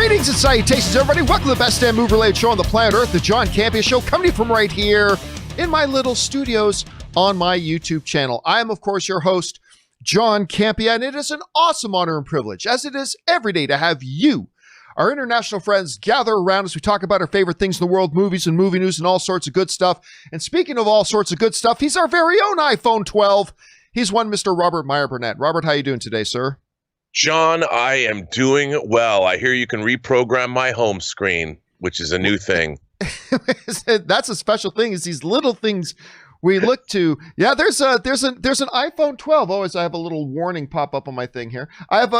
Greetings and salutations, everybody. Welcome to the best damn movie-related show on the planet Earth, the John Campea Show, coming to you from right here in my little studios on my YouTube channel. I am, of course, your host, John Campea, and it is an awesome honor and privilege, as it is every day, to have you, our international friends, gather around as we talk about our favorite things in the world, movies and movie news and all sorts of good stuff. And speaking of all sorts of good stuff, he's our very own iPhone 12. He's one Mr. Robert Meyer Burnett. Robert, how you doing today, sir? John, I am doing well. I hear you can reprogram my home screen, which is a new thing. That's a special thing, is these little things we look to. Yeah, there's an iPhone 12. Always, I have a little warning pop up on my thing here.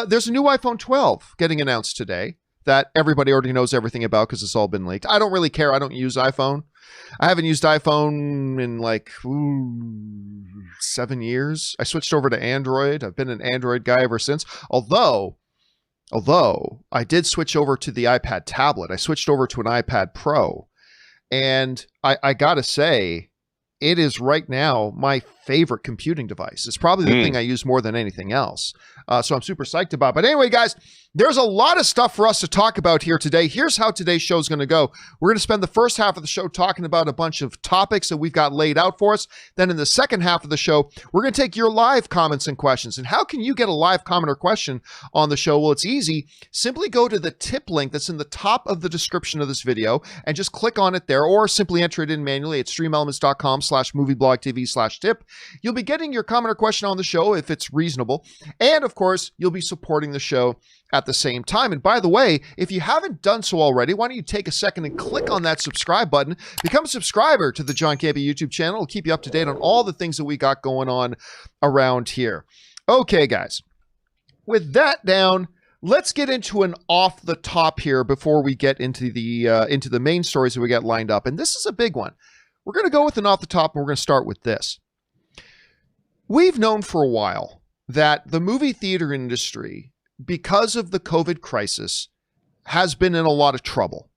There's a new iPhone 12 getting announced today that everybody already knows everything about because it's all been leaked. I don't really care. I don't use iPhone. I haven't used iPhone in like 7 years. I switched over to Android. I've been an Android guy ever since. Although I did switch over to the iPad tablet. I switched over to an iPad Pro. And I gotta say, it is right now my favorite computing device. It's probably the thing I use more than anything else. So I'm super psyched about it. But anyway, guys, there's a lot of stuff for us to talk about here today. Here's how today's show is going to go. We're going to spend the first half of the show talking about a bunch of topics that we've got laid out for us. Then in the second half of the show, we're going to take your live comments and questions. And how can you get a live comment or question on the show? Well, it's easy. Simply go to the tip link that's in the top of the description of this video and just click on it there, or simply enter it in manually at streamelements.com/movieblogtv/tip. You'll be getting your comment or question on the show if it's reasonable. And of course, you'll be supporting the show at the same time. And by the way, if you haven't done so already, why don't you take a second and click on that subscribe button, become a subscriber to the John Campea YouTube channel. It'll keep you up to date on all the things that we got going on around here. Okay, guys, with that down, let's get into an off the top here before we get into the main stories that we got lined up. And this is a big one. We're going to go with an off the top, and we're going to start with this. We've known for a while that the movie theater industry, because of the COVID crisis, has been in a lot of trouble.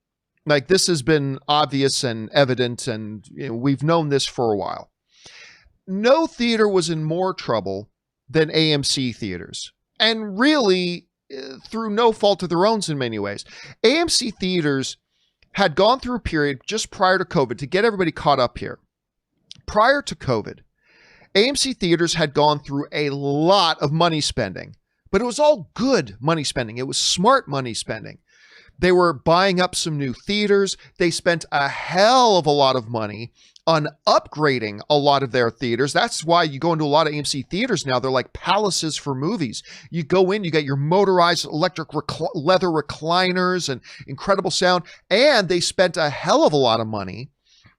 Like, this has been obvious and evident, and we've known this for a while. No theater was in more trouble than AMC theaters, and really through no fault of their own in many ways. AMC theaters had gone through a period just prior to COVID, to get everybody caught up here. Prior to COVID, AMC theaters had gone through a lot of money spending, but it was all good money spending. It was smart money spending. They were buying up some new theaters. They spent a hell of a lot of money on upgrading a lot of their theaters. That's why you go into a lot of AMC theaters now. They're like palaces for movies. You go in, you get your motorized electric leather recliners and incredible sound. And they spent a hell of a lot of money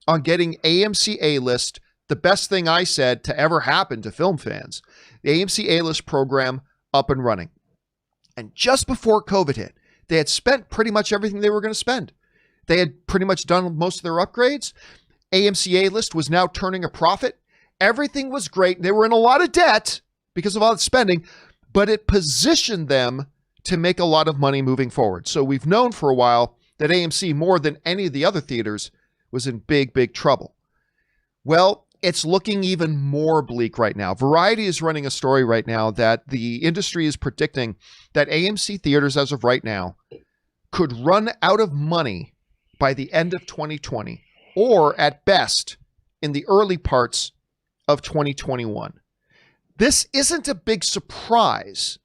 on getting AMC A-List, the best thing I said to ever happen to film fans, the AMC A-List program, up and running. And just before COVID hit, they had spent pretty much everything they were going to spend. They had pretty much done most of their upgrades. AMC A-List was now turning a profit. Everything was great. They were in a lot of debt because of all the spending, but it positioned them to make a lot of money moving forward. So we've known for a while that AMC, more than any of the other theaters, was in big, big trouble. Well, it's looking even more bleak right now. Variety is running a story right now that the industry is predicting that AMC theaters, as of right now, could run out of money by the end of 2020, or at best in the early parts of 2021. This isn't a big surprise,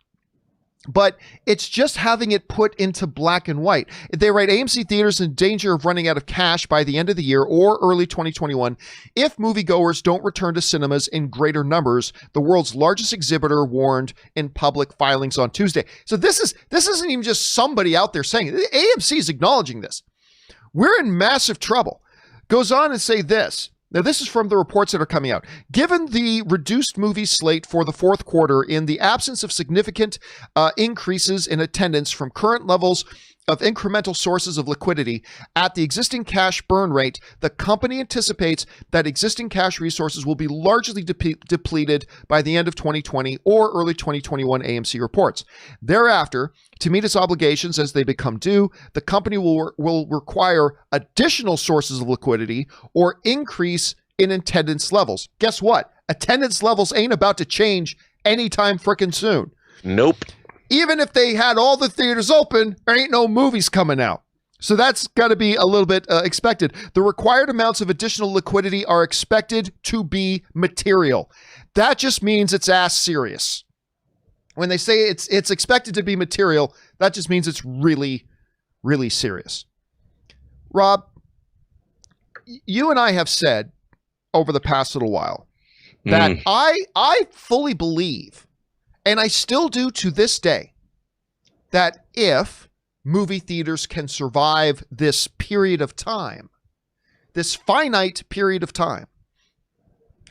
but it's just having it put into black and white. They write AMC theaters in danger of running out of cash by the end of the year or early 2021 if moviegoers don't return to cinemas in greater numbers, the world's largest exhibitor warned in public filings on Tuesday. So this isn't even just somebody out there saying it. AMC is acknowledging this. We're in massive trouble. Goes on and say this. Now, this is from the reports that are coming out. Given the reduced movie slate for the fourth quarter, in the absence of significant increases in attendance from current levels of incremental sources of liquidity at the existing cash burn rate, the company anticipates that existing cash resources will be largely depleted by the end of 2020 or early 2021, AMC reports. Thereafter, to meet its obligations as they become due, the company will require additional sources of liquidity or increase in attendance levels. Guess what? Attendance levels ain't about to change anytime frickin' soon. Nope. even if they had all the theaters open, there ain't no movies coming out. So that's got to be a little bit expected. The required amounts of additional liquidity are expected to be material. That just means it's ass serious. When they say it's expected to be material, that just means it's really, really serious. Rob, you and I have said over the past little while that I fully believe, and I still do to this day, that if movie theaters can survive this period of time, this finite period of time,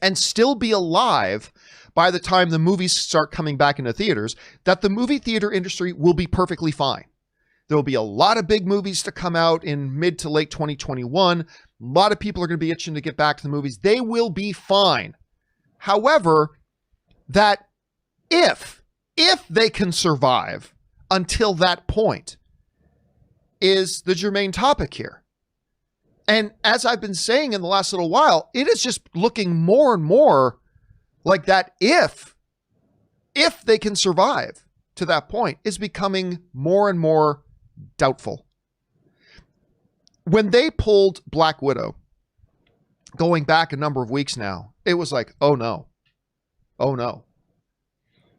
and still be alive by the time the movies start coming back into theaters, that the movie theater industry will be perfectly fine. There will be a lot of big movies to come out in mid to late 2021. A lot of people are going to be itching to get back to the movies. They will be fine. However, that if they can survive until that point is the germane topic here. And as I've been saying in the last little while, it is just looking more and more like that if they can survive to that point is becoming more and more doubtful. When they pulled Black Widow, going back a number of weeks now, it was like, oh no.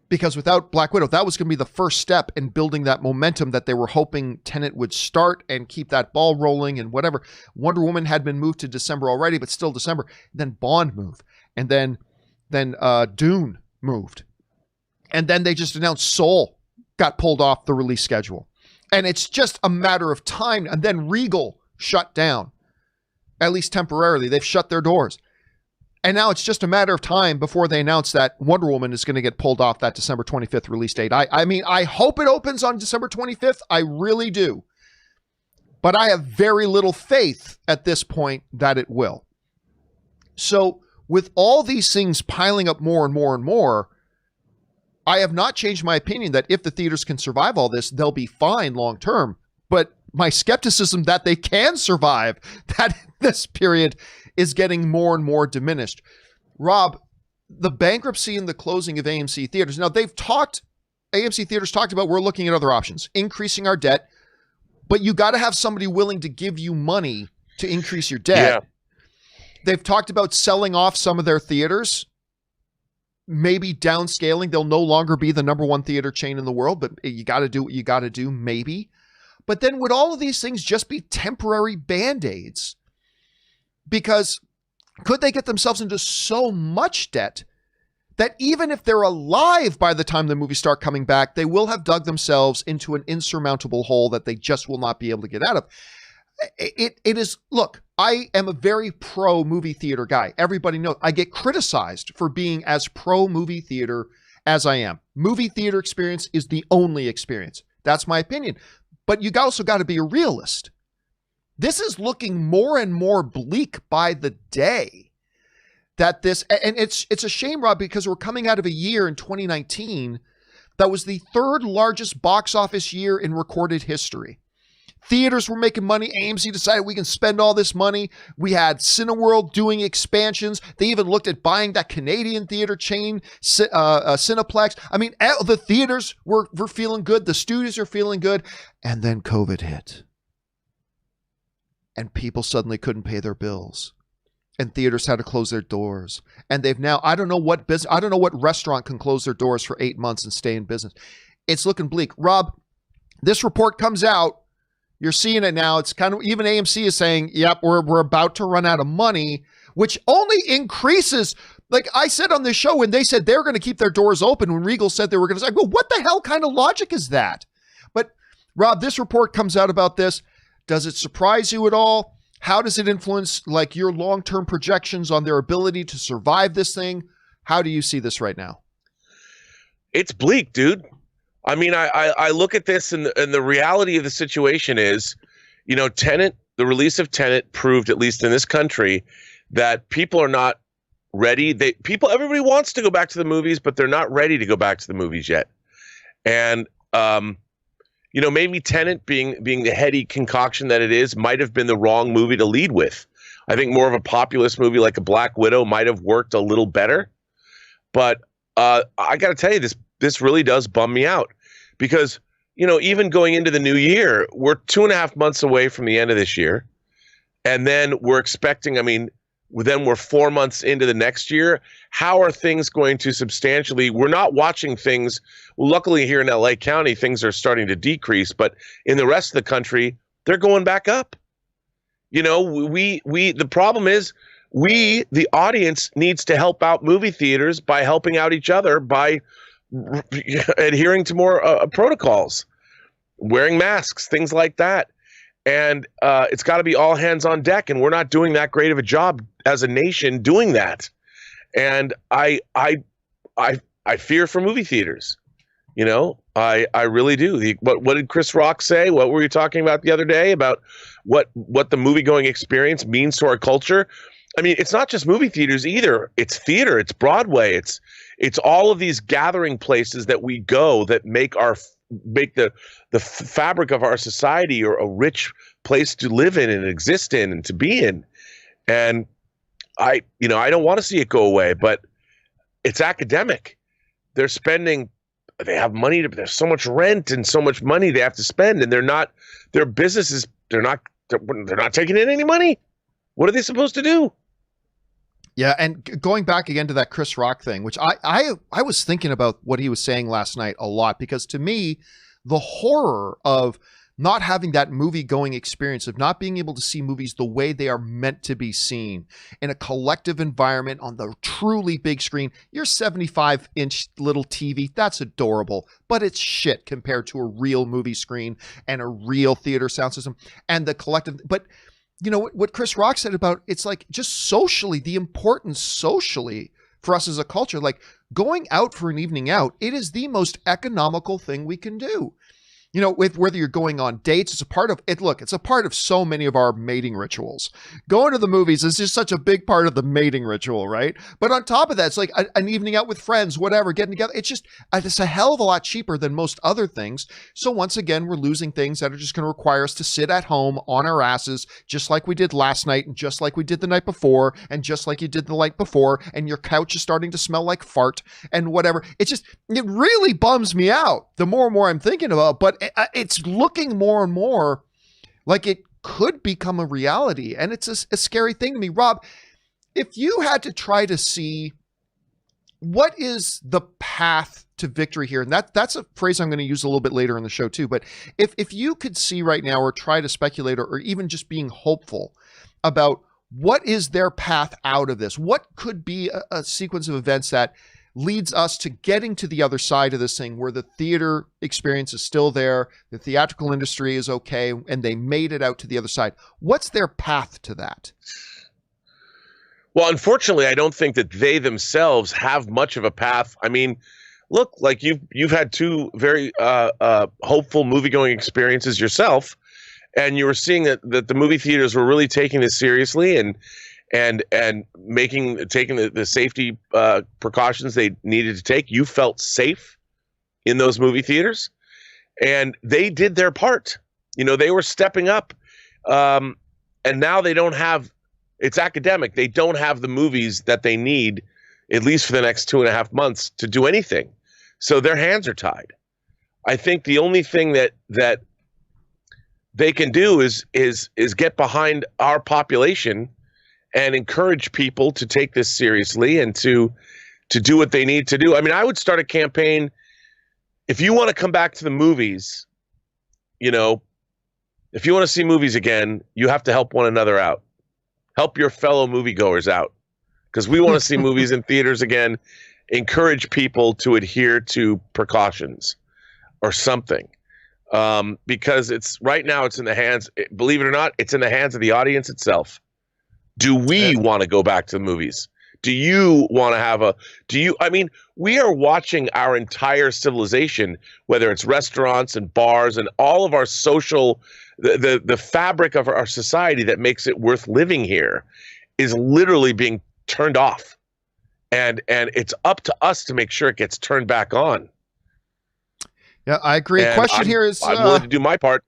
Because without Black Widow, that was going to be the first step in building that momentum that they were hoping Tenet would start and keep that ball rolling and whatever. Wonder Woman had been moved to December already, but still December. Then Bond moved. And then Dune moved. And then they just announced Soul got pulled off the release schedule. And it's just a matter of time. And then Regal shut down, at least temporarily. They've shut their doors. And now it's just a matter of time before they announce that Wonder Woman is going to get pulled off that December 25th release date. I mean, I hope it opens on December 25th. I really do. But I have very little faith at this point that it will. So with all these things piling up more and more and more, I have not changed my opinion that if the theaters can survive all this, they'll be fine long term. But my skepticism that they can survive that this period is getting more and more diminished. Rob, the bankruptcy and the closing of AMC theaters. Now AMC theaters talked about we're looking at other options, increasing our debt, but you got to have somebody willing to give you money to increase your debt. Yeah. They've talked about selling off some of their theaters, maybe downscaling. They'll no longer be the number one theater chain in the world, but you got to do what you got to do, maybe. But then would all of these things just be temporary Band-Aids? Because could they get themselves into so much debt that even if they're alive by the time the movies start coming back, they will have dug themselves into an insurmountable hole that they just will not be able to get out of? It is, look, I am a very pro movie theater guy. Everybody knows I get criticized for being as pro movie theater as I am. Movie theater experience is the only experience. That's my opinion. But you also got to be a realist. This is looking more and more bleak by the day that this, and it's a shame, Rob, because we're coming out of a year in 2019 that was the third largest box office year in recorded history. Theaters were making money. AMC decided we can spend all this money. We had Cineworld doing expansions. They even looked at buying that Canadian theater chain, Cineplex. I mean, the theaters were feeling good. The studios are feeling good. And then COVID hit. And people suddenly couldn't pay their bills. And theaters had to close their doors. And they've now, I don't know what restaurant can close their doors for 8 months and stay in business. It's looking bleak. Rob, this report comes out. You're seeing it now. It's kind of, even AMC is saying, yep, we're about to run out of money, which only increases. Like I said on this show, when they said they're going to keep their doors open, when Regal said they were going to say, well, what the hell kind of logic is that? But Rob, this report comes out about this. Does it surprise you at all? How does it influence like your long-term projections on their ability to survive this thing? How do you see this right now? It's bleak, dude. I mean, I look at this and the reality of the situation is, you know, Tenet, the release of Tenet proved, at least in this country, that people are not ready. Everybody wants to go back to the movies, but they're not ready to go back to the movies yet. And, you know, maybe Tenet being the heady concoction that it is might have been the wrong movie to lead with. I think more of a populist movie like a Black Widow might have worked a little better. But I got to tell you, this really does bum me out because, even going into the new year, we're 2.5 months away from the end of this year. And then we're expecting, then we're 4 months into the next year. How are things going to substantially? We're not watching things. Well, luckily here in LA County, things are starting to decrease, but in the rest of the country, they're going back up. The problem is the audience needs to help out movie theaters by helping out each other, by adhering to more protocols, wearing masks, things like that. And it's got to be all hands on deck, and we're not doing that great of a job as a nation doing that. And I fear for movie theaters. I really do. What did Chris Rock say? What were you talking about the other day about what the movie going experience means to our culture? It's not just movie theaters either. It's theater. It's Broadway. It's all of these gathering places that we go that make the fabric of our society or a rich place to live in and exist in and to be in. And I don't want to see it go away, but it's academic. They have money there's so much rent and so much money they have to spend, and their businesses, they're not taking in any money. What are they supposed to do? Yeah, and going back again to that Chris Rock thing, which I was thinking about what he was saying last night a lot, because to me, the horror of not having that movie-going experience, of not being able to see movies the way they are meant to be seen in a collective environment on the truly big screen. Your 75-inch little TV, that's adorable, but it's shit compared to a real movie screen and a real theater sound system and the collective. But what Chris Rock said about, it's like just socially, the importance socially for us as a culture, like going out for an evening out, it is the most economical thing we can do. With whether you're going on dates, it's a part of it. Look, it's a part of so many of our mating rituals. Going to the movies is just such a big part of the mating ritual, right? But on top of that, it's like an evening out with friends, whatever, getting together. It's a hell of a lot cheaper than most other things. So once again, we're losing things that are just going to require us to sit at home on our asses, just like we did last night, and just like we did the night before, and just like you did the night before, and your couch is starting to smell like fart and whatever. It really bums me out the more and more I'm thinking about, but it's looking more and more like it could become a reality. And it's a scary thing to me. Rob, if you had to try to see what is the path to victory here, and that's a phrase I'm going to use a little bit later in the show too, but if you could see right now, or try to speculate, or even just being hopeful about what is their path out of this, what could be a sequence of events that leads us to getting to the other side of this thing, where the theater experience is still there, the theatrical industry is okay, and they made it out to the other side. What's their path to that? Well, unfortunately, I don't think that they themselves have much of a path. Look, like you've had two very hopeful movie-going experiences yourself, and you were seeing that the movie theaters were really taking this seriously and taking the safety precautions they needed to take. You felt safe in those movie theaters, and they did their part. They were stepping up, and now they don't have. It's academic. They don't have the movies that they need, at least for the next 2.5 months, to do anything. So their hands are tied. I think the only thing that they can do is get behind our population and encourage people to take this seriously and to do what they need to do. I would start a campaign. If you want to come back to the movies, if you want to see movies again, you have to help one another out. Help your fellow moviegoers out, because we want to see movies in theaters again. Encourage people to adhere to precautions or something, because right now it's in the hands, believe it or not, it's in the hands of the audience itself. Do we want to go back to the movies? Do you want to we are watching our entire civilization, whether it's restaurants and bars and all of our social, the fabric of our society that makes it worth living here, is literally being turned off. And it's up to us to make sure it gets turned back on. Yeah, I agree. And Question here is, I'm willing to do my part.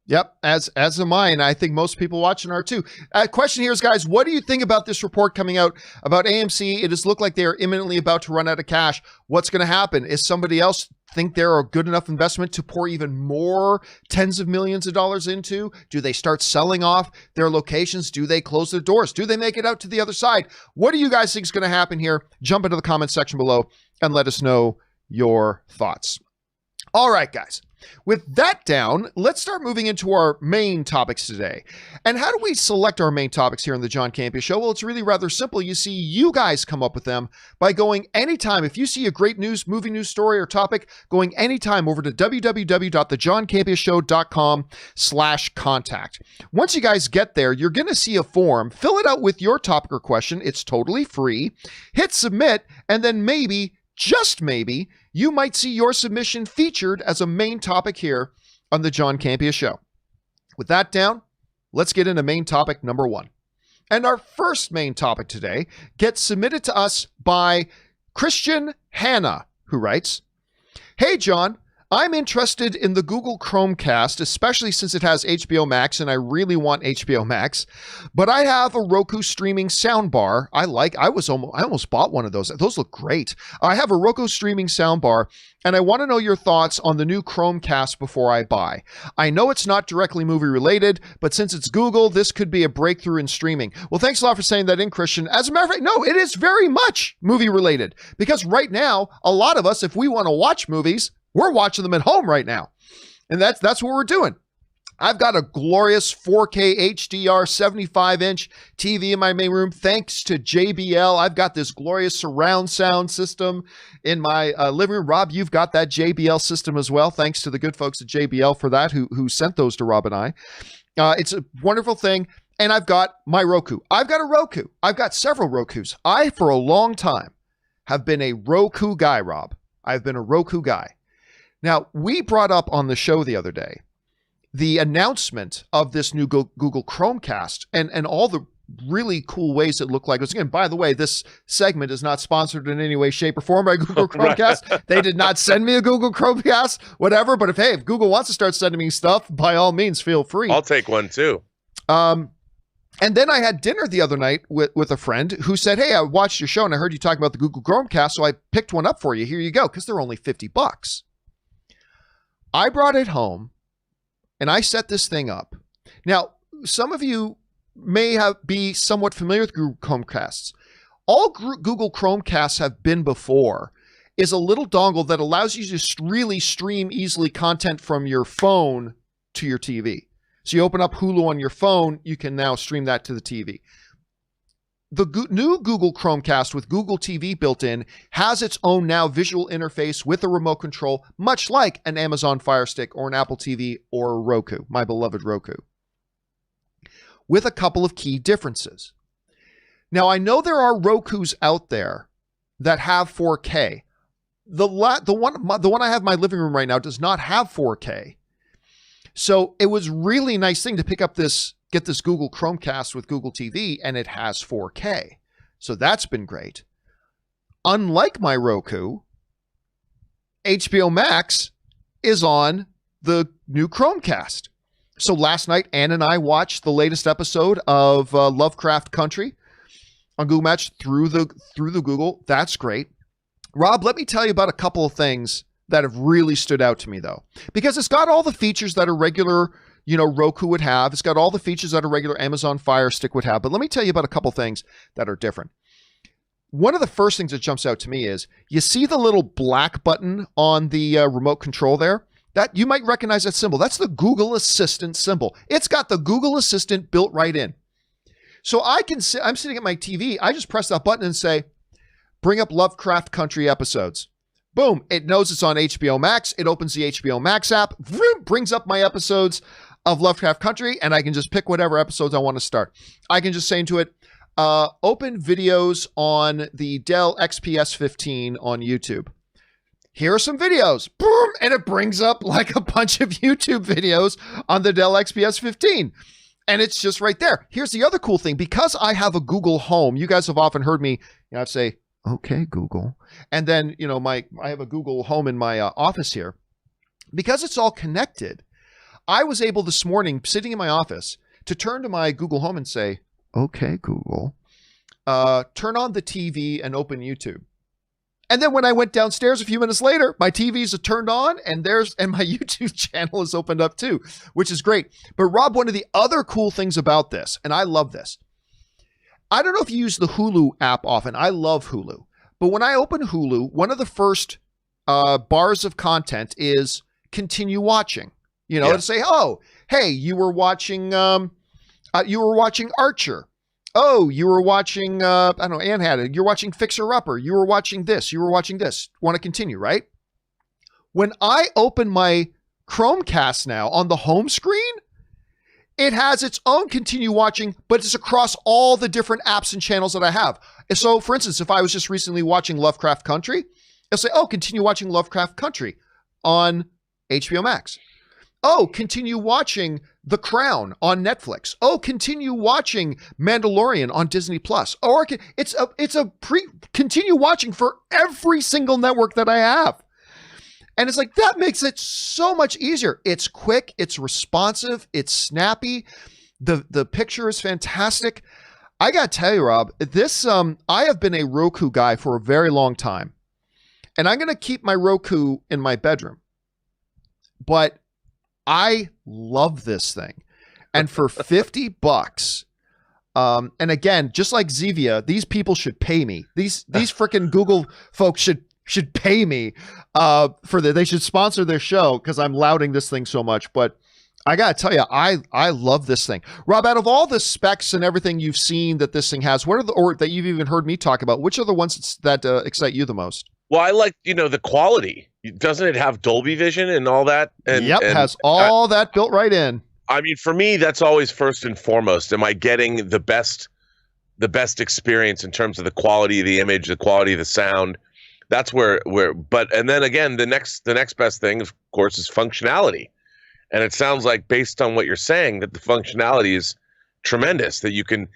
Yep, as am I, and I think most people watching are too. Question here is, guys, what do you think about this report coming out about AMC? It has looked like they are imminently about to run out of cash. What's going to happen? Is somebody else think they're a good enough investment to pour even more tens of millions of dollars into? Do they start selling off their locations? Do they close their doors? Do they make it out to the other side? What do you guys think is going to happen here? Jump into the comment section below and let us know your thoughts. All right, guys. With that down, let's start moving into our main topics today. And how do we select our main topics here on the John Campea Show? Well, it's really rather simple. You see, you guys come up with them by going anytime. If you see a great movie news story or topic, going anytime over to www.thejohncampeashow.com/contact. Once you guys get there, you're going to see a form. Fill it out with your topic or question. It's totally free. Hit submit, and then maybe, just maybe, you might see your submission featured as a main topic here on the John Campea Show. With that down, let's get into main topic number 1. And our first main topic today gets submitted to us by Christian Hannah, who writes, "Hey, John, I'm interested in the Google Chromecast, especially since it has HBO Max, and I really want HBO Max. But I have a Roku streaming soundbar. I almost bought one of those. Those look great. I have a Roku streaming soundbar, and I want to know your thoughts on the new Chromecast before I buy. I know it's not directly movie related, but since it's Google, this could be a breakthrough in streaming." Well, thanks a lot for saying that in, Christian. As a matter of fact, no, it is very much movie related, because right now, a lot of us, if we want to watch movies, we're watching them at home right now. And that's what we're doing. I've got a glorious 4K HDR 75-inch TV in my main room. Thanks to JBL, I've got this glorious surround sound system in my living room. Rob, you've got that JBL system as well. Thanks to the good folks at JBL for that, who sent those to Rob and I. It's a wonderful thing. And I've got my Roku. I've got a Roku. I've got several Rokus. I, for a long time, have been a Roku guy, Rob. I've been a Roku guy. Now, we brought up on the show the other day the announcement of this new Google Chromecast and all the really cool ways it looked like. Again, by the way, this segment is not sponsored in any way, shape, or form by Google Chromecast. Right. They did not send me a Google Chromecast, whatever. But if Google wants to start sending me stuff, by all means, feel free. I'll take one too. And then I had dinner the other night with a friend who said, "Hey, I watched your show and I heard you talk about the Google Chromecast, so I picked one up for you. Here you go," because they're only $50. I brought it home and I set this thing up. Now, some of you may be somewhat familiar with Google Chromecasts. All Google Chromecasts have been before is a little dongle that allows you to really stream easily content from your phone to your TV. So you open up Hulu on your phone, you can now stream that to the TV. The new Google Chromecast with Google TV built in has its own now visual interface with a remote control, much like an Amazon Fire Stick or an Apple TV or a Roku, my beloved Roku, with a couple of key differences. Now, I know there are Rokus out there that have 4K. The one I have in my living room right now does not have 4K. So it was really nice thing to get this Google Chromecast with Google TV, and it has 4K. So that's been great. Unlike my Roku, HBO Max is on the new Chromecast. So last night, Ann and I watched the latest episode of Lovecraft Country on Google Match through the Google. That's great. Rob, let me tell you about a couple of things that have really stood out to me, though, because it's got all the features that a regular, Roku would have. It's got all the features that a regular Amazon Fire Stick would have. But let me tell you about a couple things that are different. One of the first things that jumps out to me is, you see the little black button on the remote control there? That you might recognize that symbol. That's the Google Assistant symbol. It's got the Google Assistant built right in. So I'm sitting at my TV. I just press that button and say, bring up Lovecraft Country episodes. Boom. It knows it's on HBO Max. It opens the HBO Max app, brings up my episodes of Lovecraft Country, and I can just pick whatever episodes I want to start. I can just say into it, open videos on the Dell XPS 15 on YouTube. Here are some videos. Boom. And it brings up like a bunch of YouTube videos on the Dell XPS 15. And it's just right there. Here's the other cool thing. Because I have a Google Home, you guys have often heard me, I'd say, okay, Google. And then, I have a Google Home in my office here. Because it's all connected, I was able this morning, sitting in my office, to turn to my Google Home and say, okay, Google, turn on the TV and open YouTube. And then when I went downstairs a few minutes later, my TVs are turned on and my YouTube channel is opened up too, which is great. But Rob, one of the other cool things about this, and I love this, I don't know if you use the Hulu app often. I love Hulu. But when I open Hulu, one of the first bars of content is continue watching. You know, to say, oh, hey, you were watching Archer. Oh, you were watching, I don't know, Ann had it. You're watching Fixer Upper. You were watching this. You were watching this. Want to continue, right? When I open my Chromecast now on the home screen, it has its own continue watching, but it's across all the different apps and channels that I have. So, for instance, if I was just recently watching Lovecraft Country, it'll say, oh, continue watching Lovecraft Country on HBO Max. Oh, continue watching The Crown on Netflix. Oh, continue watching Mandalorian on Disney Plus. Or it's a continue watching for every single network that I have. And it's like, that makes it so much easier. It's quick, it's responsive, it's snappy. The picture is fantastic. I got to tell you, Rob, this I have been a Roku guy for a very long time. And I'm going to keep my Roku in my bedroom. But I love this thing. And for $50, and again, just like Zevia, these people should pay me. These freaking Google folks should pay me they should sponsor their show because I'm lauding this thing so much. But I gotta tell you, I love this thing. Rob, out of all the specs and everything you've seen that this thing has, or that you've even heard me talk about, which are the ones that excite you the most? Well, I like, the quality. Doesn't it have Dolby Vision and all that? And has all that built right in. I mean, for me, that's always first and foremost. Am I getting the best experience in terms of the quality of the image, the quality of the sound? That's and then again, the next best thing, of course, is functionality. And it sounds like, based on what you're saying, that the functionality is tremendous, that you can,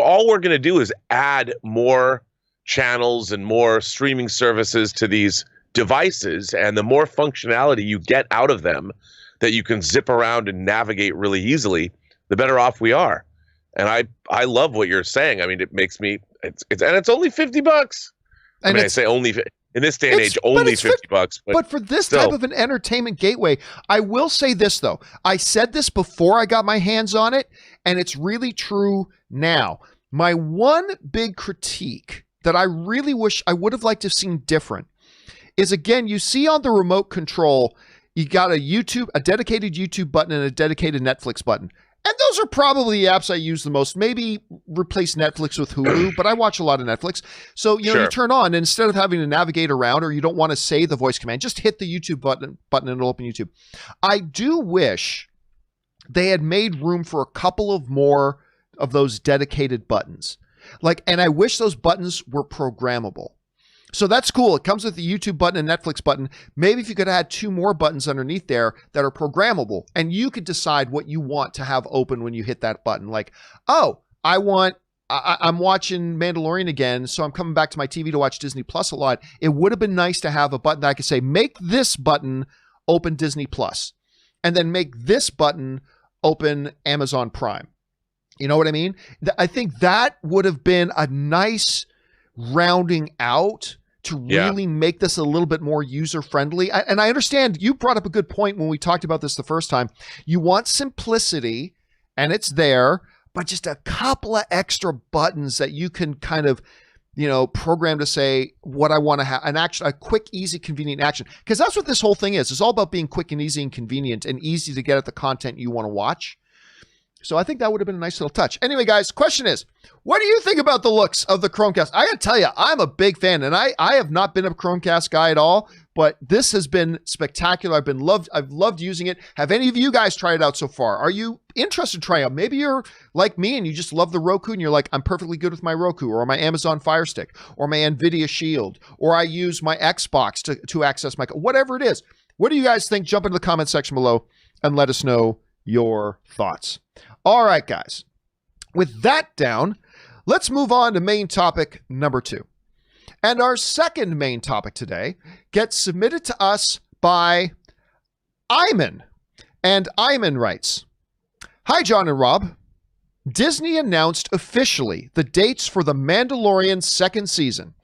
all we're going to do is add more channels and more streaming services to these devices, and the more functionality you get out of them that you can zip around and navigate really easily, the better off we are. And I love what you're saying. It makes me, it's only $50. And I say only in this day and age, only $50. But for this type of an entertainment gateway, I will say this though. I said this before I got my hands on it, and it's really true now. My one big critique that I really wish I would have liked to have seen different is, again, you see on the remote control, you got a dedicated YouTube button and a dedicated Netflix button. And those are probably the apps I use the most. Maybe replace Netflix with Hulu, but I watch a lot of Netflix. So, you turn on, and instead of having to navigate around, or you don't want to say the voice command, just hit the YouTube button and it'll open YouTube. I do wish they had made room for a couple of more of those dedicated buttons. And I wish those buttons were programmable. So that's cool. It comes with the YouTube button and Netflix button. Maybe if you could add 2 more buttons underneath there that are programmable, and you could decide what you want to have open when you hit that button. Like, oh, I'm watching Mandalorian again, so I'm coming back to my TV to watch Disney Plus a lot. It would have been nice to have a button that I could say, make this button open Disney Plus, and then make this button open Amazon Prime. You know what I mean? I think that would have been a nice rounding out to really make this a little bit more user-friendly. And I understand you brought up a good point when we talked about this the first time. You want simplicity, and it's there, but just a couple of extra buttons that you can kind of, program to say what I want to have, a quick, easy, convenient action. Because that's what this whole thing is. It's all about being quick and easy and convenient and easy to get at the content you want to watch. So I think that would have been a nice little touch. Anyway, guys, question is, what do you think about the looks of the Chromecast? I gotta tell you, I'm a big fan, and I have not been a Chromecast guy at all, but this has been spectacular. I've loved using it. Have any of you guys tried it out so far? Are you interested in trying it out? Maybe you're like me and you just love the Roku and you're like, I'm perfectly good with my Roku or my Amazon Fire Stick or my NVIDIA Shield, or I use my Xbox to access my, whatever it is. What do you guys think? Jump into the comment section below and let us know your thoughts. All right, guys. With that down, let's move on to main topic number 2. And our second main topic today gets submitted to us by Iman. And Iman writes, hi, John and Rob. Disney announced officially the dates for The Mandalorian second season.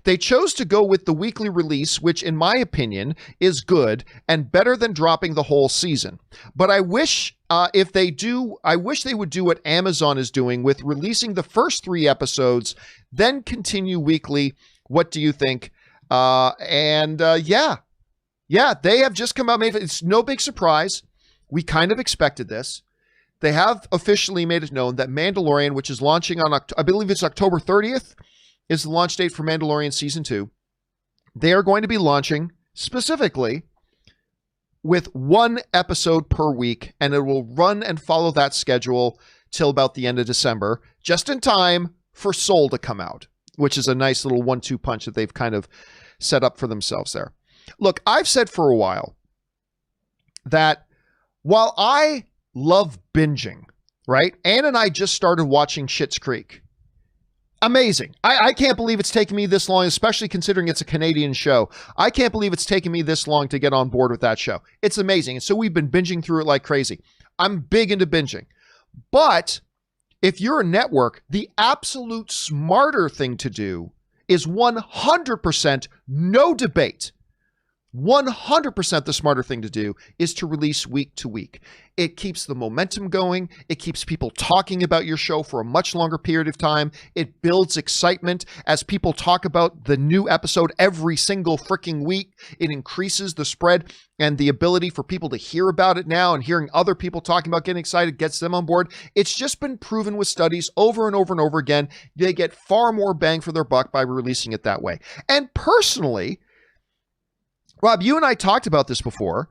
They chose to go with the weekly release, which in my opinion is good and better than dropping the whole season. But I wish I wish they would do what Amazon is doing with releasing the first 3 episodes, then continue weekly. What do you think? Yeah, they have just come out. It's no big surprise. We kind of expected this. They have officially made it known that Mandalorian, which is launching on, I believe it's October 30th, is the launch date for Mandalorian Season 2. They are going to be launching specifically with 1 episode per week, and it will run and follow that schedule till about the end of December, just in time for Soul to come out, which is a nice little 1-2 punch that they've kind of set up for themselves there. Look, I've said for a while that while I love binging, right? Ann and I just started watching Schitt's Creek. Amazing. I can't believe it's taken me this long, especially considering it's a Canadian show. I can't believe it's taken me this long to get on board with that show. It's amazing. And so we've been binging through it like crazy. I'm big into binging. But if you're a network, the absolute smarter thing to do is 100%, no debate, 100% the smarter thing to do is to release week to week. It keeps the momentum going. It keeps people talking about your show for a much longer period of time. It builds excitement as people talk about the new episode every single freaking week. It increases the spread and the ability for people to hear about it now, and hearing other people talking about getting excited gets them on board. It's just been proven with studies over and over and over again. They get far more bang for their buck by releasing it that way. And personally, Rob, you and I talked about this before.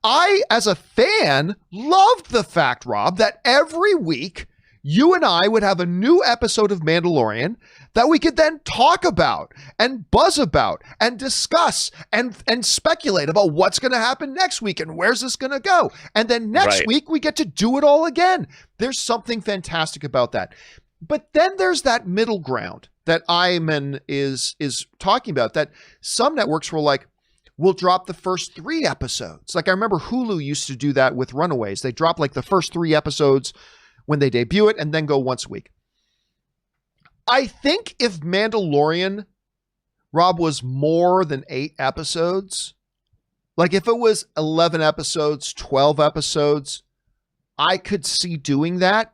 I, as a fan, loved the fact, Rob, that every week you and I would have a new episode of Mandalorian that we could then talk about and buzz about and discuss and speculate about what's going to happen next week and where's this going to go. And then next week we get to do it all again. There's something fantastic about that. But then there's that middle ground that Iman is talking about, that some networks were like, we'll drop the first 3 episodes. Like I remember Hulu used to do that with Runaways. They drop like the first 3 episodes when they debut it and then go once a week. I think if Mandalorian, Rob, was more than 8 episodes, like if it was 11 episodes, 12 episodes, I could see doing that.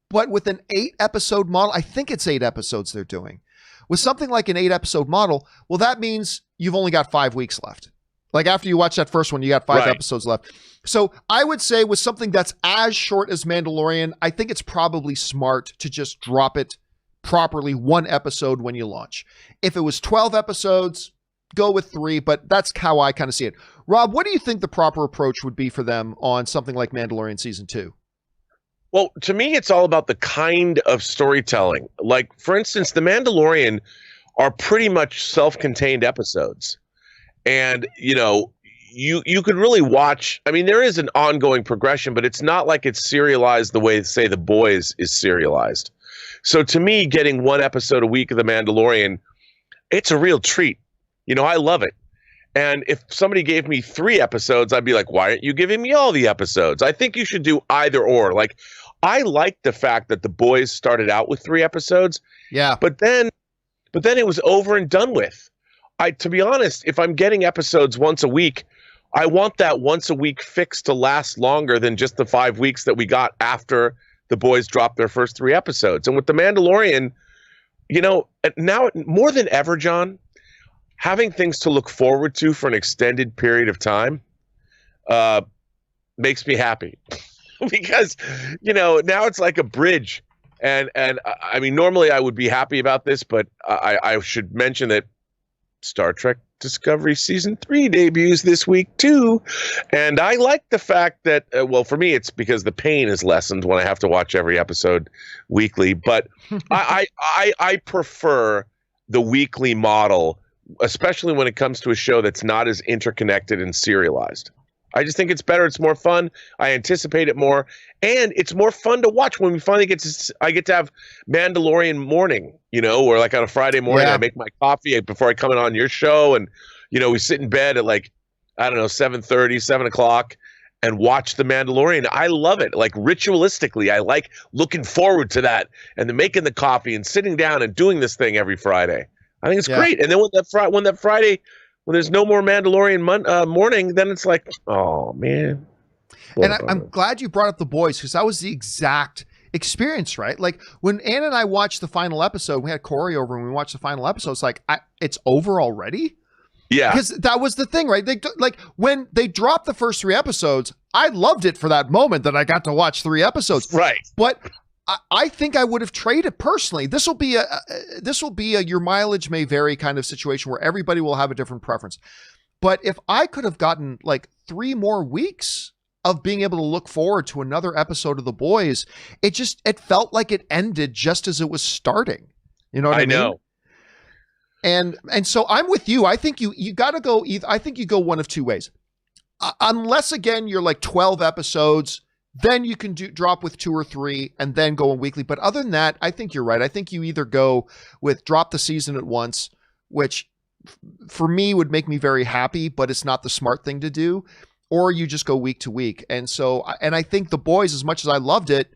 But with an 8 episode model, I think it's 8 episodes they're doing. With something like an 8 episode model, well, that means you've only got 5 weeks left. Like after you watch that first one, you got 5 episodes left. So I would say with something that's as short as Mandalorian, I think it's probably smart to just drop it properly 1 episode when you launch. If it was 12 episodes, go with 3, but that's how I kind of see it. Rob, what do you think the proper approach would be for them on something like Mandalorian Season 2? Well, to me, it's all about the kind of storytelling. Like, for instance, The Mandalorian are pretty much self-contained episodes. And, you know, you could really watch. I mean, there is an ongoing progression, but it's not like it's serialized the way, say, The Boys is serialized. So to me, getting 1 episode a week of The Mandalorian, it's a real treat. You know, I love it. And if somebody gave me 3 episodes, I'd be like, why aren't you giving me all the episodes? I think you should do either or. Like, I like the fact that The Boys started out with 3 episodes. Yeah. But then it was over and done with. To be honest, if I'm getting episodes once a week, I want that once a week fix to last longer than just the 5 weeks that we got after The Boys dropped their first 3 episodes. And with The Mandalorian, you know, now more than ever, John, having things to look forward to for an extended period of time makes me happy. Because, you know, now it's like a bridge. And I mean, normally I would be happy about this, but I should mention that Star Trek Discovery Season 3 debuts this week too. And I like the fact that, well, for me, it's because the pain is lessened when I have to watch every episode weekly. But I prefer the weekly model, especially when it comes to a show that's not as interconnected and serialized. I just think it's better. It's more fun. I anticipate it more, and it's more fun to watch when we finally I get to have Mandalorian morning, you know, or like on a Friday morning, I make my coffee before I come in on your show, and, you know, we sit in bed at like, I don't know, 7:30, 7 o'clock, and watch The Mandalorian. I love it. Like ritualistically, I like looking forward to that, and then making the coffee and sitting down and doing this thing every Friday. I think it's Yeah. great. And then when that Friday, when there's no more Mandalorian morning, then it's like, oh man. And I'm glad you brought up The Boys, because that was the exact experience, right? Like when Ann and I watched the final episode, we had Corey over and we watched the final episode. It's like, it's over already? Yeah. Because that was the thing, right? Like when they dropped the first 3 episodes, I loved it for that moment that I got to watch 3 episodes. Right. But I think I would have traded personally. This will be a your mileage may vary kind of situation where everybody will have a different preference. But if I could have gotten like 3 more weeks of being able to look forward to another episode of The Boys, it felt like it ended just as it was starting. You know what I mean? know. And so I'm with you. I think you got to go. I think you go one of 2 ways. Unless again you're like 12 episodes, then you can drop with 2 or 3 and then go on weekly. But other than that, I think you're right. I think you either go with drop the season at once, which for me would make me very happy, but it's not the smart thing to do, or you just go week to week. And so, and I think The Boys, as much as I loved it,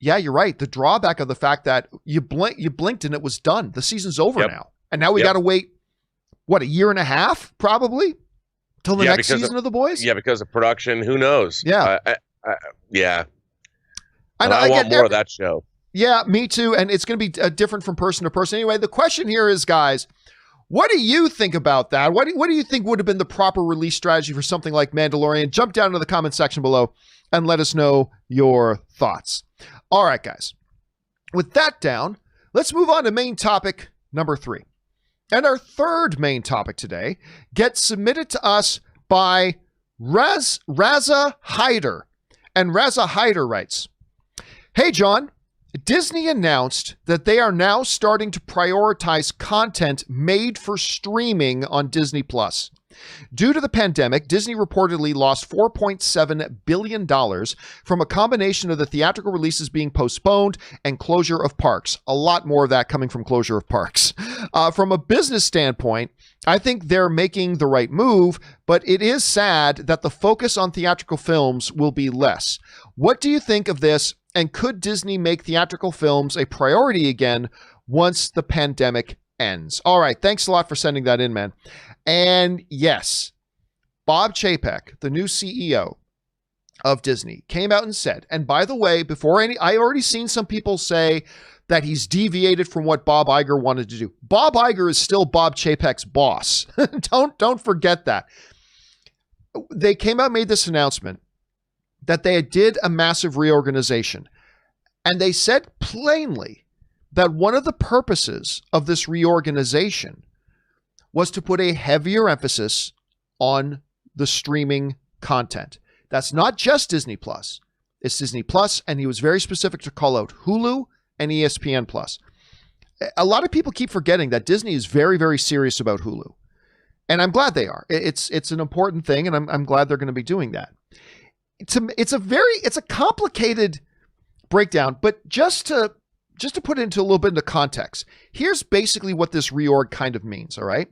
yeah, you're right. The drawback of the fact that you blinked and it was done. The season's over now. And now we got to wait, what, 1.5 years probably till the next season of The Boys? Yeah, because of production. Who knows? Yeah. Yeah. I want more of that show. Yeah, me too. And it's going to be different from person to person. Anyway, the question here is, guys, what do you think about that? What do you think would have been the proper release strategy for something like Mandalorian? Jump down to the comment section below and let us know your thoughts. All right, guys. With that down, let's move on to main topic number 3. And our third main topic today gets submitted to us by Raza Hyder. And Raza Hyder writes, "Hey, John, Disney announced that they are now starting to prioritize content made for streaming on Disney+. Due to the pandemic, Disney reportedly lost $4.7 billion from a combination of the theatrical releases being postponed and closure of parks. A lot more of that coming from closure of parks. From a business standpoint, I think they're making the right move, but it is sad that the focus on theatrical films will be less. What do you think of this, and could Disney make theatrical films a priority again once the pandemic ends?" All right, thanks a lot for sending that in, man. And yes, Bob Chapek, the new CEO of Disney, came out and said, and by the way, I already seen some people say that he's deviated from what Bob Iger wanted to do. Bob Iger is still Bob Chapek's boss. Don't forget that. They came out and made this announcement that they did a massive reorganization. And they said plainly that one of the purposes of this reorganization was to put a heavier emphasis on the streaming content. That's not just Disney Plus. It's Disney Plus, and he was very specific to call out Hulu and ESPN Plus. A lot of people keep forgetting that Disney is very, very serious about Hulu. And I'm glad they are. It's an important thing, and I'm glad they're going to be doing that. It's a complicated breakdown, but just to put it into a little bit into context, here's basically what this reorg kind of means, all right?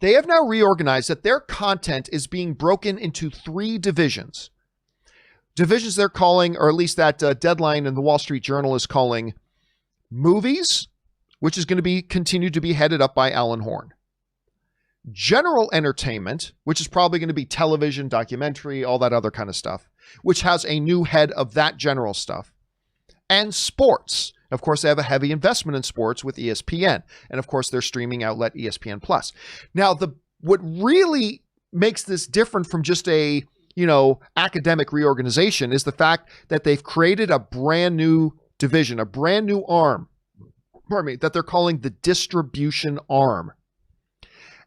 They have now reorganized that their content is being broken into 3 divisions. Divisions they're calling, or at least that Deadline and the Wall Street Journal is calling, movies, which is going to continue to be headed up by Alan Horn. General entertainment, which is probably going to be television, documentary, all that other kind of stuff, which has a new head of that general stuff. And sports. Of course, they have a heavy investment in sports with ESPN. And of course, their streaming outlet, ESPN Plus. Now, what really makes this different from just a, academic reorganization is the fact that they've created a brand new division, a brand new arm, that they're calling the distribution arm.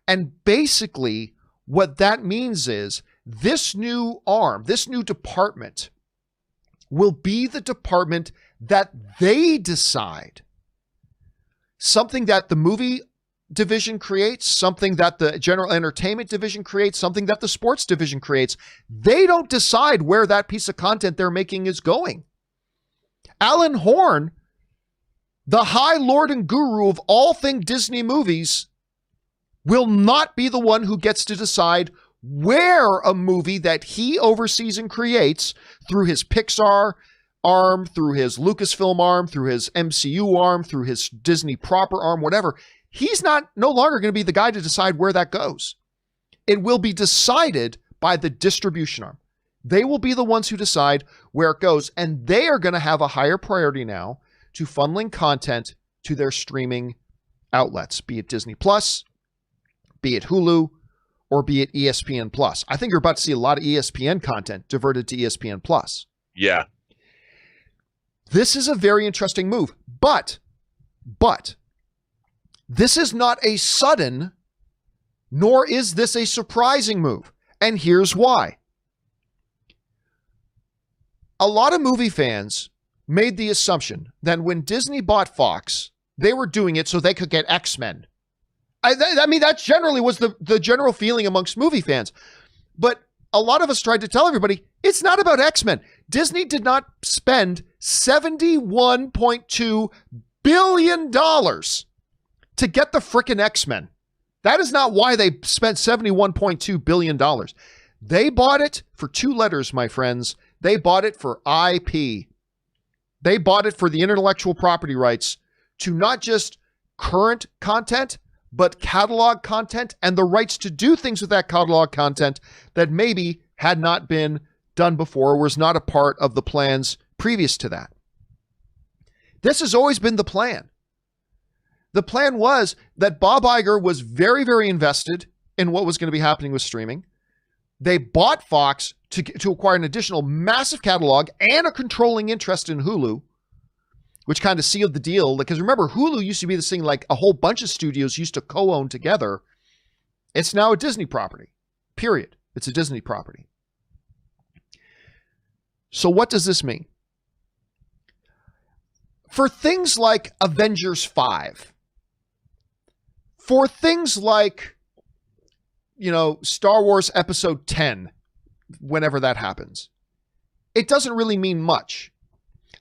And basically, what that means is this new arm, this new department will be the department that they decide. Something that the movie division creates, something that the general entertainment division creates, something that the sports division creates. They don't decide where that piece of content they're making is going. Alan Horn, the high lord and guru of all things Disney movies, will not be the one who gets to decide where a movie that he oversees and creates through his Pixar arm, through his Lucasfilm arm, through his MCU arm, through his Disney proper arm, whatever. he's no longer going to be the guy to decide where that goes. It will be decided by the distribution arm. They will be the ones who decide where it goes, and they are going to have a higher priority now to funneling content to their streaming outlets, be it Disney Plus, be it Hulu, or be it ESPN Plus. I think you're about to see a lot of ESPN content diverted to ESPN Plus. Yeah. This is a very interesting move, but this is not a sudden, nor is this a surprising move. And here's why. A lot of movie fans made the assumption that when Disney bought Fox, they were doing it so they could get X-Men. I mean, that generally was the general feeling amongst movie fans. But a lot of us tried to tell everybody, it's not about X-Men. Disney did not spend $71.2 billion to get the frickin' X-Men. That is not why they spent $71.2 billion. They bought it for 2 letters, my friends. They bought it for IP. They bought it for the intellectual property rights to not just current content, but catalog content and the rights to do things with that catalog content that maybe had not been done before, or was not a part of the plans previous to that. This has always been the plan. The plan was that Bob Iger was very, very invested in what was going to be happening with streaming. They bought Fox to acquire an additional massive catalog and a controlling interest in Hulu, which kind of sealed the deal. Because remember, Hulu used to be this thing like a whole bunch of studios used to co-own together. It's now a Disney property, period. It's a Disney property. So what does this mean? For things like Avengers 5, for things like, Star Wars Episode 10, whenever that happens, it doesn't really mean much.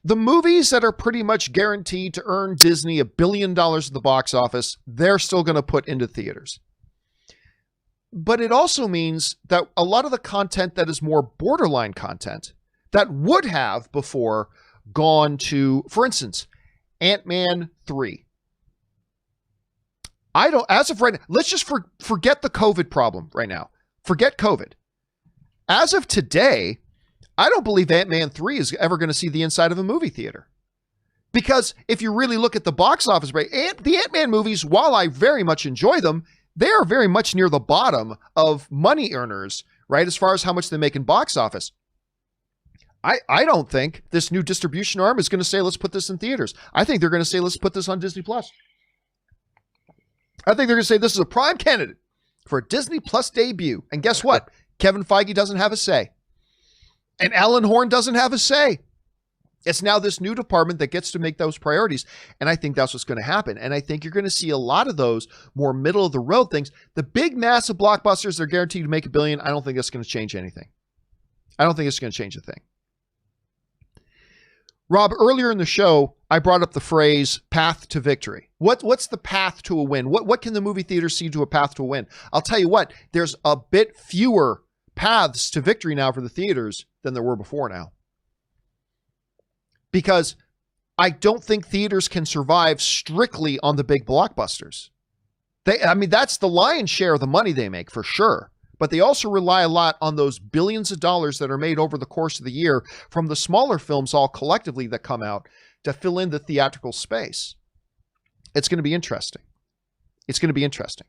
The movies that are pretty much guaranteed to earn Disney $1 billion at the box office, they're still going to put into theaters. But it also means that a lot of the content that is more borderline content that would have before gone to, for instance, Ant-Man 3. As of right now, let's just forget the COVID problem right now. Forget COVID. As of today, I don't believe Ant-Man 3 is ever going to see the inside of a movie theater. Because if you really look at the box office rate, the Ant-Man movies, while I very much enjoy them, they are very much near the bottom of money earners, right? As far as how much they make in box office. I don't think this new distribution arm is going to say, let's put this in theaters. I think they're going to say, let's put this on Disney Plus. I think they're going to say this is a prime candidate for a Disney Plus debut. And guess what? Kevin Feige doesn't have a say. And Alan Horn doesn't have a say. It's now this new department that gets to make those priorities. And I think that's what's going to happen. And I think you're going to see a lot of those more middle of the road things. The big massive blockbusters, they're guaranteed to make $1 billion. I don't think that's going to change anything. I don't think it's going to change a thing. Rob, earlier in the show, I brought up the phrase path to victory. What's the path to a win? What can the movie theater see to a path to a win? I'll tell you what, there's a bit fewer paths to victory now for the theaters than there were before now. Because I don't think theaters can survive strictly on the big blockbusters. That's the lion's share of the money they make for sure. But they also rely a lot on those billions of dollars that are made over the course of the year from the smaller films all collectively that come out to fill in the theatrical space. It's going to be interesting. It's going to be interesting.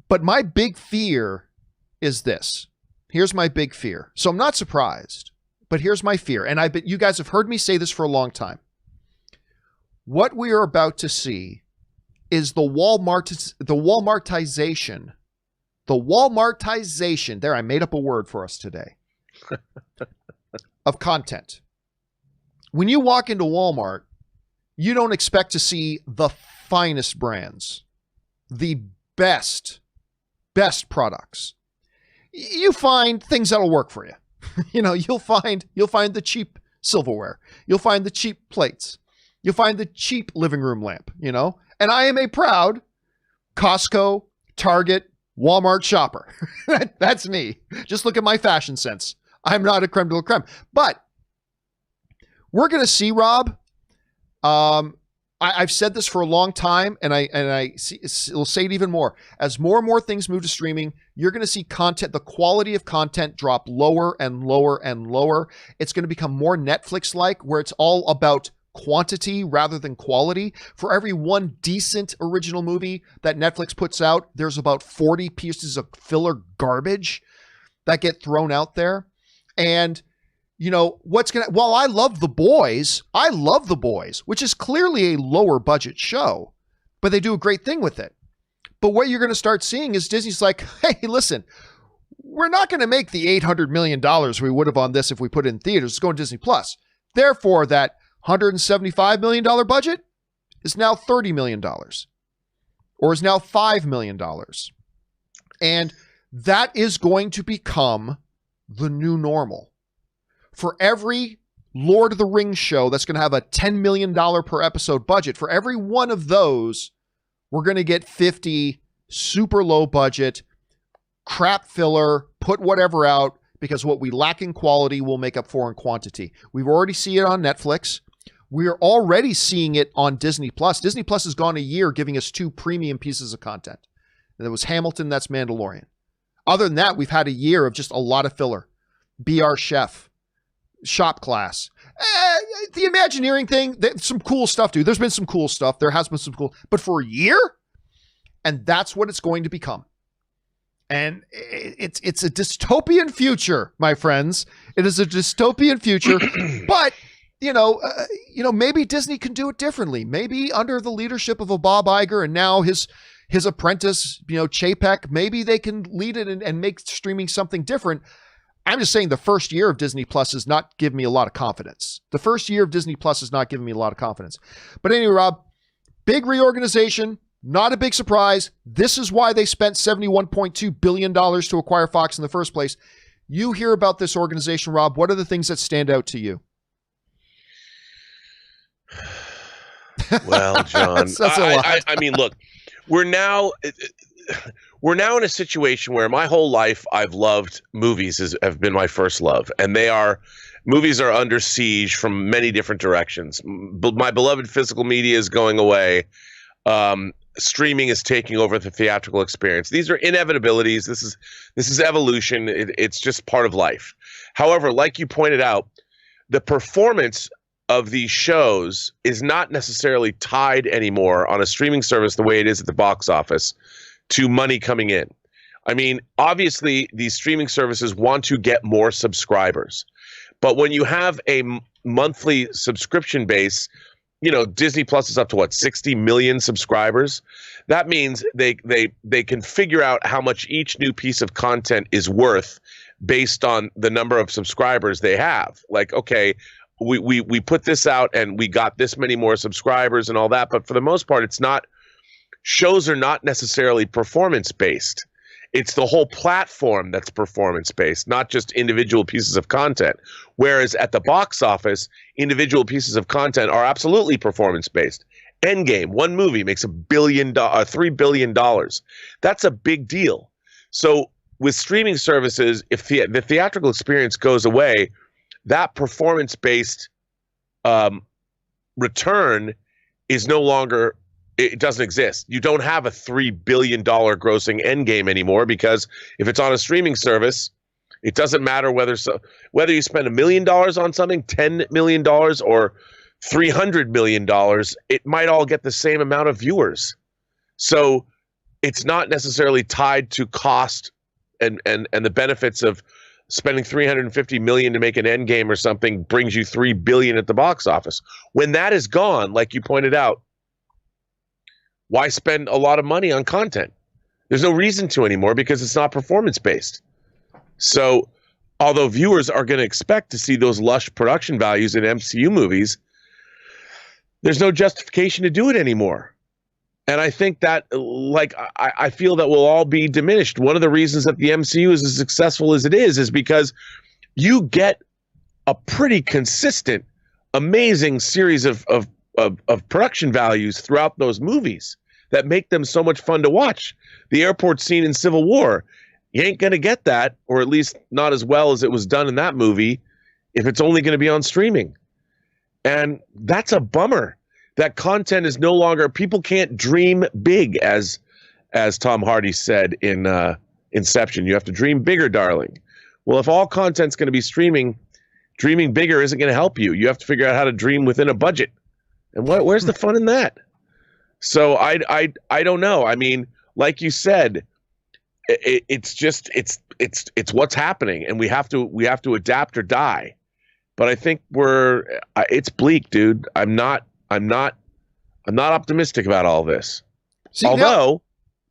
But my big fear is this. Here's my big fear. So I'm not surprised, but here's my fear. And I bet you guys have heard me say this for a long time. What we are about to see is the Walmartization. The Walmartization, there I made up a word for us today, of content. When you walk into Walmart, you don't expect to see the finest brands, the best products. You find things that'll work for you. You'll find the cheap silverware. You'll find the cheap plates. You'll find the cheap living room lamp, And I am a proud Costco, Target, Walmart shopper. That's me. Just look at my fashion sense. I'm not a creme de la creme. But we're going to see, Rob, a I've said this for a long time, and will say it even more. As more and more things move to streaming, you're going to see the quality of content drop lower and lower and lower. It's going to become more Netflix-like, where it's all about quantity rather than quality. For every one decent original movie that Netflix puts out, there's about 40 pieces of filler garbage that get thrown out there. And while I love The Boys, which is clearly a lower budget show, but they do a great thing with it. But what you're going to start seeing is Disney's like, hey, listen, we're not going to make the $800 million we would have on this if we put it in theaters. It's going to Disney Plus. Therefore, that $175 million budget is now $30 million, or is now $5 million. And that is going to become the new normal. For every Lord of the Rings show that's going to have a $10 million per episode budget, for every one of those, we're going to get 50 super low budget, crap filler, put whatever out, because what we lack in quality will make up for in quantity. We've already seen it on Netflix. We're already seeing it on Disney Plus. Disney Plus has gone a year giving us 2 premium pieces of content. And it was Hamilton, that's Mandalorian. Other than that, we've had a year of just a lot of filler. Be Our Chef. Shop Class. The Imagineering thing, some cool stuff, dude. There's been some cool stuff. There has been some cool, but for a year? And that's what it's going to become. And it's a dystopian future, my friends. It is a dystopian future, but maybe Disney can do it differently. Maybe under the leadership of a Bob Iger and now his apprentice, Chapek, maybe they can lead it and make streaming something different. I'm just saying the first year of Disney Plus has not given me a lot of confidence. But anyway, Rob, big reorganization, not a big surprise. This is why they spent $71.2 billion to acquire Fox in the first place. You hear about this organization, Rob. What are the things that stand out to you? Well, John, that's a lot. I mean, look, we're now in a situation where my whole life I've loved movies, have been my first love, and movies are under siege from many different directions. My beloved physical media is going away. Streaming is taking over the theatrical experience. These are inevitabilities. This is evolution. It's just part of life. However, like you pointed out, the performance of these shows is not necessarily tied anymore on a streaming service the way it is at the box office to money coming in. I mean, obviously, these streaming services want to get more subscribers. But when you have a monthly subscription base, Disney Plus is up to 60 million subscribers. That means they can figure out how much each new piece of content is worth based on the number of subscribers they have. Like, okay, we put this out and we got this many more subscribers and all that. But for the most part, shows are not necessarily performance-based. It's the whole platform that's performance-based, not just individual pieces of content. Whereas at the box office, individual pieces of content are absolutely performance-based. Endgame, one movie makes $3 billion. That's a big deal. So with streaming services, if the theatrical experience goes away, that performance-based return is no longer. It doesn't exist. You don't have a $3 billion grossing Endgame anymore, because if it's on a streaming service, it doesn't matter whether you spend $1 million on something, $10 million, or $300 million, it might all get the same amount of viewers. So it's not necessarily tied to cost and the benefits of spending $350 million to make an Endgame or something brings you $3 billion at the box office. When that is gone, like you pointed out, why spend a lot of money on content? There's no reason to anymore, because it's not performance-based. So although viewers are going to expect to see those lush production values in MCU movies, there's no justification to do it anymore. And I think that, I feel that will all be diminished. One of the reasons that the MCU is as successful as it is because you get a pretty consistent, amazing series of production values throughout those movies that make them so much fun to watch. The airport scene in Civil War, you ain't going to get that, or at least not as well as it was done in that movie, if it's only going to be on streaming. And that's a bummer. that content is no longer, people can't dream big, as Tom Hardy said in Inception. You have to dream bigger, darling. Well, if all content's going to be streaming, dreaming bigger isn't going to help you. You have to figure out how to dream within a budget. And where's the fun in that? So I don't know. I mean, like you said, it's just it's what's happening, and we have to adapt or die. But I think it's bleak, dude. I'm not optimistic about all this. See, although,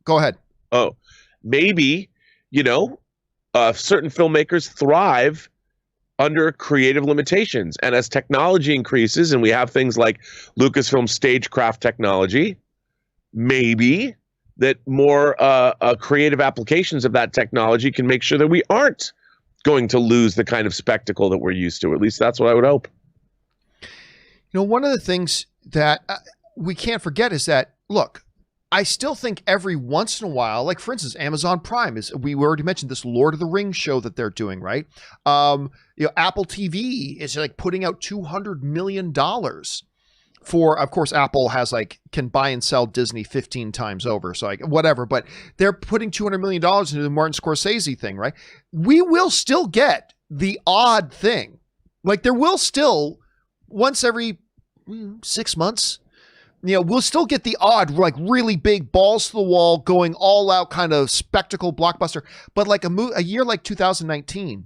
go ahead. Oh, maybe, certain filmmakers thrive under creative limitations. And as technology increases and we have things like Lucasfilm stagecraft technology, maybe that more creative applications of that technology can make sure that we aren't going to lose the kind of spectacle that we're used to. At least that's what I would hope. One of the things that we can't forget is that, look, I still think every once in a while, like for instance, Amazon Prime we already mentioned this Lord of the Rings show that they're doing, right? Apple TV is like putting out $200 million for, of course, Apple can buy and sell Disney 15 times over. So whatever, but they're putting $200 million into the Martin Scorsese thing, right? We will still get the odd thing. Like there will still, once every 6 months, we'll still get the odd, like really big balls to the wall, going all out kind of spectacle blockbuster. But like a year like 2019,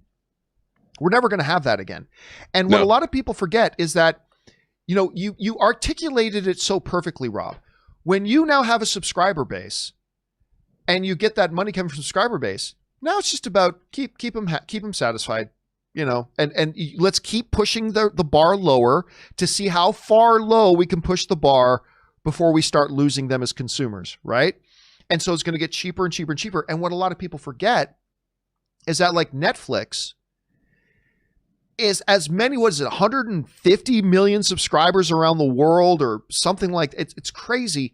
we're never going to have that again. And what a lot of people forget is that, you articulated it so perfectly, Rob. When you now have a subscriber base and you get that money coming from subscriber base, now it's just about keep them satisfied. And let's keep pushing the bar lower to see how far low we can push the bar before we start losing them as consumers, right? And so it's going to get cheaper and cheaper and cheaper. And what a lot of people forget is that like Netflix is as many, 150 million subscribers around the world or something like that. It's crazy.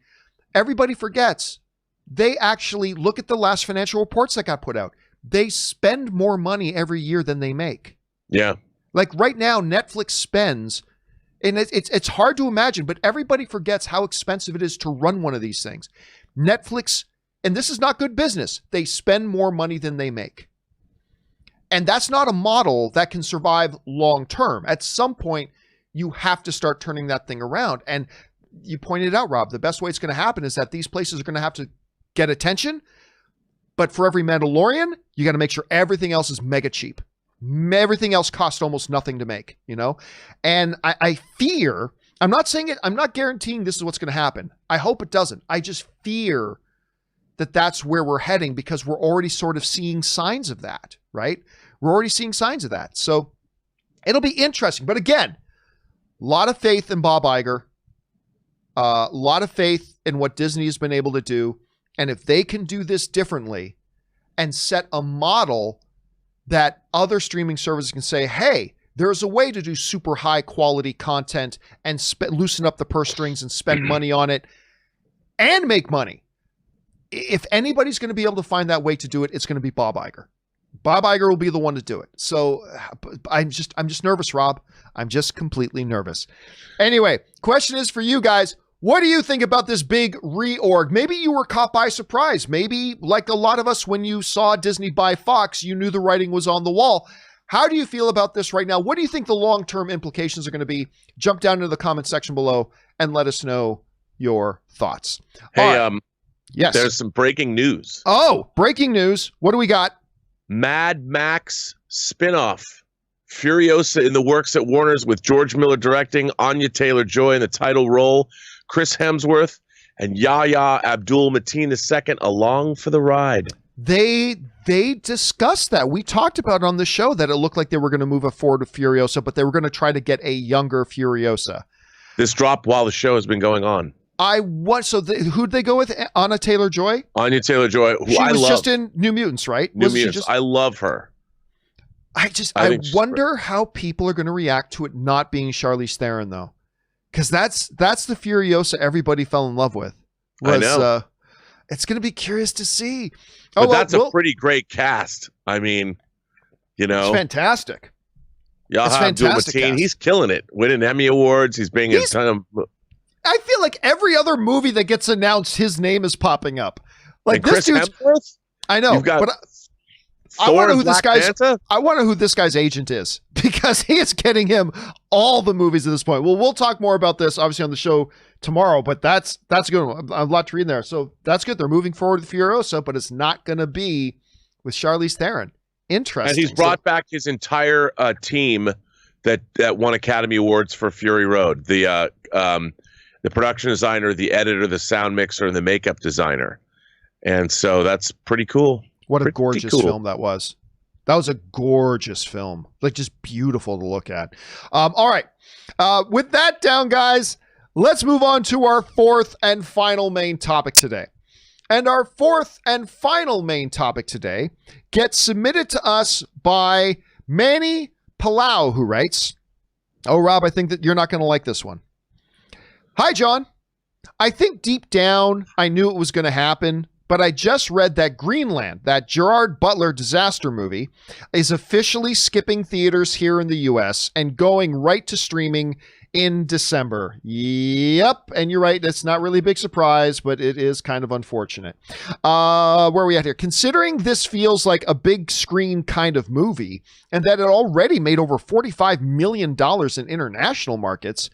Everybody forgets. They actually look at the last financial reports that got put out. They spend more money every year than they make. Yeah. Like right now, Netflix spends, and it's hard to imagine, but everybody forgets how expensive it is to run one of these things. Netflix, and this is not good business, they spend more money than they make. And that's not a model that can survive long term. At some point, you have to start turning that thing around. And you pointed it out, Rob, the best way it's going to happen is that these places are going to have to get attention. But for every Mandalorian, you got to make sure everything else is mega cheap. Everything else costs almost nothing to make, And I fear, I'm not saying it, I'm not guaranteeing this is what's going to happen. I hope it doesn't. I just fear that that's where we're heading because we're already sort of seeing signs of that, right? We're already seeing signs of that. So it'll be interesting. But again, a lot of faith in Bob Iger, a lot of faith in what Disney has been able to do. And if they can do this differently and set a model that other streaming services can say, hey, there's a way to do super high quality content and loosen up the purse strings and spend money on it and make money. If anybody's going to be able to find that way to do it, it's going to be Bob Iger. Bob Iger will be the one to do it. So I'm just nervous, Rob. I'm just completely nervous. Anyway, question is for you guys. What do you think about this big reorg? Maybe you were caught by surprise. Maybe, like a lot of us, when you saw Disney buy Fox, you knew the writing was on the wall. How do you feel about this right now? What do you think the long-term implications are going to be? Jump down into the comment section below and let us know your thoughts. Hey, yes. There's some breaking news. Oh, breaking news. What do we got? Mad Max spinoff. Furiosa in the works at Warner's with George Miller directing, Anya Taylor-Joy in the title role, Chris Hemsworth, and Yahya Abdul-Mateen II along for the ride. They discussed that. We talked about on the show that it looked like they were going to move forward with Furiosa, but they were going to try to get a younger Furiosa. This dropped while the show has been going on. Who'd they go with? Anya Taylor-Joy? Anya Taylor-Joy, who I love. She was just in New Mutants, right? New Mutants. I love her. I wonder how people are going to react to it not being Charlize Theron, though. Because that's the Furiosa everybody fell in love with. I know. It's going to be curious to see. But that's a pretty great cast. I mean, it's fantastic. Yahya Abdul-Mateen, he's killing it. Winning Emmy Awards. He's being a ton of... I feel like every other movie that gets announced, his name is popping up. Like and this Chris dude's. Hemsworth? I know, You've got but I Thor wonder and who this Black guy's. Manta? I wonder who this guy's agent is because he is getting him all the movies at this point. Well, we'll talk more about this obviously on the show tomorrow, but that's a good one. A lot to read in there, so that's good. They're moving forward with Furiosa, but it's not going to be with Charlize Theron. Interesting. And he's brought back his entire team that won Academy Awards for Fury Road. The production designer, the editor, the sound mixer, and the makeup designer. And so that's pretty cool. What a gorgeous film that was. That was a gorgeous film. Like just beautiful to look at. All right. With that down, guys, let's move on to our fourth and final main topic today. And our fourth and final main topic today gets submitted to us by Manny Palau, who writes, "Oh, Rob, I think that you're not going to like this one. Hi, John. I think deep down I knew it was going to happen, but I just read that Greenland, that Gerard Butler disaster movie, is officially skipping theaters here in the US and going right to streaming in December." Yep, and you're right. That's not really a big surprise, but it is kind of unfortunate. Where are we at here? Considering this feels like a big screen kind of movie and that it already made over $45 million in international markets,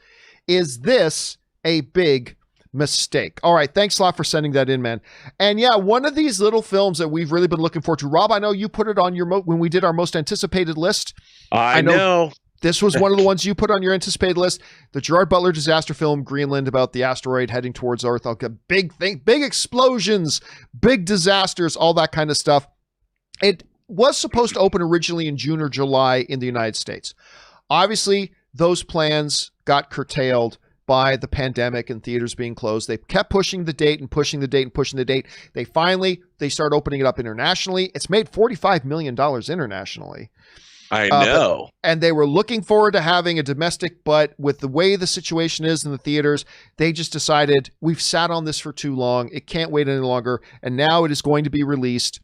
is this a big mistake? All right, thanks a lot for sending that in, man. And yeah, one of these little films that we've really been looking forward to. Rob, I know you put it on your when we did our most anticipated list. I know. This was one of the ones you put on your anticipated list. The Gerard Butler disaster film, Greenland, about the asteroid heading towards Earth. Okay, big explosions, big disasters, all that kind of stuff. It was supposed to open originally in June or July in the United States. Obviously, those plans got curtailed by the pandemic and theaters being closed. They kept pushing the date and pushing the date and pushing the date. They started opening it up internationally. It's made $45 million internationally. I know. And they were looking forward to having a domestic, but with the way the situation is in the theaters, they just decided we've sat on this for too long. It can't wait any longer. And now it is going to be released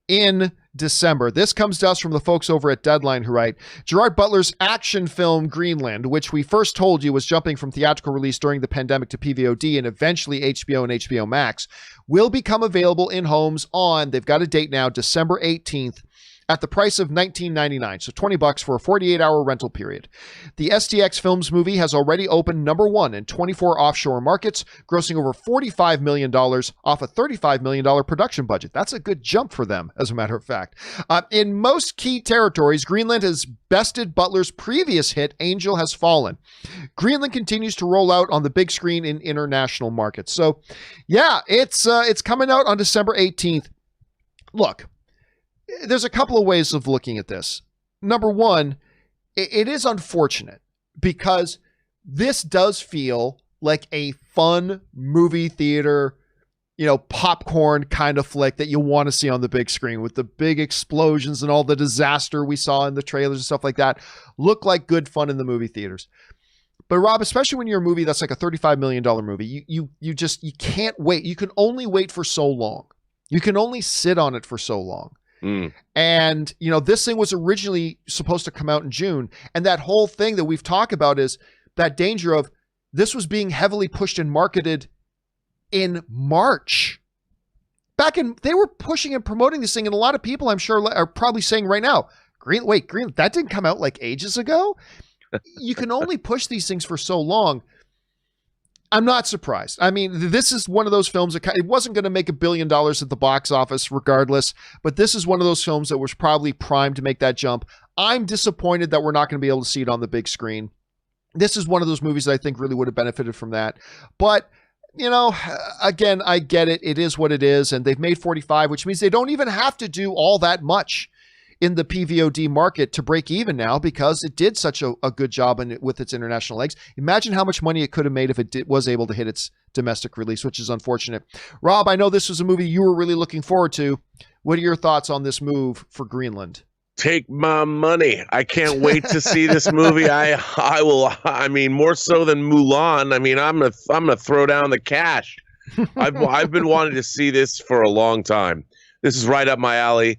in December. This comes to us from the folks over at Deadline who write, Gerard Butler's action film Greenland, which we first told you was jumping from theatrical release during the pandemic to PVOD and eventually HBO and HBO Max, will become available in homes on, they've got a date now, December 18th, at the price of $19.99, so $20 for a 48-hour rental period. The STX Films movie has already opened number one in 24 offshore markets, grossing over $45 million off a $35 million production budget. That's a good jump for them, as a matter of fact. In most key territories, Greenland has bested Butler's previous hit, Angel Has Fallen. Greenland continues to roll out on the big screen in international markets. So, yeah, it's coming out on December 18th. Look, there's a couple of ways of looking at this. Number one, it is unfortunate because this does feel like a fun movie theater, popcorn kind of flick that you want to see on the big screen with the big explosions and all the disaster we saw in the trailers and stuff like that. Look like good fun in the movie theaters. But Rob, especially when you're a movie that's like a $35 million movie, you can't wait. You can only wait for so long. You can only sit on it for so long. And, this thing was originally supposed to come out in June. And that whole thing that we've talked about is that danger of this was being heavily pushed and marketed in March. They were pushing and promoting this thing. And a lot of people, I'm sure, are probably saying right now, Green, that didn't come out like ages ago. You can only push these things for so long. I'm not surprised. I mean, this is one of those films that it wasn't going to make $1 billion at the box office regardless, but this is one of those films that was probably primed to make that jump. I'm disappointed that we're not going to be able to see it on the big screen. This is one of those movies that I think really would have benefited from that. But, again, I get it. It is what it is. And they've made 45, which means they don't even have to do all that much in the PVOD market to break even now because it did such a good job with its international legs. Imagine how much money it could have made if it was able to hit its domestic release, which is unfortunate. Rob, I know this was a movie you were really looking forward to. What are your thoughts on this move for Greenland? Take my money. I can't wait to see this movie. I will. I mean, more so than Mulan. I mean, I'm gonna throw down the cash. I've been wanting to see this for a long time. This is right up my alley.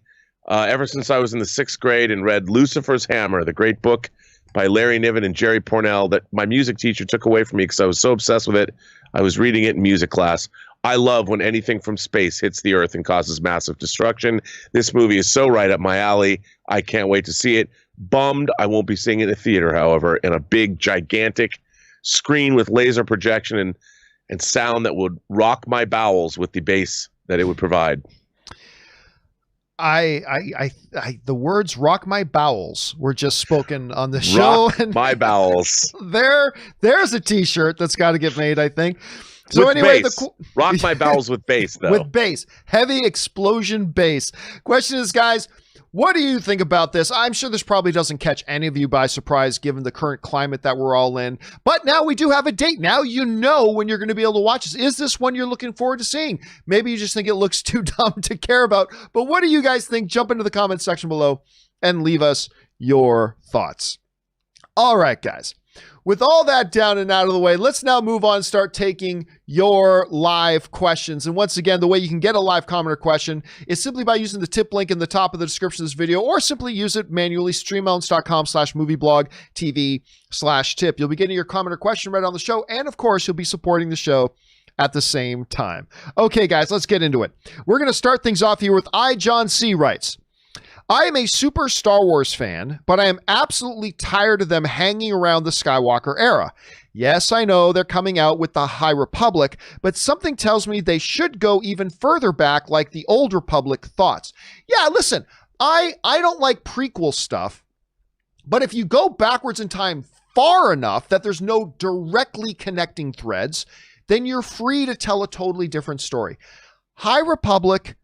Ever since I was in the 6th grade and read Lucifer's Hammer, the great book by Larry Niven and Jerry Pornell that my music teacher took away from me because I was so obsessed with it. I was reading it in music class. I love when anything from space hits the Earth and causes massive destruction. This movie is so right up my alley. I can't wait to see it. Bummed I won't be seeing it in a theater, however, in a big, gigantic screen with laser projection and sound that would rock my bowels with the bass that it would provide. The words "rock my bowels" were just spoken on the show. Rock and my bowels. There's a T-shirt that's got to get made, I think. So with anyway, bass. Rock my bowels with bass, though. With bass, heavy explosion bass. Question is, guys, what do you think about this? I'm sure this probably doesn't catch any of you by surprise given the current climate that we're all in. But now we do have a date. Now you know when you're going to be able to watch this. Is this one you're looking forward to seeing? Maybe you just think it looks too dumb to care about. But what do you guys think? Jump into the comments section below and leave us your thoughts. All right, guys. With all that down and out of the way, let's now move on and start taking your live questions. And once again, the way you can get a live comment or question is simply by using the tip link in the top of the description of this video, or simply use it manually, streamelements.com/movieblog/tv/tip. You'll be getting your comment or question read on the show, and of course, you'll be supporting the show at the same time. Okay, guys, let's get into it. We're going to start things off here with John C. writes, I am a super Star Wars fan, but I am absolutely tired of them hanging around the Skywalker era. Yes, I know they're coming out with the High Republic, but something tells me they should go even further back like the Old Republic. Thoughts? Yeah, listen, I don't like prequel stuff, but if you go backwards in time far enough that there's no directly connecting threads, then you're free to tell a totally different story. High Republic...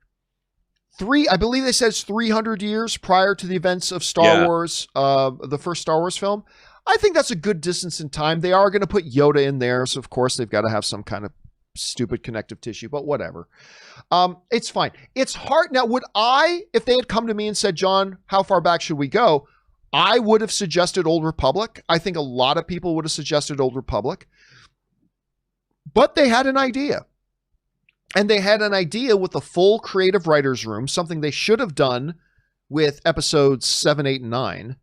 I believe they said it's 300 years prior to the events of Star Wars, the first Star Wars film. I think that's a good distance in time. They are going to put Yoda in there, so of course they've got to have some kind of stupid connective tissue, but whatever. It's fine. It's hard. Now, if they had come to me and said, John, how far back should we go? I would have suggested Old Republic. I think a lot of people would have suggested Old Republic. But they had an idea. And they had an idea with a full creative writer's room, something they should have done with episodes 7, 8, and 9,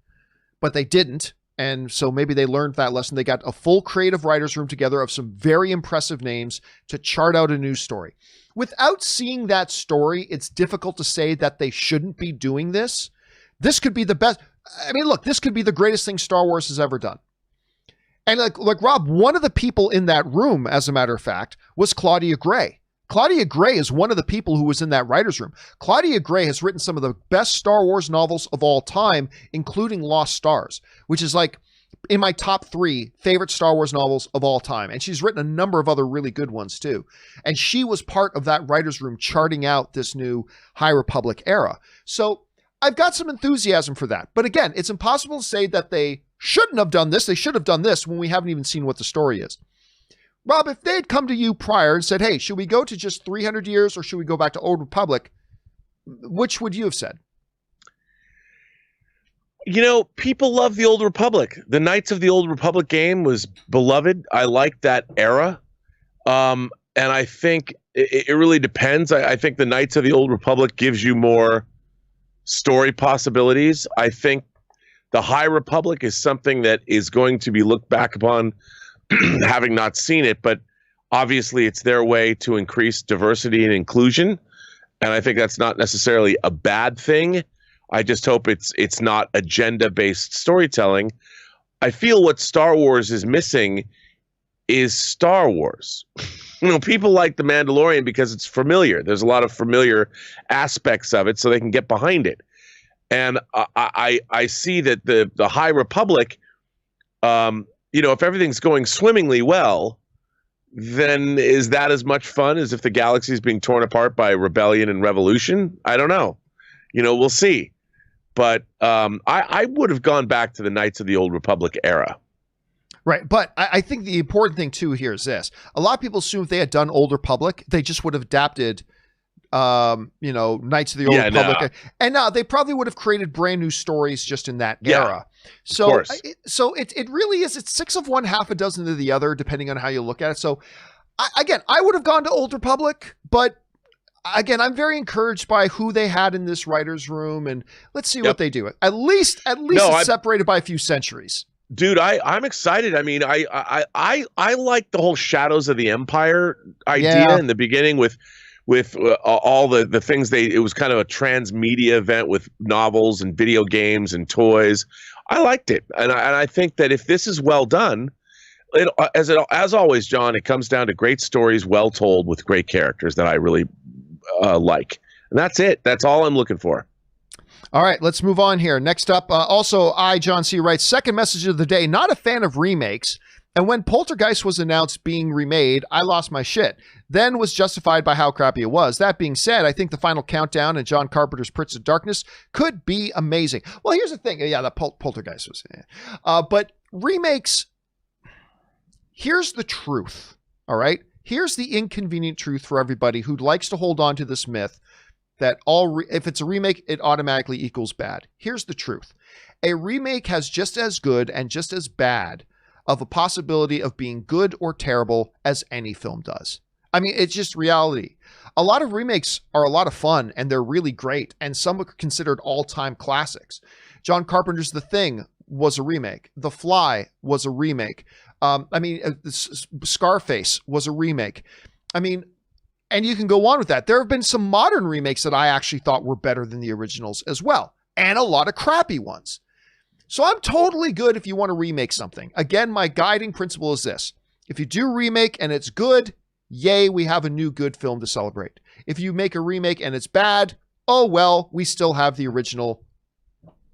but they didn't. And so maybe they learned that lesson. They got a full creative writer's room together of some very impressive names to chart out a new story. Without seeing that story, it's difficult to say that they shouldn't be doing this. This could be the best. I mean, look, this could be the greatest thing Star Wars has ever done. And like Rob, one of the people in that room, as a matter of fact, was Claudia Gray. Claudia Gray is one of the people who was in that writer's room. Claudia Gray has written some of the best Star Wars novels of all time, including Lost Stars, which is like in my top 3 favorite Star Wars novels of all time. And she's written a number of other really good ones too. And she was part of that writer's room charting out this new High Republic era. So I've got some enthusiasm for that. But again, it's impossible to say that they shouldn't have done this. They should have done this when we haven't even seen what the story is. Rob, if they had come to you prior and said, hey, should we go to just 300 years or should we go back to Old Republic? Which would you have said? You know, people love the Old Republic. The Knights of the Old Republic game was beloved. I like that era. And I think it really depends. I think the Knights of the Old Republic gives you more story possibilities. I think the High Republic is something that is going to be looked back upon having not seen it, but obviously it's their way to increase diversity and inclusion. And I think that's not necessarily a bad thing. I just hope it's not agenda-based storytelling. I feel what Star Wars is missing is Star Wars. You know, people like The Mandalorian because it's familiar. There's a lot of familiar aspects of it, so they can get behind it. And I see that the High Republic, you know, if everything's going swimmingly well, then is that as much fun as if the galaxy is being torn apart by rebellion and revolution? I don't know. You know, we'll see. But I would have gone back to the Knights of the Old Republic era. Right. But I think the important thing, too, here is this. A lot of people assume if they had done Old Republic, they just would have adapted, you know, Knights of the Old Republic. No. And now they probably would have created brand new stories just in that era. So, it really is. It's 6 of one, half a dozen of the other, depending on how you look at it. So, I would have gone to Old Republic, but again, I'm very encouraged by who they had in this writer's room, and let's see what they do. At least it's separated by a few centuries. Dude, I'm excited. I mean, I like the whole Shadows of the Empire idea in the beginning with all the things it was kind of a transmedia event with novels and video games and toys. I liked it, and I think that if this is well done, as always, John, it comes down to great stories, well told with great characters that I really like, and that's it. That's all I'm looking for. All right, let's move on here. Next up, also, John C. writes, second message of the day, not a fan of remakes. And when Poltergeist was announced being remade, I lost my shit. Then was justified by how crappy it was. That being said, I think the final countdown and John Carpenter's Prince of Darkness could be amazing. Well, here's the thing. Yeah, the Poltergeist was. But remakes, here's the truth. All right? Here's the inconvenient truth for everybody who likes to hold on to this myth that if it's a remake, it automatically equals bad. Here's the truth. A remake has just as good and just as bad of a possibility of being good or terrible as any film does. I mean, it's just reality. A lot of remakes are a lot of fun and they're really great, and some are considered all-time classics. John Carpenter's The Thing was a remake. The Fly was a remake. Scarface was a remake. I mean, and you can go on with that. There have been some modern remakes that I actually thought were better than the originals as well, and a lot of crappy ones. So I'm totally good if you want to remake something. Again, my guiding principle is this. If you do remake and it's good, yay, we have a new good film to celebrate. If you make a remake and it's bad, oh well, we still have the original.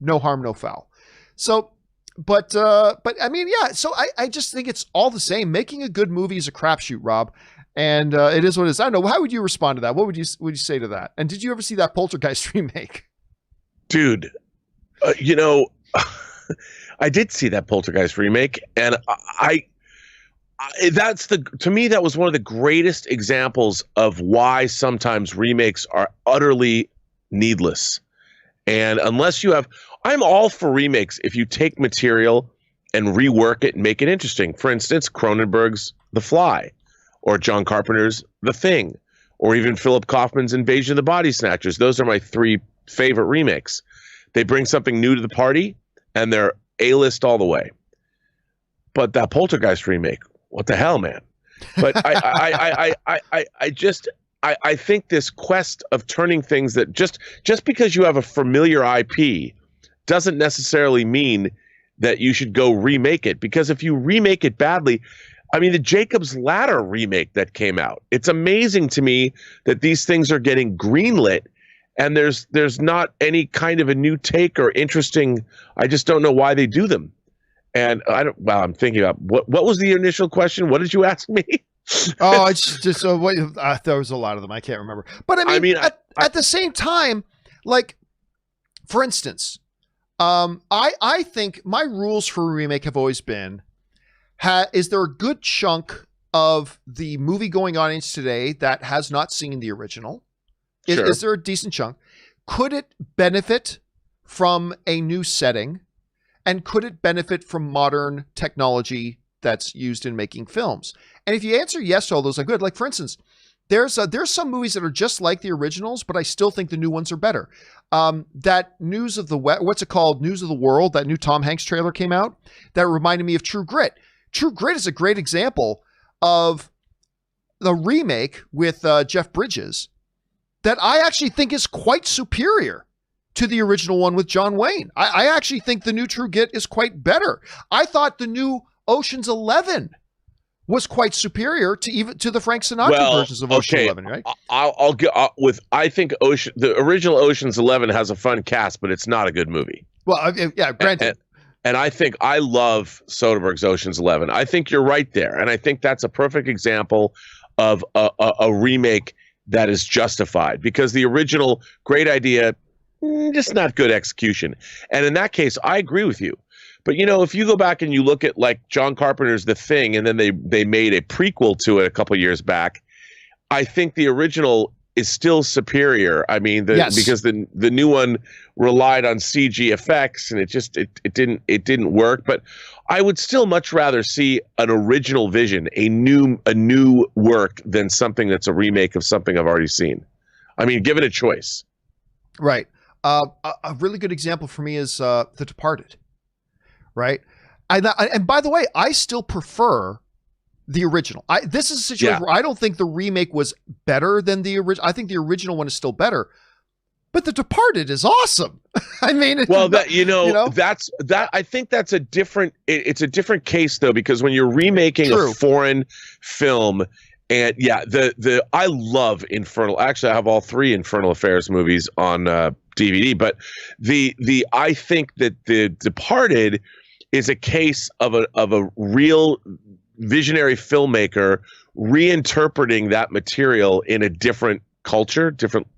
No harm, no foul. So, but I mean, yeah, so I just think it's all the same. Making a good movie is a crapshoot, Rob. And it is what it is. I don't know. How would you respond to that? What would you say to that? And did you ever see that Poltergeist remake? Dude, I did see that Poltergeist remake, and to me, that was one of the greatest examples of why sometimes remakes are utterly needless. And I'm all for remakes if you take material and rework it and make it interesting. For instance, Cronenberg's The Fly, or John Carpenter's The Thing, or even Philip Kaufman's Invasion of the Body Snatchers. Those are my three favorite remakes. They bring something new to the party, and they're A-list all the way. But that Poltergeist remake, what the hell, man? But I think this quest of turning things that just because you have a familiar IP doesn't necessarily mean that you should go remake it. Because if you remake it badly, I mean, the Jacob's Ladder remake that came out, it's amazing to me that these things are getting greenlit and there's not any kind of a new take or interesting. I just don't know why they do them. And I'm thinking about what was the initial question? What did you ask me? Oh, it's just there was a lot of them. I can't remember. But I mean at the same time, like, for instance, I think my rules for a remake have always been, is there a good chunk of the movie-going audience today that has not seen the original? Sure. Is there a decent chunk? Could it benefit from a new setting? And could it benefit from modern technology that's used in making films? And if you answer yes to all those, are good. Like, for instance, there's some movies that are just like the originals, but I still think the new ones are better. That News of the what's it called? News of the World, that new Tom Hanks trailer came out that reminded me of True Grit. True Grit is a great example of the remake with Jeff Bridges that I actually think is quite superior to the original one with John Wayne. I actually think the new True Grit is quite better. I thought the new Ocean's 11 was quite superior to the Frank Sinatra versions of Ocean's 11, right? I'll get with. I think the original Ocean's 11 has a fun cast, but it's not a good movie. Well, yeah, granted. And I think I love Soderbergh's Ocean's 11. I think you're right there, and I think that's a perfect example of a remake that is justified, because the original, great idea, just not good execution. And in that case, I agree with you. But, if you go back and you look at like John Carpenter's The Thing, and then they made a prequel to it a couple years back, I think the original is still superior. I mean, yes. Because the new one relied on CG effects, and it didn't work. But I would still much rather see an original vision, a new work, than something that's a remake of something I've already seen. I mean, given a choice. Right. A really good example for me is The Departed. Right. And by the way, I still prefer the original. This is a situation where I don't think the remake was better than the original. I think the original one is still better. But The Departed is awesome. I mean, I think that's a different. It's a different case though, because when you're remaking a foreign film, and I love Infernal. Actually, I have all 3 Infernal Affairs movies on DVD. But I think that The Departed is a case of a real visionary filmmaker reinterpreting that material in a different culture, different,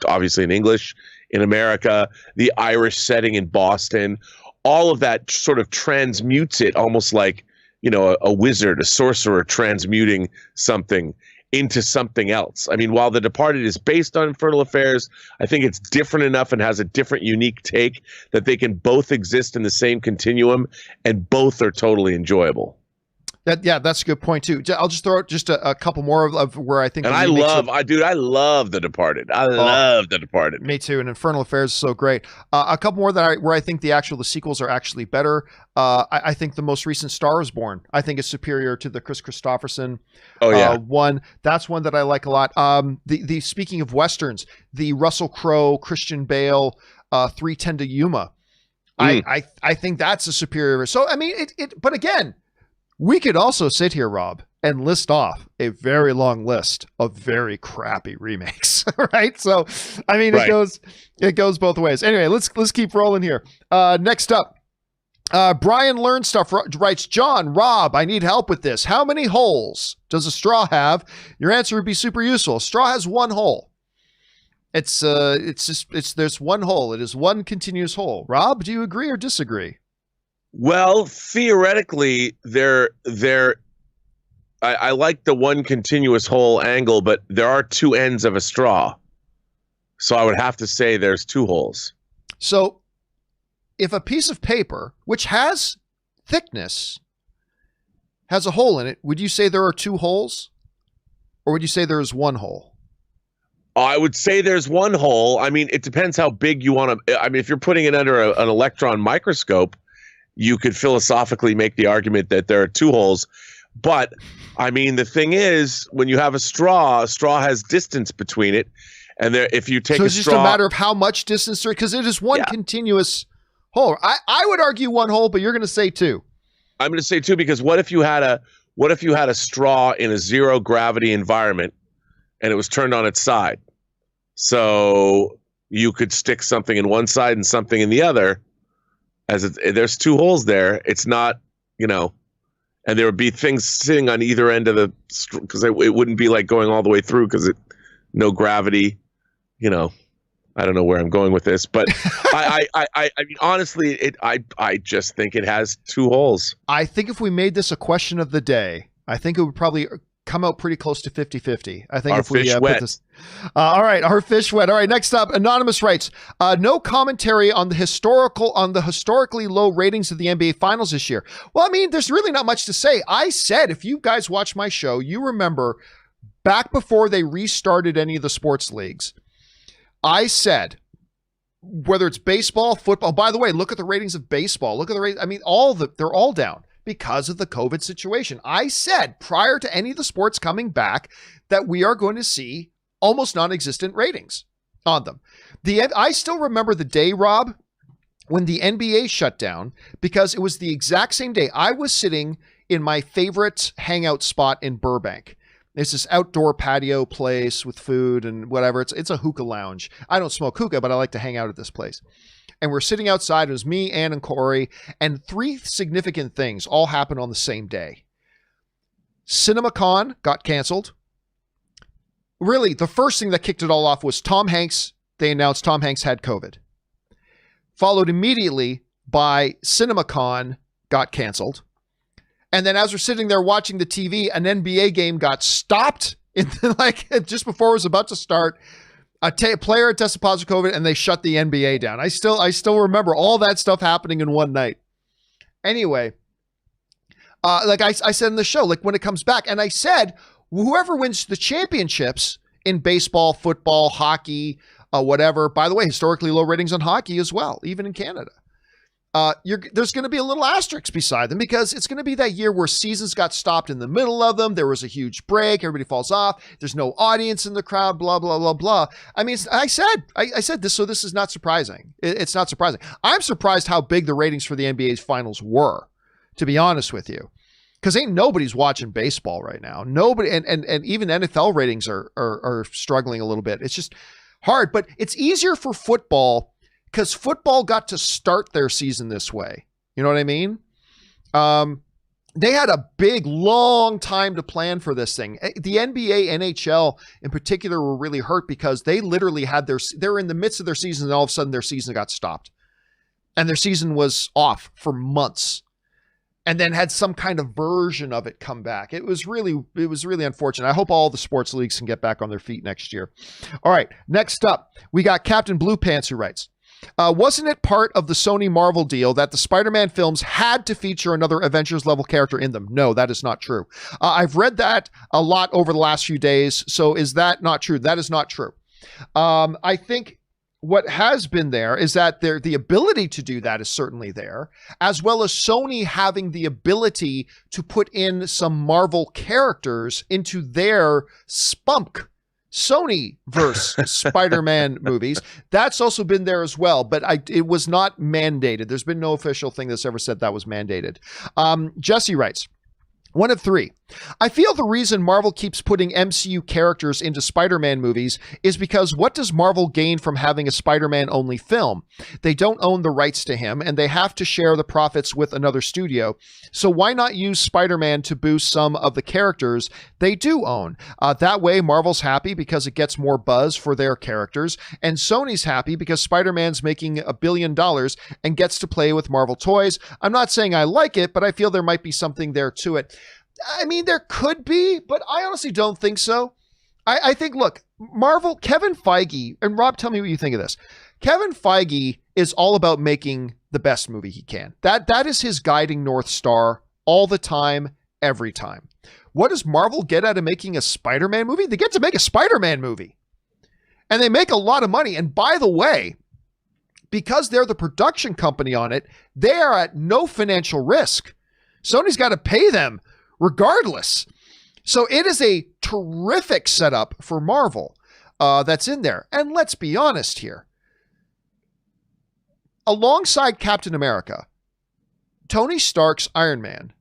obviously in English, in America, the Irish setting in Boston, all of that sort of transmutes it almost like, a wizard, a sorcerer transmuting something into something else. I mean, while The Departed is based on Infernal Affairs, I think it's different enough and has a different, unique take that they can both exist in the same continuum and both are totally enjoyable. That's a good point too. I'll just throw out just a couple more of where I think. And I love The Departed. I love The Departed. Me too. And Infernal Affairs is so great. A couple more where I think the sequels are actually better. I think the most recent Star is Born, I think, is superior to the Chris Christopherson one. That's one that I like a lot. The speaking of westerns, the Russell Crowe, Christian Bale, 3:10 to Yuma. I think that's a superior. So I mean, but again. We could also sit here, Rob, and list off a very long list of very crappy remakes, right? So, I mean, it goes both ways. Anyway, let's keep rolling here. Next up, Brian Learn Stuff writes, John, Rob, I need help with this. How many holes does a straw have? Your answer would be super useful. A straw has one hole. There's one hole. It is one continuous hole. Rob, do you agree or disagree? Well, theoretically, I like the one continuous hole angle, but there are 2 ends of a straw. So I would have to say there's 2 holes. So if a piece of paper, which has thickness, has a hole in it, would you say there are 2 holes? Or would you say there is 1 hole? I would say there's 1 hole. I mean, it depends how big you want to. I mean, if you're putting it under an electron microscope, you could philosophically make the argument that there are 2 holes. But, I mean, the thing is, when you have a straw has distance between it. And if you take a straw... So it's just a matter of how much distance there... Because it is one continuous hole. I would argue 1 hole, but you're going to say 2. I'm going to say 2 because what if you had a straw in a zero gravity environment and it was turned on its side? So you could stick something in one side and something in the other. There's 2 holes there. It's not, and there would be things sitting on either end of the, because it wouldn't be like going all the way through because no gravity, I don't know where I'm going with this, but I mean, honestly, I just think it has 2 holes. I think if we made this a question of the day, I think it would probably come out pretty close to 50-50. I think if we put this. All right, our fish wet. All right, next up, Anonymous writes, no commentary on the historically low ratings of the NBA Finals this year. Well, I mean, there's really not much to say. I said, if you guys watch my show, you remember back before they restarted any of the sports leagues, I said, whether it's baseball, football, by the way, look at the ratings of baseball. Look at the ratings. I mean, they're all down because of the COVID situation. I said prior to any of the sports coming back that we are going to see almost non-existent ratings on them. I still remember the day, Rob, when the NBA shut down, because it was the exact same day. I was sitting in my favorite hangout spot in Burbank. It's this outdoor patio place with food and whatever. It's a hookah lounge. I don't smoke hookah, but I like to hang out at this place. And we're sitting outside. It was me, Ann, and Corey. And 3 significant things all happened on the same day. CinemaCon got canceled. Really, the first thing that kicked it all off was Tom Hanks. They announced Tom Hanks had COVID. Followed immediately by CinemaCon got canceled. And then as we're sitting there watching the TV, an NBA game got stopped just before it was about to start. A player tested positive COVID, and they shut the NBA down. I still remember all that stuff happening in one night. Anyway, like I said in the show, like when it comes back, and I said, whoever wins the championships in baseball, football, hockey, whatever. By the way, historically low ratings on hockey as well, even in Canada. there's going to be a little asterisk beside them because it's going to be that year where seasons got stopped in the middle of them. There was a huge break. Everybody falls off. There's no audience in the crowd, blah, blah, blah, blah. I mean, I said this, so this is not surprising. It's not surprising. I'm surprised how big the ratings for the NBA's finals were, to be honest with you. Because ain't nobody's watching baseball right now. Nobody, and even NFL ratings are struggling a little bit. It's just hard, but it's easier for football because football got to start their season this way. You know what I mean? They had a big, long time to plan for this thing. The NBA, NHL in particular were really hurt because they literally had they're in the midst of their season and all of a sudden their season got stopped. And their season was off for months. And then had some kind of version of it come back. It was really unfortunate. I hope all the sports leagues can get back on their feet next year. All right, next up, we got Captain Blue Pants who writes, wasn't it part of the Sony Marvel deal that the Spider-Man films had to feature another Avengers-level character in them? No, that is not true. I've read that a lot over the last few days, so is that not true? That is not true. I think what has been there is that the ability to do that is certainly there, as well as Sony having the ability to put in some Marvel characters into their spunk Sony-verse Spider-Man movies. That's also been there as well, but it was not mandated. There's been no official thing that's ever said that was mandated. Jesse writes, one of three. I feel the reason Marvel keeps putting MCU characters into Spider-Man movies is because what does Marvel gain from having a Spider-Man only film? They don't own the rights to him and they have to share the profits with another studio. So why not use Spider-Man to boost some of the characters they do own? That way Marvel's happy because it gets more buzz for their characters, and Sony's happy because Spider-Man's making $1 billion and gets to play with Marvel toys. I'm not saying I like it, but I feel there might be something there to it. I mean, there could be, but I honestly don't think so. I think, look, Marvel, Kevin Feige, and Rob, tell me what you think of this. Kevin Feige is all about making the best movie he can. That is his guiding North Star all the time, every time. What does Marvel get out of making a Spider-Man movie? They get to make a Spider-Man movie. And they make a lot of money. And by the way, because they're the production company on it, they are at no financial risk. Sony's got to pay them regardless. So it is a terrific setup for Marvel that's in there. And let's be honest here. Alongside Captain America, Tony Stark's Iron Man,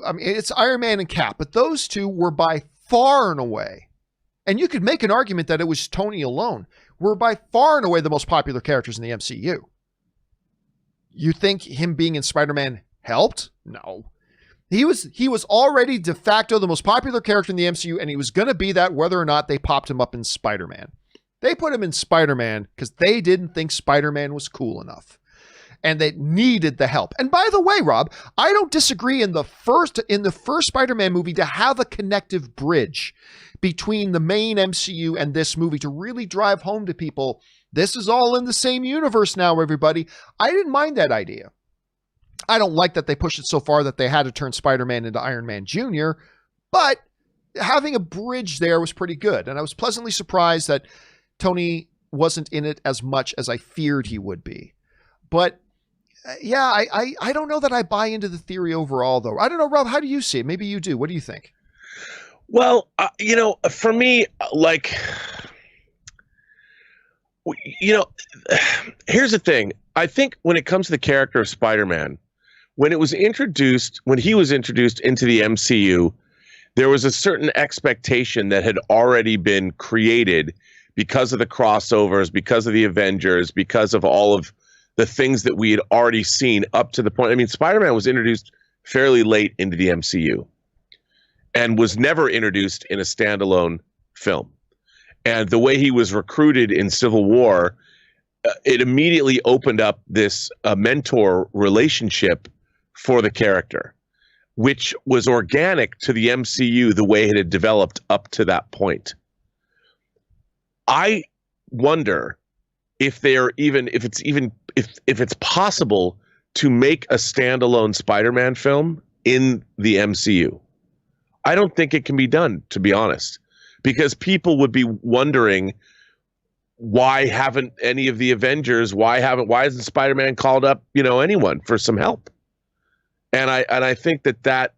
I mean, it's Iron Man and Cap, but those two were by far and away, and you could make an argument that it was Tony alone, were by far and away the most popular characters in the MCU. You think him being in Spider-Man helped? No. He was already de facto the most popular character in the MCU, and he was going to be that whether or not they popped him up in Spider-Man. They put him in Spider-Man because they didn't think Spider-Man was cool enough, and they needed the help. And by the way, Rob, I don't disagree in the first Spider-Man movie to have a connective bridge between the main MCU and this movie to really drive home to people, this is all in the same universe now, everybody. I didn't mind that idea. I don't like that they pushed it so far that they had to turn Spider-Man into Iron Man Jr., but having a bridge there was pretty good. And I was pleasantly surprised that Tony wasn't in it as much as I feared he would be. But yeah, I don't know that I buy into the theory overall, though. I don't know, Rob, how do you see it? Maybe you do. What do you think? Well, for me, here's the thing. I think when it comes to the character of Spider-Man, when he was introduced into the MCU, there was a certain expectation that had already been created because of the crossovers, because of the Avengers, because of all of the things that we had already seen up to the point. I mean, Spider-Man was introduced fairly late into the MCU and was never introduced in a standalone film. And the way he was recruited in Civil War, it immediately opened up this mentor relationship for the character, which was organic to the MCU the way it had developed up to that point. I wonder if it's possible to make a standalone Spider-Man film in the MCU. I don't think it can be done, to be honest, because people would be wondering, why haven't any of the Avengers, why hasn't Spider-Man called up, anyone for some help? And I think that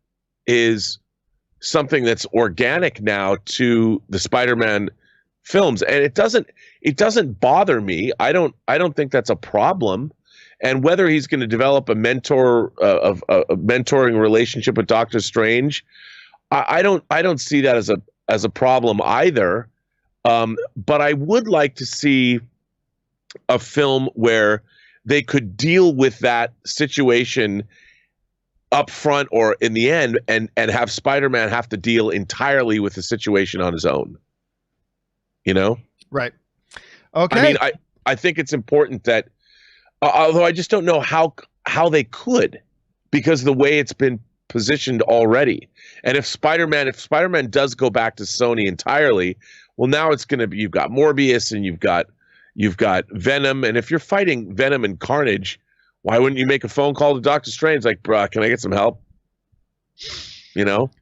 is something that's organic now to the Spider-Man films, and it doesn't bother me. I don't think that's a problem. And whether he's going to develop a mentoring relationship with Doctor Strange, I don't see that as a problem either. But I would like to see a film where they could deal with that situation up front or in the end, and have Spider-Man have to deal entirely with the situation on his own. Right. Okay. I mean, I think it's important that, although I just don't know how they could, because the way it's been positioned already. And if Spider-Man does go back to Sony entirely, well, now it's going to be, you've got Morbius and you've got Venom, and if you're fighting Venom and Carnage, why wouldn't you make a phone call to Doctor Strange like, bruh, can I get some help?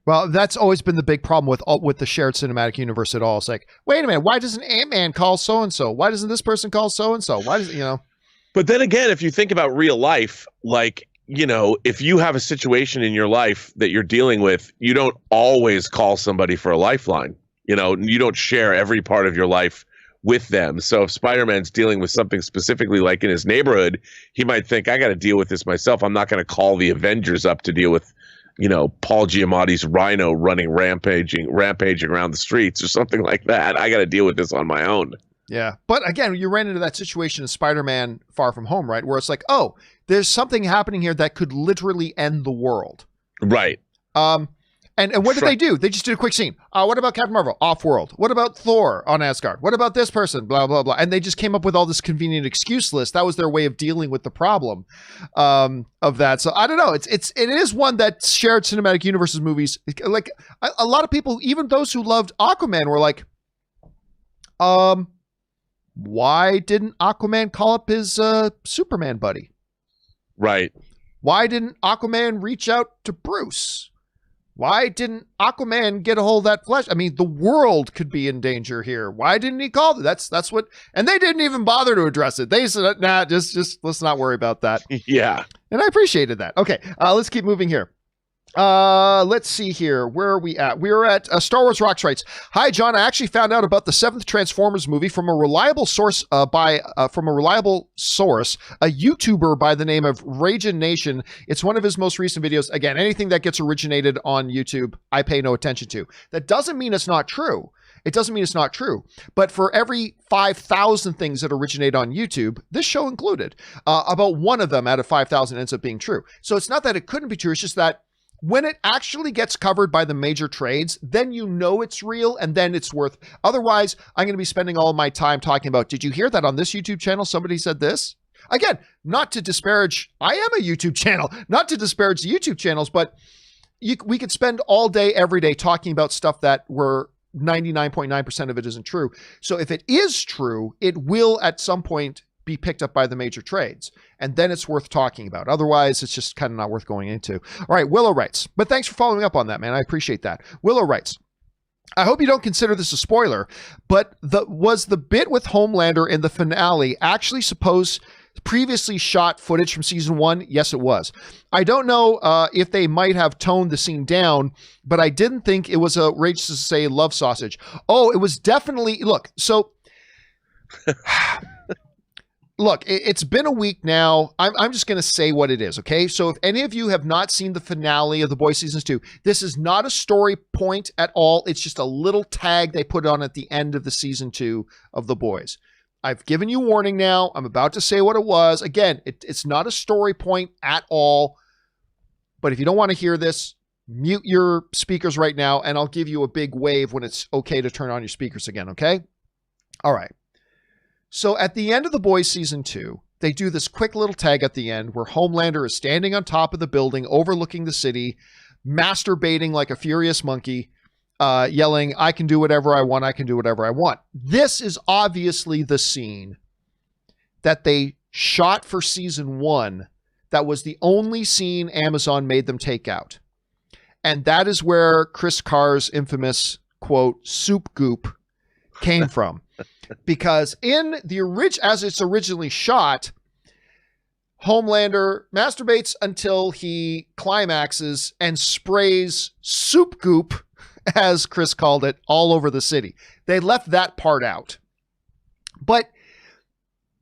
Well, that's always been the big problem with the shared cinematic universe at all. It's like, wait a minute, why doesn't Ant-Man call so-and-so? Why doesn't this person call so-and-so? Why does But then again, if you think about real life, like, if you have a situation in your life that you're dealing with, you don't always call somebody for a lifeline. You don't share every part of your life with them. So if Spider-Man's dealing with something specifically like in his neighborhood, he might think, I got to deal with this myself. I'm not going to call the Avengers up to deal with, Paul Giamatti's Rhino running rampaging around the streets or something like that. I got to deal with this on my own. Yeah. But again, you ran into that situation in Spider-Man Far From Home, right? Where it's like, oh, there's something happening here that could literally end the world. Right. And what did they do? They just did a quick scene. What about Captain Marvel? Off-world. What about Thor on Asgard? What about this person? Blah, blah, blah. And they just came up with all this convenient excuse list. That was their way of dealing with the problem of that. So I don't know. It is one that shared cinematic universes movies. Like a lot of people, even those who loved Aquaman, were like, why didn't Aquaman call up his Superman buddy? Right. Why didn't Aquaman reach out to Bruce? Why didn't Aquaman get a hold of that flesh? I mean, the world could be in danger here. Why didn't he call? That's what, and they didn't even bother to address it. They said, nah, just let's not worry about that. Yeah. And I appreciated that. Okay, let's keep moving here. Let's see here. Where are we at? We're at Star Wars Rocks writes, hi, John. I actually found out about the 7th Transformers movie from a reliable source, a YouTuber by the name of Ragin Nation. It's one of his most recent videos. Again, anything that gets originated on YouTube, I pay no attention to. That doesn't mean it's not true. It doesn't mean it's not true. But for every 5,000 things that originate on YouTube, this show included, about one of them out of 5,000 ends up being true. So it's not that it couldn't be true. It's just that when it actually gets covered by the major trades, then it's real, and then it's worth. Otherwise, I'm going to be spending all my time talking about, did you hear that on this YouTube channel somebody said this? Again, not to disparage, I am a YouTube channel, not to disparage the YouTube channels, but we could spend all day, every day talking about stuff that were 99.9% of it isn't true. So if it is true, it will at some point be picked up by the major trades, and then it's worth talking about. Otherwise, it's just kind of not worth going into. All right, Willow writes, but thanks for following up on that, man. I appreciate that. Willow writes, I hope you don't consider this a spoiler, but was the bit with Homelander in the finale actually previously shot footage from season 1? Yes, it was. I don't know if they might have toned the scene down, but I didn't think it was outrageous to say love sausage. Oh, it was definitely, look, so... Look, it's been a week now. I'm just going to say what it is, okay? So if any of you have not seen the finale of The Boys Seasons 2, this is not a story point at all. It's just a little tag they put on at the end of the season 2 of The Boys. I've given you warning now. I'm about to say what it was. Again, it's not a story point at all. But if you don't want to hear this, mute your speakers right now, and I'll give you a big wave when it's okay to turn on your speakers again, okay? All right. So at the end of The Boys Season 2, they do this quick little tag at the end where Homelander is standing on top of the building overlooking the city, masturbating like a furious monkey, yelling, I can do whatever I want, I can do whatever I want. This is obviously the scene that they shot for season 1 that was the only scene Amazon made them take out. And that is where Chris Carr's infamous, quote, soup goop came from. Because in the as it's originally shot, Homelander masturbates until he climaxes and sprays soup goop, as Chris called it, all over the city. They left that part out. But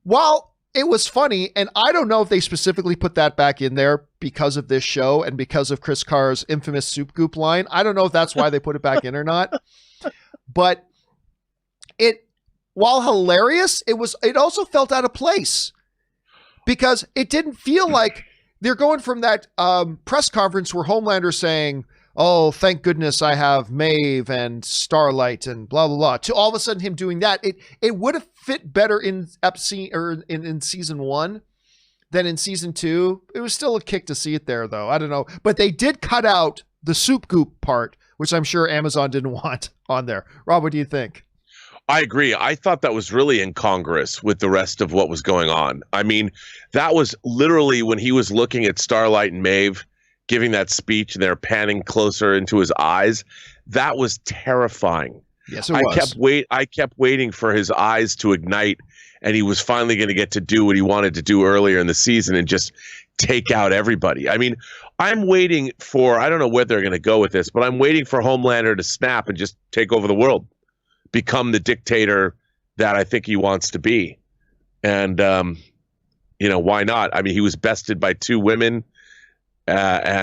while it was funny, and I don't know if they specifically put that back in there because of this show and because of Chris Carr's infamous soup goop line. I don't know if that's why they put it back in or not. But while hilarious, it also felt out of place. Because it didn't feel like they're going from that press conference where Homelander's saying, oh, thank goodness I have Maeve and Starlight and blah, blah, blah, to all of a sudden him doing that. It would have fit better in season 1 than in season 2. It was still a kick to see it there, though. I don't know. But they did cut out the soup goop part, which I'm sure Amazon didn't want on there. Rob, what do you think? I agree. I thought that was really incongruous with the rest of what was going on. I mean, that was literally when he was looking at Starlight and Maeve giving that speech and they're panning closer into his eyes. That was terrifying. Yes, it was. I kept waiting for his eyes to ignite and he was finally going to get to do what he wanted to do earlier in the season and just take out everybody. I mean, I'm waiting for, I don't know where they're going to go with this, but I'm waiting for Homelander to snap and just take over the world. Become the dictator that I think he wants to be. And, why not? I mean, he was bested by 2 women that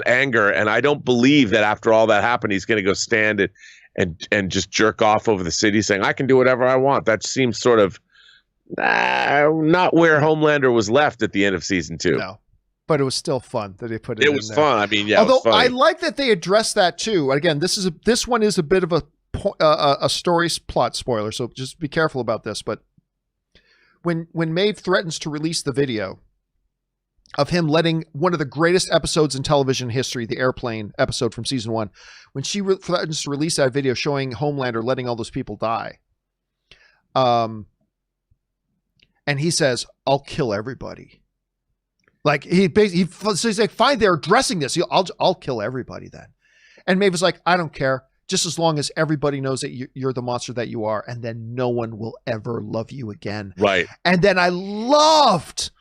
anger. And I don't believe that after all that happened, he's going to go stand and just jerk off over the city saying, I can do whatever I want. That seems sort of not where Homelander was left at the end of season 2. No. But it was still fun that they put it in there. It was fun. I mean, yeah. Although I like that they addressed that too. Again, this one is a bit of a story plot spoiler, so just be careful about this. But when Maeve threatens to release the video of him letting one of the greatest episodes in television history, the airplane episode from season 1, when she threatens to release that video showing Homelander letting all those people die, and he says, "I'll kill everybody." Like he's like, fine, they're addressing this. I'll kill everybody then. And Maeve was like, I don't care. Just as long as everybody knows that you're the monster that you are. And then no one will ever love you again. Right. And then I loved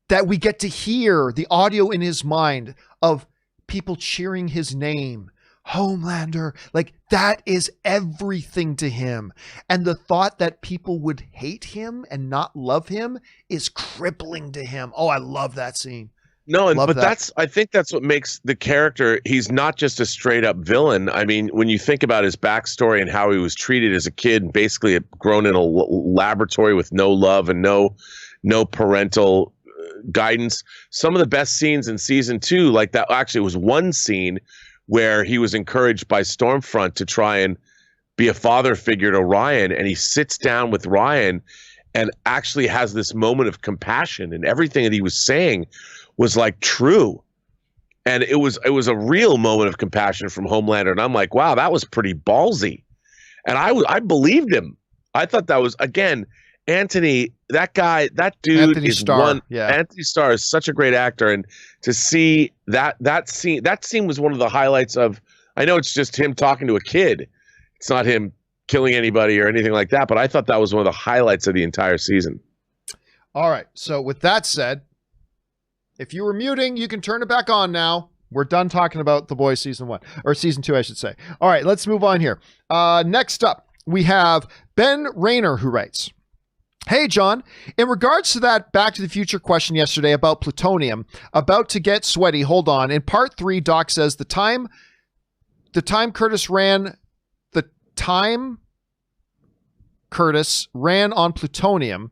that we get to hear the audio in his mind of people cheering his name. Homelander, like that is everything to him. And the thought that people would hate him and not love him is crippling to him. Oh, I love that scene. No, but I think that's what makes the character, he's not just a straight up villain. I mean, when you think about his backstory and how he was treated as a kid, and basically grown in a laboratory with no love and no parental guidance. Some of the best scenes in season 2, like that, actually was one scene where he was encouraged by Stormfront to try and be a father figure to Ryan, and he sits down with Ryan and actually has this moment of compassion, and everything that he was saying was like true. And it was a real moment of compassion from Homelander. And I'm like, wow, that was pretty ballsy. And I believed him. I thought that was, again, Anthony, that guy, that dude Anthony is Starr, one. yeah. Anthony Starr is such a great actor, and to see that scene was one of the highlights of. I know it's just him talking to a kid. It's not him killing anybody or anything like that, but I thought that was one of the highlights of the entire season. All right. So with that said, if you were muting, you can turn it back on now. We're done talking about The Boys season 1 or season 2, I should say. All right, let's move on here. Next up, we have Ben Rayner, who writes, hey, John, in regards to that Back to the Future question yesterday about plutonium, about to get sweaty, hold on. In part 3, Doc says the time Curtis ran on plutonium.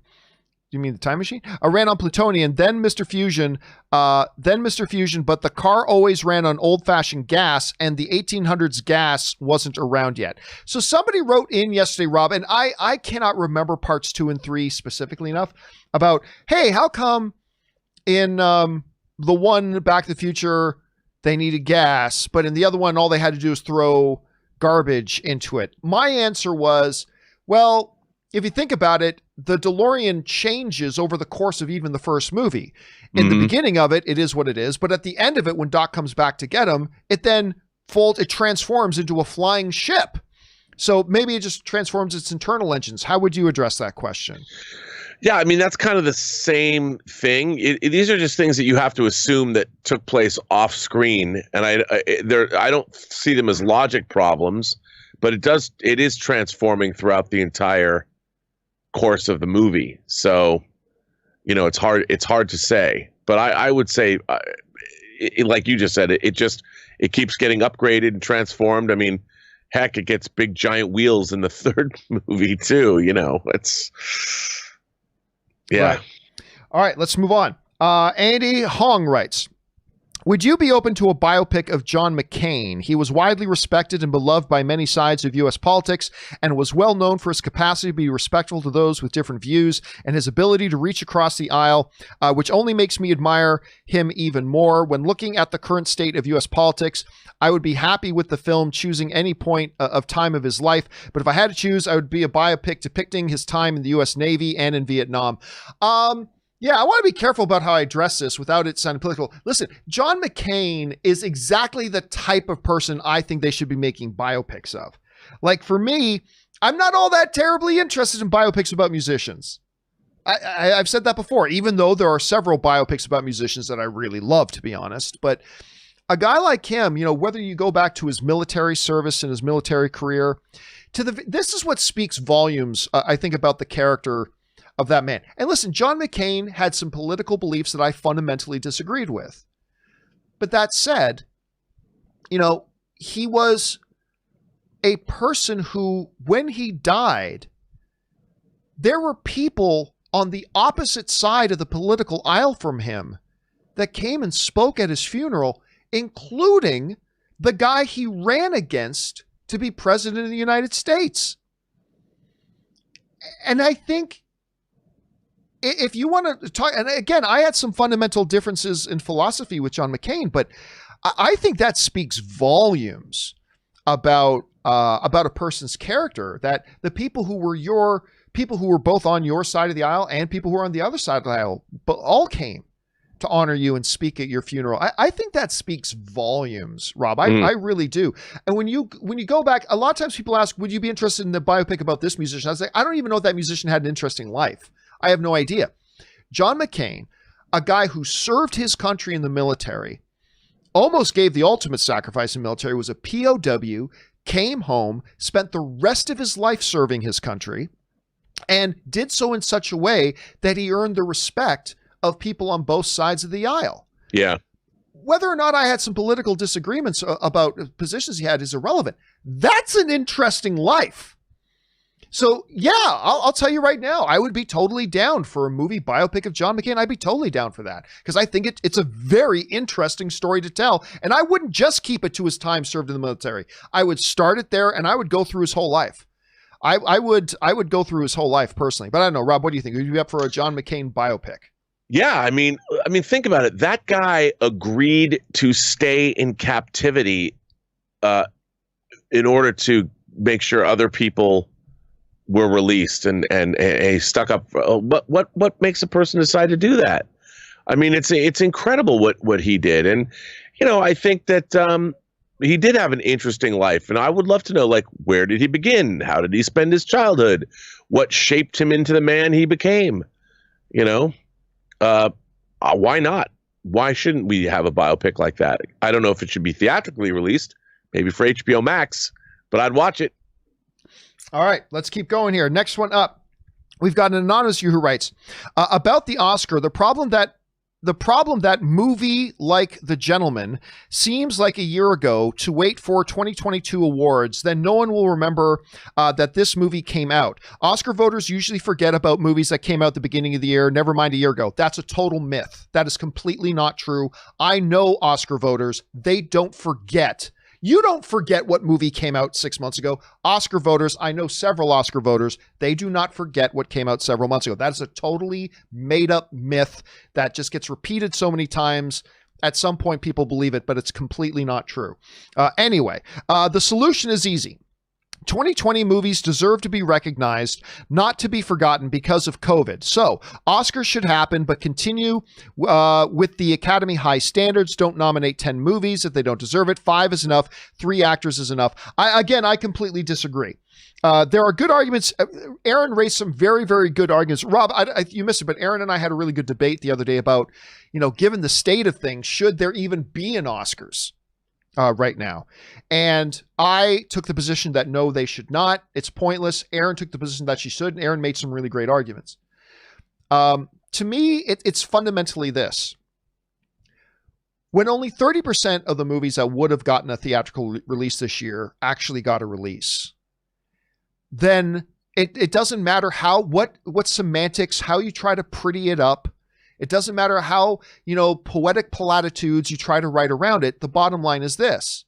You mean the time machine? Ran on plutonium, then Mr. Fusion, but the car always ran on old-fashioned gas, and the 1800s gas wasn't around yet. So somebody wrote in yesterday, Rob, and I cannot remember parts 2 and 3 specifically enough, about, hey, how come in the one Back to the Future they needed gas, but in the other one all they had to do was throw garbage into it? My answer was, well, if you think about it, the DeLorean changes over the course of even the first movie. In the beginning of it, it is what it is. But at the end of it, when Doc comes back to get him, it then transforms into a flying ship. So maybe it just transforms its internal engines. How would you address that question? Yeah, I mean, that's kind of the same thing. These are just things that you have to assume that took place off screen. And I don't see them as logic problems, but it is transforming throughout the entire course of the movie. So, it's hard to say, but I would say, like you just said, it keeps getting upgraded and transformed. I mean, heck, it gets big giant wheels in the third movie too. It's, yeah. Right. All right, let's move on. Andy Hong writes, would you be open to a biopic of John McCain? He was widely respected and beloved by many sides of U.S. politics and was well known for his capacity to be respectful to those with different views and his ability to reach across the aisle, which only makes me admire him even more. When looking at the current state of U.S. politics, I would be happy with the film choosing any point of time of his life. But if I had to choose, I would be a biopic depicting his time in the U.S. Navy and in Vietnam. Yeah, I want to be careful about how I address this without it sounding political. Listen, John McCain is exactly the type of person I think they should be making biopics of. Like, for me, I'm not all that terribly interested in biopics about musicians. I've said that before, even though there are several biopics about musicians that I really love, to be honest. But a guy like him, whether you go back to his military service and his military career, this is what speaks volumes, I think, about the character of that man. And listen, John McCain had some political beliefs that I fundamentally disagreed with. But that said, he was a person who, when he died, there were people on the opposite side of the political aisle from him that came and spoke at his funeral, including the guy he ran against to be president of the United States. And I think, if you want to talk, and again, I had some fundamental differences in philosophy with John McCain, but I think that speaks volumes about a person's character, that the people who were both on your side of the aisle and people who were on the other side of the aisle, but all came to honor you and speak at your funeral. I think that speaks volumes, Rob. I really do. And when you go back, a lot of times people ask, would you be interested in the biopic about this musician? I was like, I don't even know if that musician had an interesting life. I have no idea. John McCain, a guy who served his country in the military, almost gave the ultimate sacrifice in the military, was a POW, came home, spent the rest of his life serving his country, and did so in such a way that he earned the respect of people on both sides of the aisle. Yeah. Whether or not I had some political disagreements about positions he had is irrelevant. That's an interesting life. So, yeah, I'll tell you right now, I would be totally down for a movie biopic of John McCain. I'd be totally down for that because I think it's a very interesting story to tell. And I wouldn't just keep it to his time served in the military. I would start it there and I would go through his whole life. I would go through his whole life personally. But I don't know, Rob, what do you think? Would you be up for a John McCain biopic? Yeah, I mean, think about it. That guy agreed to stay in captivity in order to make sure other people were released, and he stuck up. What makes a person decide to do that? I mean, it's incredible what he did, and I think that he did have an interesting life, and I would love to know, like, where did he begin? How did he spend his childhood? What shaped him into the man he became? Why not? Why shouldn't we have a biopic like that? I don't know if it should be theatrically released, maybe for HBO Max, but I'd watch it. All right, let's keep going here. Next one up, we've got an anonymous user who writes about the Oscar. The problem that movie like The Gentleman seems like a year ago to wait for 2022 awards, then no one will remember that this movie came out. Oscar voters usually forget about movies that came out at the beginning of the year, never mind a year ago. That's a total myth. That is completely not true. I know Oscar voters. They don't forget. You don't forget what movie came out 6 months ago. Oscar voters, I know several Oscar voters, they do not forget what came out several months ago. That is a totally made up myth that just gets repeated so many times. At some point, people believe it, but it's completely not true. Anyway, the solution is easy. 2020 movies deserve to be recognized, not to be forgotten because of COVID. So, Oscars should happen, but continue with the Academy high standards. Don't nominate 10 movies if they don't deserve it. 5 is enough. 3 actors is enough. I completely disagree. There are good arguments. Aaron raised some very, very good arguments. Rob, you missed it, but Aaron and I had a really good debate the other day about, given the state of things, should there even be an Oscars right now? And I took the position that no, they should not. It's pointless. Aaron took the position that she should, and Aaron made some really great arguments. To me, it's fundamentally this. When only 30% of the movies that would have gotten a theatrical release this year actually got a release, then it doesn't matter what semantics, how you try to pretty it up. It doesn't matter how, poetic platitudes you try to write around it. The bottom line is this.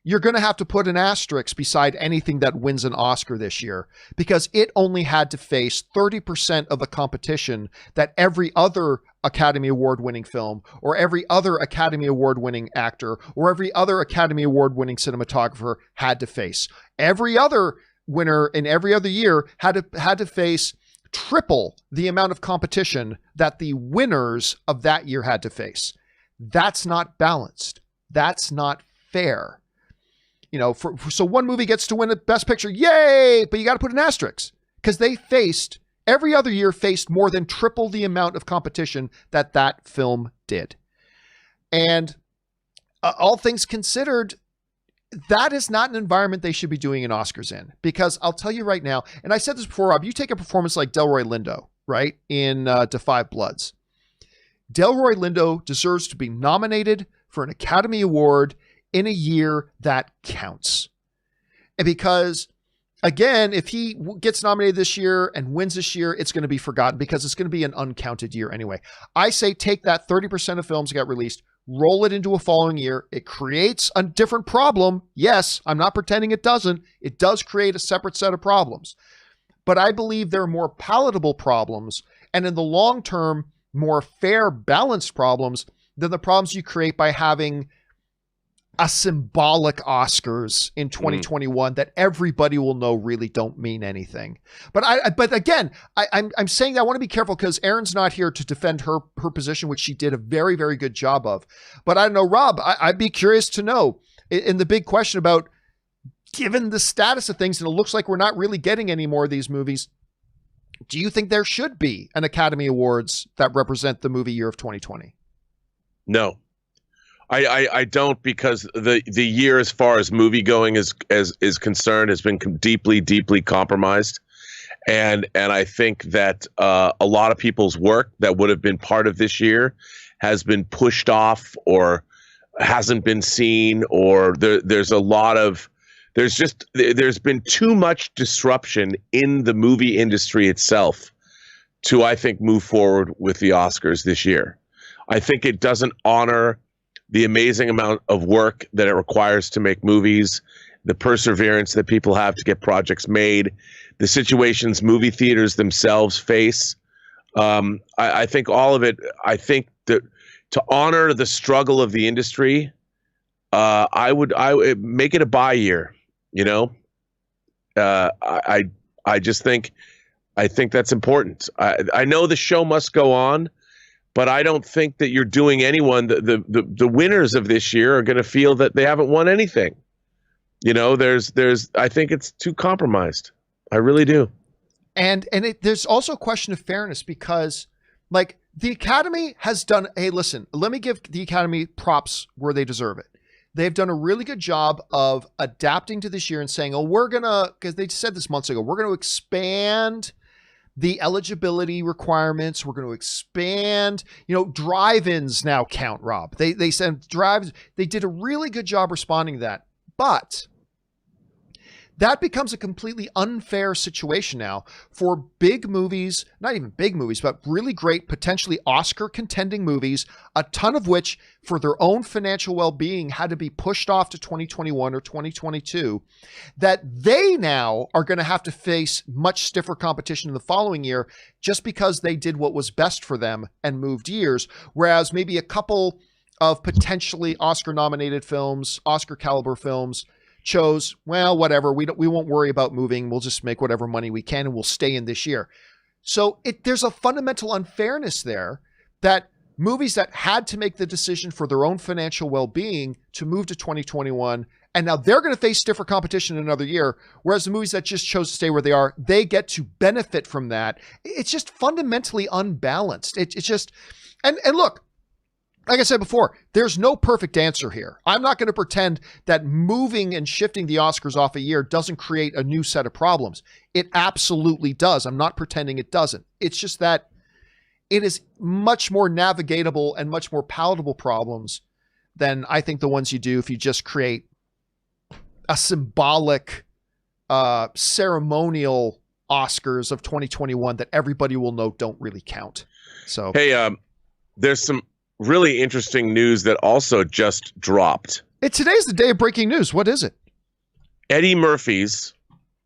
You're going to have to put an asterisk beside anything that wins an Oscar this year because it only had to face 30% of the competition that every other Academy Award winning film or every other Academy Award winning actor or every other Academy Award winning cinematographer had to face. Every other winner in every other year had to face triple the amount of competition that the winners of that year had to face. That's not balanced. That's not fair. So one movie gets to win a Best Picture, yay! But you got to put an asterisk because they every other year faced more than triple the amount of competition that film did. And all things considered, that is not an environment they should be doing an Oscars in, because I'll tell you right now, and I said this before, Rob, you take a performance like Delroy Lindo, right, in Da 5 Bloods. Delroy Lindo deserves to be nominated for an Academy Award in a year that counts. And because, again, if he gets nominated this year and wins this year, it's going to be forgotten because it's going to be an uncounted year anyway. I say take that 30% of films that got released, roll it into a following year. It creates a different problem. Yes, I'm not pretending it doesn't. It does create a separate set of problems. But I believe they're more palatable problems and in the long term, more fair, balanced problems than the problems you create by having a symbolic Oscars in 2021 that everybody will know really don't mean anything. But again, I'm saying that I want to be careful because Erin's not here to defend her position, which she did a very, very good job of. But I don't know, Rob, I'd be curious to know in the big question about, given the status of things, and it looks like we're not really getting any more of these movies, do you think there should be an Academy Awards that represent the movie year of 2020? No. I don't, because the year as far as movie going is concerned has been deeply, deeply compromised. And I think that a lot of people's work that would have been part of this year has been pushed off or hasn't been seen, or there's been too much disruption in the movie industry itself to, I think, move forward with the Oscars this year. I think it doesn't honor the amazing amount of work that it requires to make movies, the perseverance that people have to get projects made, the situations movie theaters themselves face. I think all of it, I think that to honor the struggle of the industry, I would make it a bye year, I think that's important. I know the show must go on, but I don't think that you're doing anyone. The winners of this year are going to feel that they haven't won anything. I think it's too compromised. I really do. And there's also a question of fairness because, like, the Academy has done. Hey, listen, let me give the Academy props where they deserve it. They've done a really good job of adapting to this year and saying, because they said this months ago, we're going to expand the eligibility requirements. We're going to expand, drive-ins now count, Rob. They said drives. They did a really good job responding to that. But that becomes a completely unfair situation now for big movies, not even big movies, but really great, potentially Oscar contending movies, a ton of which for their own financial well-being had to be pushed off to 2021 or 2022, that they now are going to have to face much stiffer competition in the following year just because they did what was best for them and moved years. Whereas maybe a couple of potentially Oscar nominated films, Oscar caliber films, chose, well, whatever, we won't worry about moving. We'll just make whatever money we can and we'll stay in this year. So there's a fundamental unfairness there that movies that had to make the decision for their own financial well-being to move to 2021, and now they're going to face stiffer competition in another year, whereas the movies that just chose to stay where they are, they get to benefit from that. It's just fundamentally unbalanced. It's just, and look, like I said before, there's no perfect answer here. I'm not going to pretend that moving and shifting the Oscars off a year doesn't create a new set of problems. It absolutely does. I'm not pretending it doesn't. It's just that it is much more navigatable and much more palatable problems than I think the ones you do if you just create a symbolic, ceremonial Oscars of 2021 that everybody will know don't really count. So, hey, there's some really interesting news that also just dropped. Today's the day of breaking news. What is it? Eddie Murphy's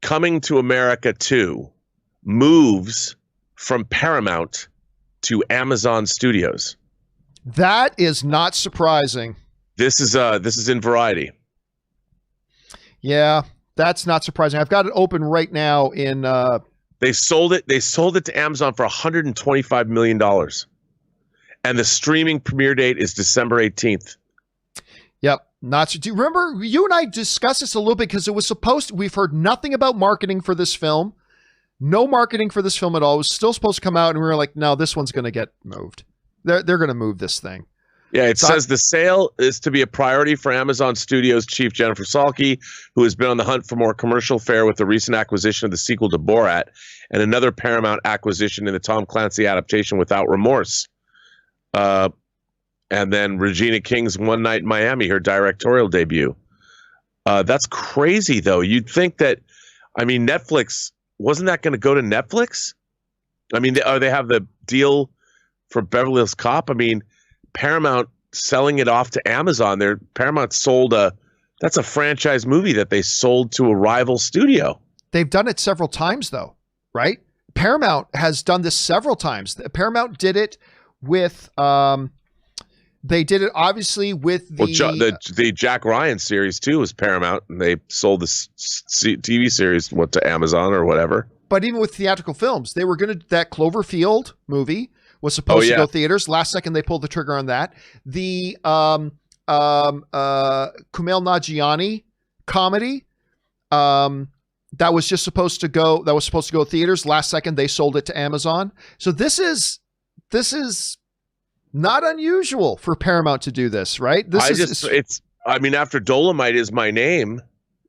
Coming to America 2 moves from Paramount to Amazon Studios. That is not surprising. This is in Variety. Yeah, that's not surprising. I've got it open right now in they sold it to Amazon for $125 million. And the streaming premiere date is December 18th. Yep. Do you remember you and I discussed this a little bit because it was we've heard nothing about marketing for this film. No marketing for this film at all. It was still supposed to come out, and we were like, no, this one's going to get moved. They're going to move this thing. Yeah, it says the sale is to be a priority for Amazon Studios chief Jennifer Salke, who has been on the hunt for more commercial fare with the recent acquisition of the sequel to Borat and another Paramount acquisition in the Tom Clancy adaptation Without Remorse. And then Regina King's One Night in Miami, her directorial debut. That's crazy, though. You'd think that, I mean, Netflix, wasn't that going to go to Netflix? I mean, they have the deal for Beverly Hills Cop. I mean, Paramount selling it off to Amazon. Paramount sold that's a franchise movie that they sold to a rival studio. They've done it several times, though, right? Paramount has done this several times. Paramount did it with, they did it obviously with the Jack Ryan series too was Paramount, and they sold the TV series to Amazon or whatever. But even with theatrical films, they were that Cloverfield movie was supposed to go theaters. Last second, they pulled the trigger on that. The Kumail Nanjiani comedy that was supposed to go theaters. Last second, they sold it to Amazon. So this is not unusual for Paramount to do this, right? After Dolomite Is My Name,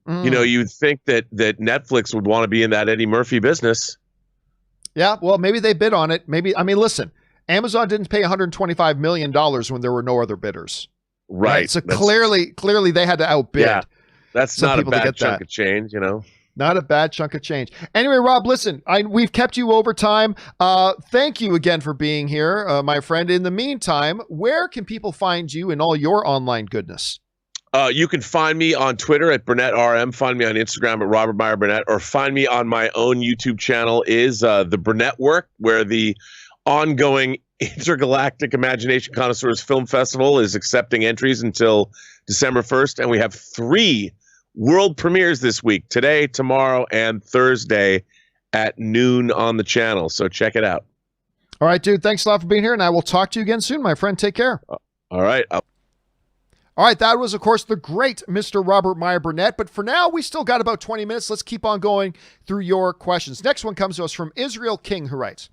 you'd think that Netflix would want to be in that Eddie Murphy business. Yeah, well, maybe they bid on it. Listen, Amazon didn't pay $125 million when there were no other bidders. Right. So clearly they had to outbid. Yeah, that's not a bad chunk of change, Not a bad chunk of change. Anyway, Rob, listen, we've kept you over time. Thank you again for being here, my friend. In the meantime, where can people find you and all your online goodness? You can find me on Twitter at BurnettRM, find me on Instagram at Robert Meyer Burnett, or find me on my own YouTube channel is The Burnett Work, where the ongoing Intergalactic Imagination Connoisseurs Film Festival is accepting entries until December 1st, and we have 3 world premieres this week, today, tomorrow, and Thursday at noon on the channel. So check it out. All right, dude. Thanks a lot for being here, and I will talk to you again soon, my friend. Take care. All right. All right, that was, of course, the great Mr. Robert Meyer Burnett. But for now, we still got about 20 minutes. Let's keep on going through your questions. Next one comes to us from Israel King, who writes,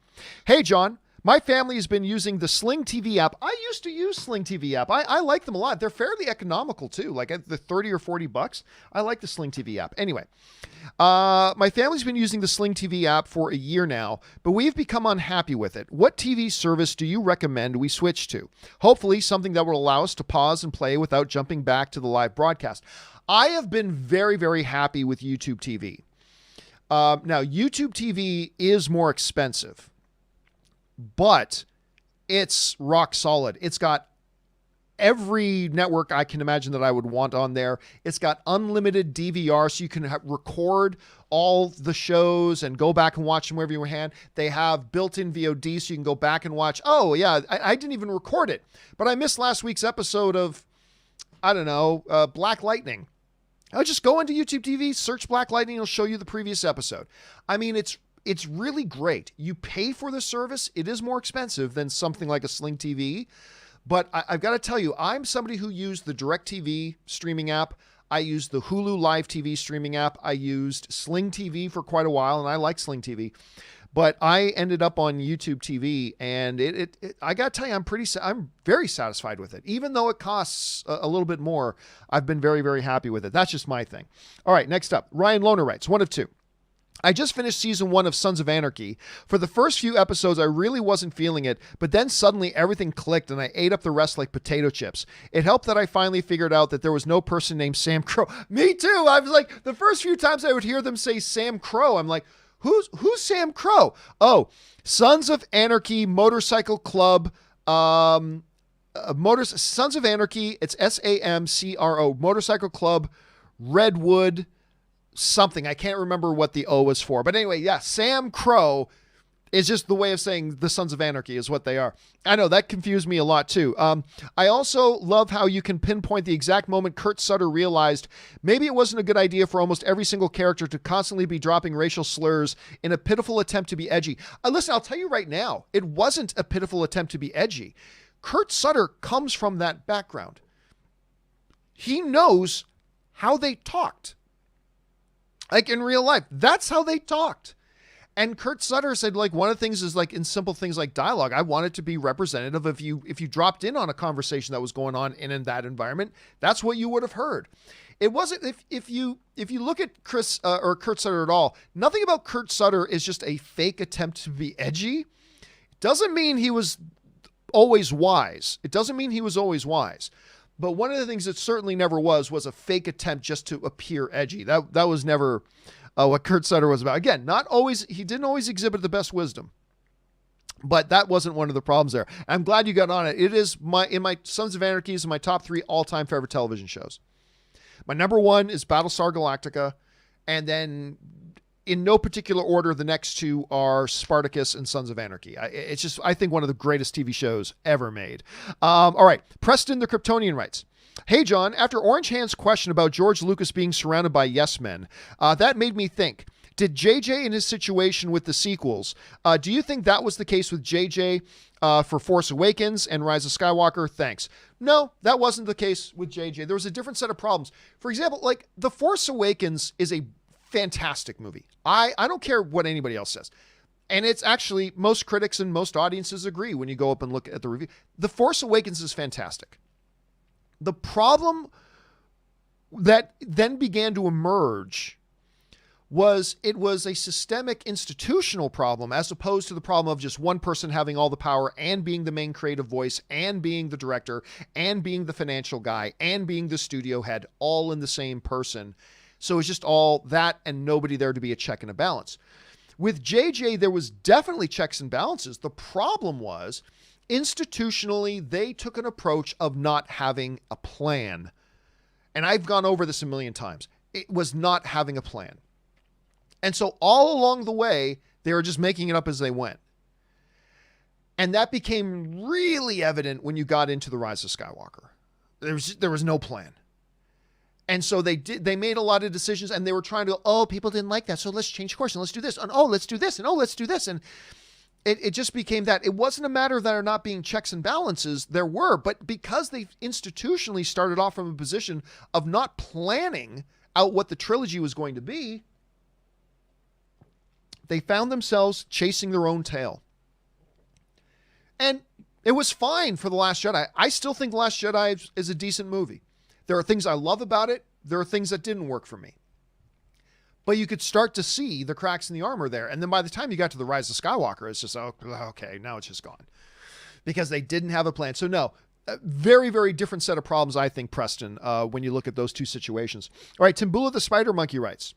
"Hey, John. My family has been using the Sling TV app. I used to use Sling TV app. I like them a lot. They're fairly economical too. Like at the 30 or 40 bucks. I like the Sling TV app. Anyway, my family's been using the Sling TV app for a year now, but we've become unhappy with it. What TV service do you recommend we switch to? Hopefully something that will allow us to pause and play without jumping back to the live broadcast. I have been very, very happy with YouTube TV. Now, YouTube TV is more expensive, but it's rock solid. It's got every network I can imagine that I would want on there. It's got unlimited DVR, so you can record all the shows and go back and watch them wherever you hand. They have built-in VOD, so you can go back and watch. Oh, yeah, I didn't even record it, but I missed last week's episode of, I don't know, Black Lightning. I'll just go into YouTube TV, search Black Lightning, it'll show you the previous episode. I mean, it's really great. You pay for the service. It is more expensive than something like a Sling TV. But I've got to tell you, I'm somebody who used the DirecTV streaming app. I used the Hulu Live TV streaming app. I used Sling TV for quite a while, and I like Sling TV. But I ended up on YouTube TV, and I got to tell you, I'm very satisfied with it. Even though it costs a little bit more, I've been very, very happy with it. That's just my thing. All right, next up, Ryan Lohner writes, 1 of 2. I just finished season 1 of Sons of Anarchy. For the first few episodes, I really wasn't feeling it, but then suddenly everything clicked and I ate up the rest like potato chips. It helped that I finally figured out that there was no person named Sam Crow. Me too. I was like, the first few times I would hear them say Sam Crow, I'm like, who's Sam Crow? Oh, Sons of Anarchy Motorcycle Club, Sons of Anarchy, it's SAMCRO, Motorcycle Club, Redwood, something. I can't remember what the O was for. But anyway, yeah, Sam Crow is just the way of saying the Sons of Anarchy is what they are. I know that confused me a lot too. I also love how you can pinpoint the exact moment Kurt Sutter realized maybe it wasn't a good idea for almost every single character to constantly be dropping racial slurs in a pitiful attempt to be edgy. Listen, I'll tell you right now, it wasn't a pitiful attempt to be edgy. Kurt Sutter comes from that background. He knows how they talked. Like in real life, that's how they talked. And Kurt Sutter said, like, one of the things is like in simple things like dialogue, I want it to be representative. If you dropped in on a conversation that was going on in that environment, that's what you would have heard. It wasn't, if you look at Chris or Kurt Sutter at all, nothing about Kurt Sutter is just a fake attempt to be edgy. It doesn't mean he was always wise. It doesn't mean he was always wise. But one of the things that certainly never was a fake attempt just to appear edgy. That was never what Kurt Sutter was about. Again, he didn't always exhibit the best wisdom, but that wasn't one of the problems there. I'm glad you got on it. It is in my Sons of Anarchy is my top 3 all-time favorite television shows. My number 1 is Battlestar Galactica, and then in no particular order, the next 2 are Spartacus and Sons of Anarchy. It's just, I think, one of the greatest TV shows ever made. All right. Preston the Kryptonian writes, hey, John, after Orange Hand's question about George Lucas being surrounded by yes men, that made me think, did JJ in his situation with the sequels, do you think that was the case with JJ for Force Awakens and Rise of Skywalker? Thanks. No, that wasn't the case with JJ. There was a different set of problems. For example, like The Force Awakens is a fantastic movie. I don't care what anybody else says. And it's actually, most critics and most audiences agree when you go up and look at the review. The Force Awakens is fantastic. The problem that then began to emerge was it was a systemic institutional problem as opposed to the problem of just one person having all the power and being the main creative voice and being the director and being the financial guy and being the studio head all in the same person. So it's just all that and nobody there to be a check and a balance. With JJ, there was definitely checks and balances. The problem was, institutionally, they took an approach of not having a plan. And I've gone over this a million times. It was not having a plan. And so all along the way, they were just making it up as they went. And that became really evident when you got into The Rise of Skywalker. There was no plan. And so they made a lot of decisions and they were trying to, people didn't like that. So let's change course and let's do this. And let's do this. And let's do this. And it just became that. It wasn't a matter of there not being checks and balances. There were, but because they institutionally started off from a position of not planning out what the trilogy was going to be, they found themselves chasing their own tail. And it was fine for The Last Jedi. I still think The Last Jedi is a decent movie. There are things I love about it. There are things that didn't work for me. But you could start to see the cracks in the armor there. And then by the time you got to The Rise of Skywalker, it's just, okay, now it's just gone. Because they didn't have a plan. So no, a very, very different set of problems, I think, Preston, when you look at those two situations. All right, Timbula the Spider Monkey writes,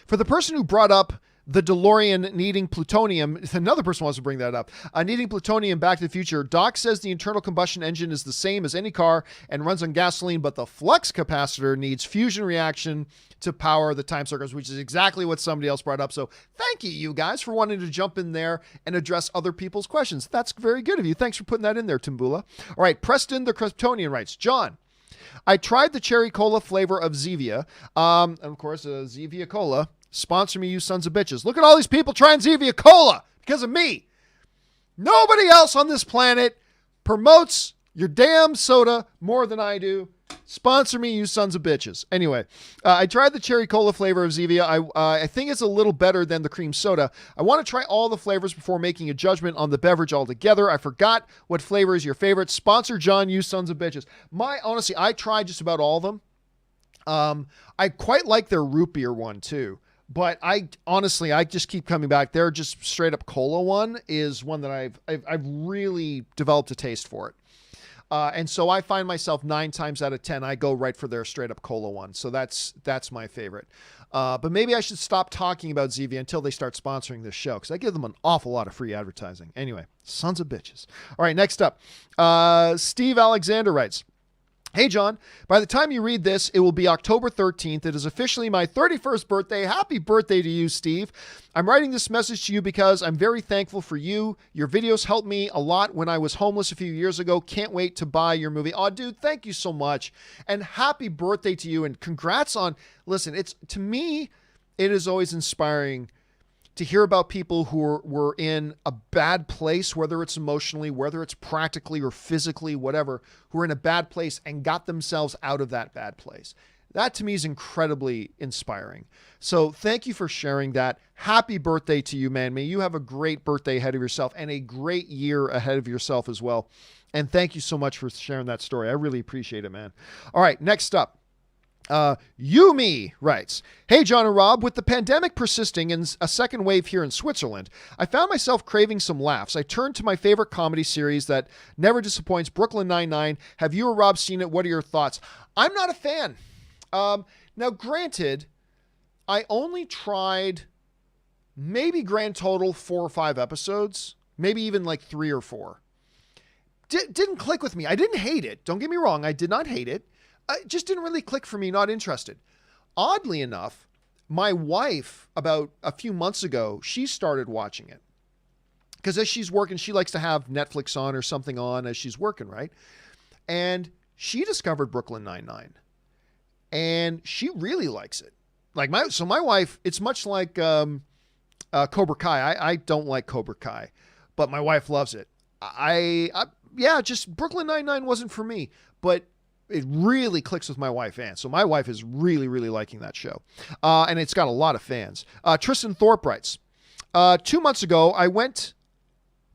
for the person who brought up the DeLorean needing plutonium, another person wants to bring that up, needing plutonium Back to the Future, Doc says the internal combustion engine is the same as any car and runs on gasoline, but the flux capacitor needs fusion reaction to power the time circles, which is exactly what somebody else brought up. So thank you guys for wanting to jump in there and address other people's questions. That's very good of you. Thanks for putting that in there, Timbula. All right, Preston the Kryptonian writes, John, I tried the cherry cola flavor of Zevia. And of course, Zevia Cola. Sponsor me, you sons of bitches. Look at all these people trying Zevia Cola because of me. Nobody else on this planet promotes your damn soda more than I do. Sponsor me, you sons of bitches. Anyway, I tried the cherry cola flavor of Zevia. I think it's a little better than the cream soda. I want to try all the flavors before making a judgment on the beverage altogether. I forgot what flavor is your favorite. Sponsor John, you sons of bitches. Honestly, I tried just about all of them. I quite like their root beer one too. But I just keep coming back. Their just straight up cola one is one that I've really developed a taste for it. And so I find myself 9 times out of 10, I go right for their straight up cola one. So that's my favorite. But maybe I should stop talking about Zevia until they start sponsoring this show, because I give them an awful lot of free advertising. Anyway, sons of bitches. All right, next up, Steve Alexander writes, "Hey, John, by the time you read this, it will be October 13th. It is officially my 31st birthday. Happy birthday to you, Steve. I'm writing this message to you because I'm very thankful for you. Your videos helped me a lot when I was homeless a few years ago. Can't wait to buy your movie." Oh, dude, thank you so much. And happy birthday to you. And congrats on, listen, to me, it is always inspiring to hear about people who were in a bad place, whether it's emotionally, whether it's practically or physically, whatever, who are in a bad place and got themselves out of that bad place. That to me is incredibly inspiring. So thank you for sharing that. Happy birthday to you, man. May you have a great birthday ahead of yourself and a great year ahead of yourself as well. And thank you so much for sharing that story. I really appreciate it, man. All right, next up. Yumi writes, "Hey, John and Rob, with the pandemic persisting and a second wave here in Switzerland, I found myself craving some laughs. I turned to my favorite comedy series that never disappoints, Brooklyn Nine-Nine. Have you or Rob seen it? What are your thoughts?" I'm not a fan. Now, granted, I only tried maybe grand total 4 or 5 episodes, maybe even like 3 or 4. Didn't click with me. I didn't hate it. Don't get me wrong. I did not hate it. It just didn't really click for me, not interested. Oddly enough, my wife, about a few months ago, she started watching it. Because as she's working, she likes to have Netflix on or something on as she's working, right? And she discovered Brooklyn Nine-Nine. And she really likes it. Like my wife, it's much like Cobra Kai. I don't like Cobra Kai, but my wife loves it. Just Brooklyn Nine-Nine wasn't for me, but it really clicks with my wife, Ann. So my wife is really, really liking that show. And it's got a lot of fans. Tristan Thorpe writes, 2 months ago, I went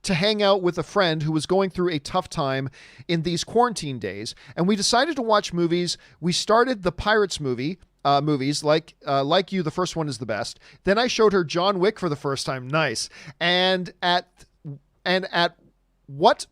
to hang out with a friend who was going through a tough time in these quarantine days, and we decided to watch movies. We started the Pirates movies, like you, the first one is the best. Then I showed her John Wick for the first time. Nice. And at what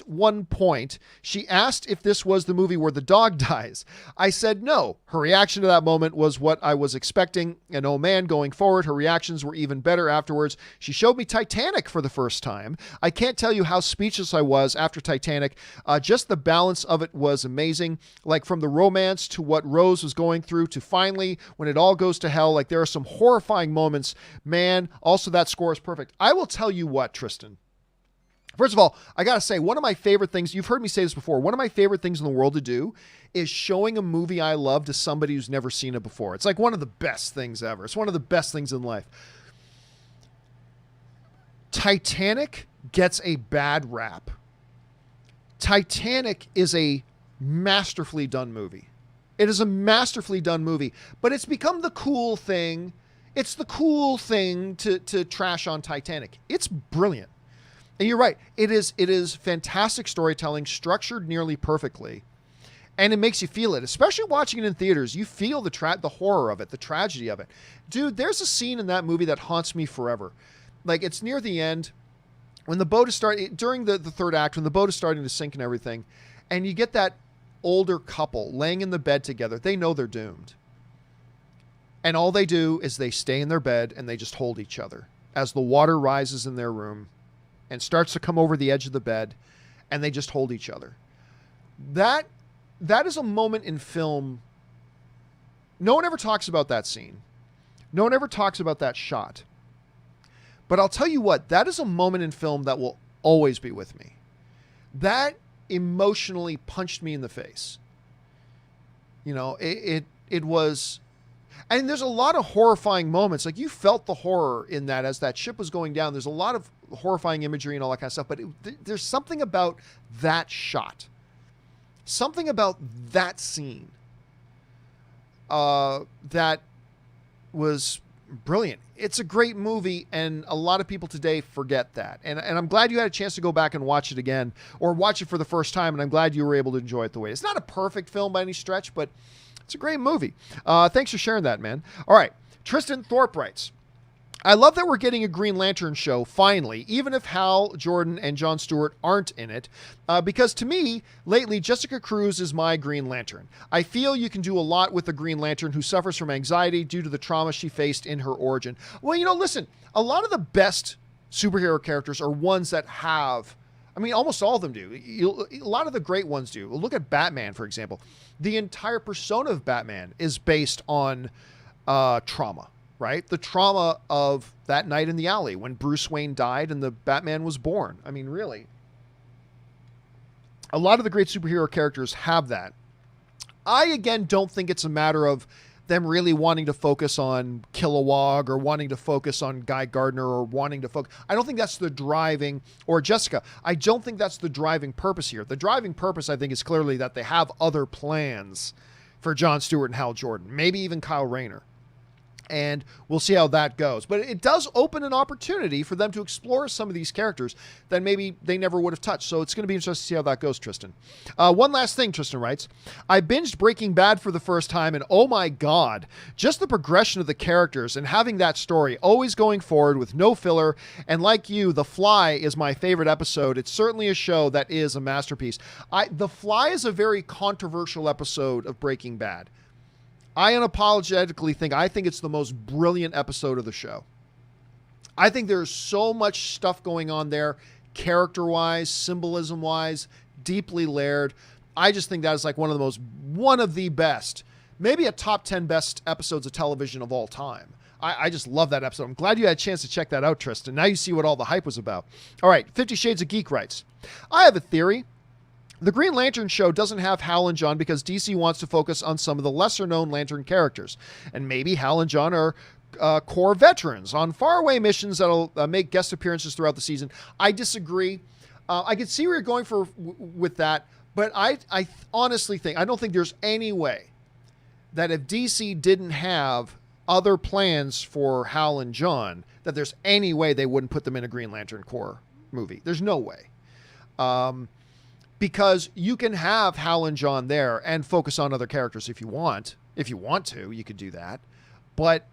one point she asked if this was the movie where the dog dies. I said no. Her reaction to that moment was what I was expecting. And oh man, going forward, her reactions were even better afterwards. She showed me Titanic for the first time. I can't tell you how speechless I was after Titanic. Just the balance of it was amazing. Like from the romance to what Rose was going through to finally when it all goes to hell. Like there are some horrifying moments. Man, also that score is perfect. I will tell you what, Tristan. First of all, I got to say, one of my favorite things, you've heard me say this before, one of my favorite things in the world to do is showing a movie I love to somebody who's never seen it before. It's like one of the best things ever. It's one of the best things in life. Titanic gets a bad rap. Titanic is a masterfully done movie. It is a masterfully done movie, but it's become the cool thing. It's the cool thing to trash on Titanic. It's brilliant. And you're right. It is fantastic storytelling, structured nearly perfectly. And it makes you feel it, especially watching it in theaters. You feel the horror of it, the tragedy of it. Dude, there's a scene in that movie that haunts me forever. Like it's near the end when the boat is starting, during the third act, when the boat is starting to sink and everything. And you get that older couple laying in the bed together. They know they're doomed. And all they do is they stay in their bed and they just hold each other as the water rises in their room and starts to come over the edge of the bed, and they just hold each other. That is a moment in film. No one ever talks about that scene. No one ever talks about that shot. But I'll tell you what, that is a moment in film that will always be with me. That emotionally punched me in the face. You know, it was, and there's a lot of horrifying moments. Like, you felt the horror in that as that ship was going down. There's a lot of horrifying imagery and all that kind of stuff. But there's something about that shot, something about that scene that was brilliant. It's a great movie, and a lot of people today forget that. And I'm glad you had a chance to go back and watch it again, or watch it for the first time, and I'm glad you were able to enjoy it the way. It's not a perfect film by any stretch, but it's a great movie. Thanks for sharing that, man. All right. Tristan Thorpe writes, I love that we're getting a Green Lantern show, finally, even if Hal Jordan and Jon Stewart aren't in it, because to me, lately, Jessica Cruz is my Green Lantern. I feel you can do a lot with a Green Lantern who suffers from anxiety due to the trauma she faced in her origin. Well, you know, listen, a lot of the best superhero characters are ones that have, I mean, almost all of them do. A lot of the great ones do. Look at Batman, for example. The entire persona of Batman is based on trauma. Right? The trauma of that night in the alley when Bruce Wayne died and the Batman was born. I mean, really. A lot of the great superhero characters have that. I, again, don't think it's a matter of them really wanting to focus on Kilowog or wanting to focus on Guy Gardner or wanting to focus. I don't think that's the driving, or Jessica. I don't think that's the driving purpose here. The driving purpose, I think, is clearly that they have other plans for Jon Stewart and Hal Jordan, maybe even Kyle Rayner. And we'll see how that goes. But it does open an opportunity for them to explore some of these characters that maybe they never would have touched. So it's going to be interesting to see how that goes, Tristan. One last thing, Tristan writes, I binged Breaking Bad for the first time, and oh my God, just the progression of the characters and having that story always going forward with no filler. And like you, The Fly is my favorite episode. It's certainly a show that is a masterpiece. The Fly is a very controversial episode of Breaking Bad. I unapologetically think it's the most brilliant episode of the show. I think there's so much stuff going on there, character-wise, symbolism-wise, deeply layered. I just think that is like one of the best, maybe a top 10 best episodes of television of all time. I just love that episode. I'm glad you had a chance to check that out, Tristan. Now you see what all the hype was about. All right, 50 Shades of Geek writes, I have a theory. The Green Lantern show doesn't have Hal and John because DC wants to focus on some of the lesser-known Lantern characters. And maybe Hal and John are core veterans on faraway missions that'll make guest appearances throughout the season. I disagree. I can see where you're going with that, but I honestly think, I don't think there's any way that if DC didn't have other plans for Hal and John, that there's any way they wouldn't put them in a Green Lantern Corps movie. There's no way. Because you can have Hal and John there and focus on other characters if you want. If you want to, you could do that. But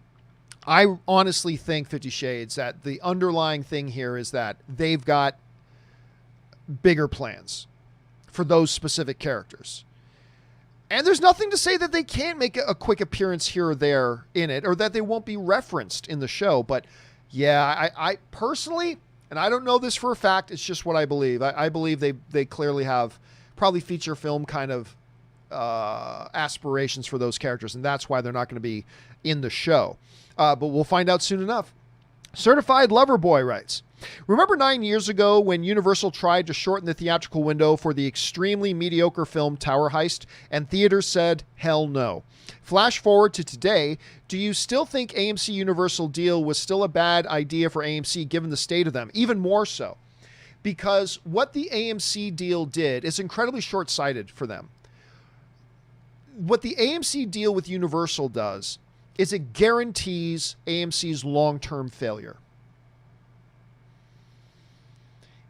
I honestly think, 50 Shades, that the underlying thing here is that they've got bigger plans for those specific characters. And there's nothing to say that they can't make a quick appearance here or there in it, or that they won't be referenced in the show. But yeah, I personally... And I don't know this for a fact. It's just what I believe. I believe they clearly have probably feature film kind of aspirations for those characters. And that's why they're not going to be in the show. But we'll find out soon enough. Certified Lover Boy writes, remember 9 years ago when Universal tried to shorten the theatrical window for the extremely mediocre film Tower Heist, and theaters said, hell no. Flash forward to today, do you still think AMC Universal deal was still a bad idea for AMC given the state of them? Even more so. Because what the AMC deal did is incredibly short-sighted for them. What the AMC deal with Universal does is it guarantees AMC's long-term failure.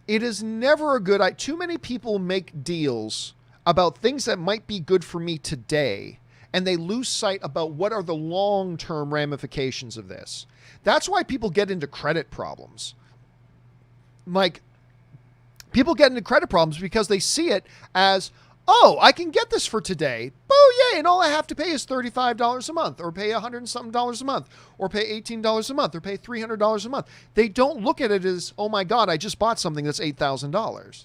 It is never a good idea. Too many people make deals about things that might be good for me today, and they lose sight about what are the long-term ramifications of this. That's why people get into credit problems. Like, people get into credit problems because they see it as, oh, I can get this for today. Oh, yay, and all I have to pay is $35 a month, or pay $100 and something a month, or pay $18 a month, or pay $300 a month. They don't look at it as, oh my God, I just bought something that's $8,000.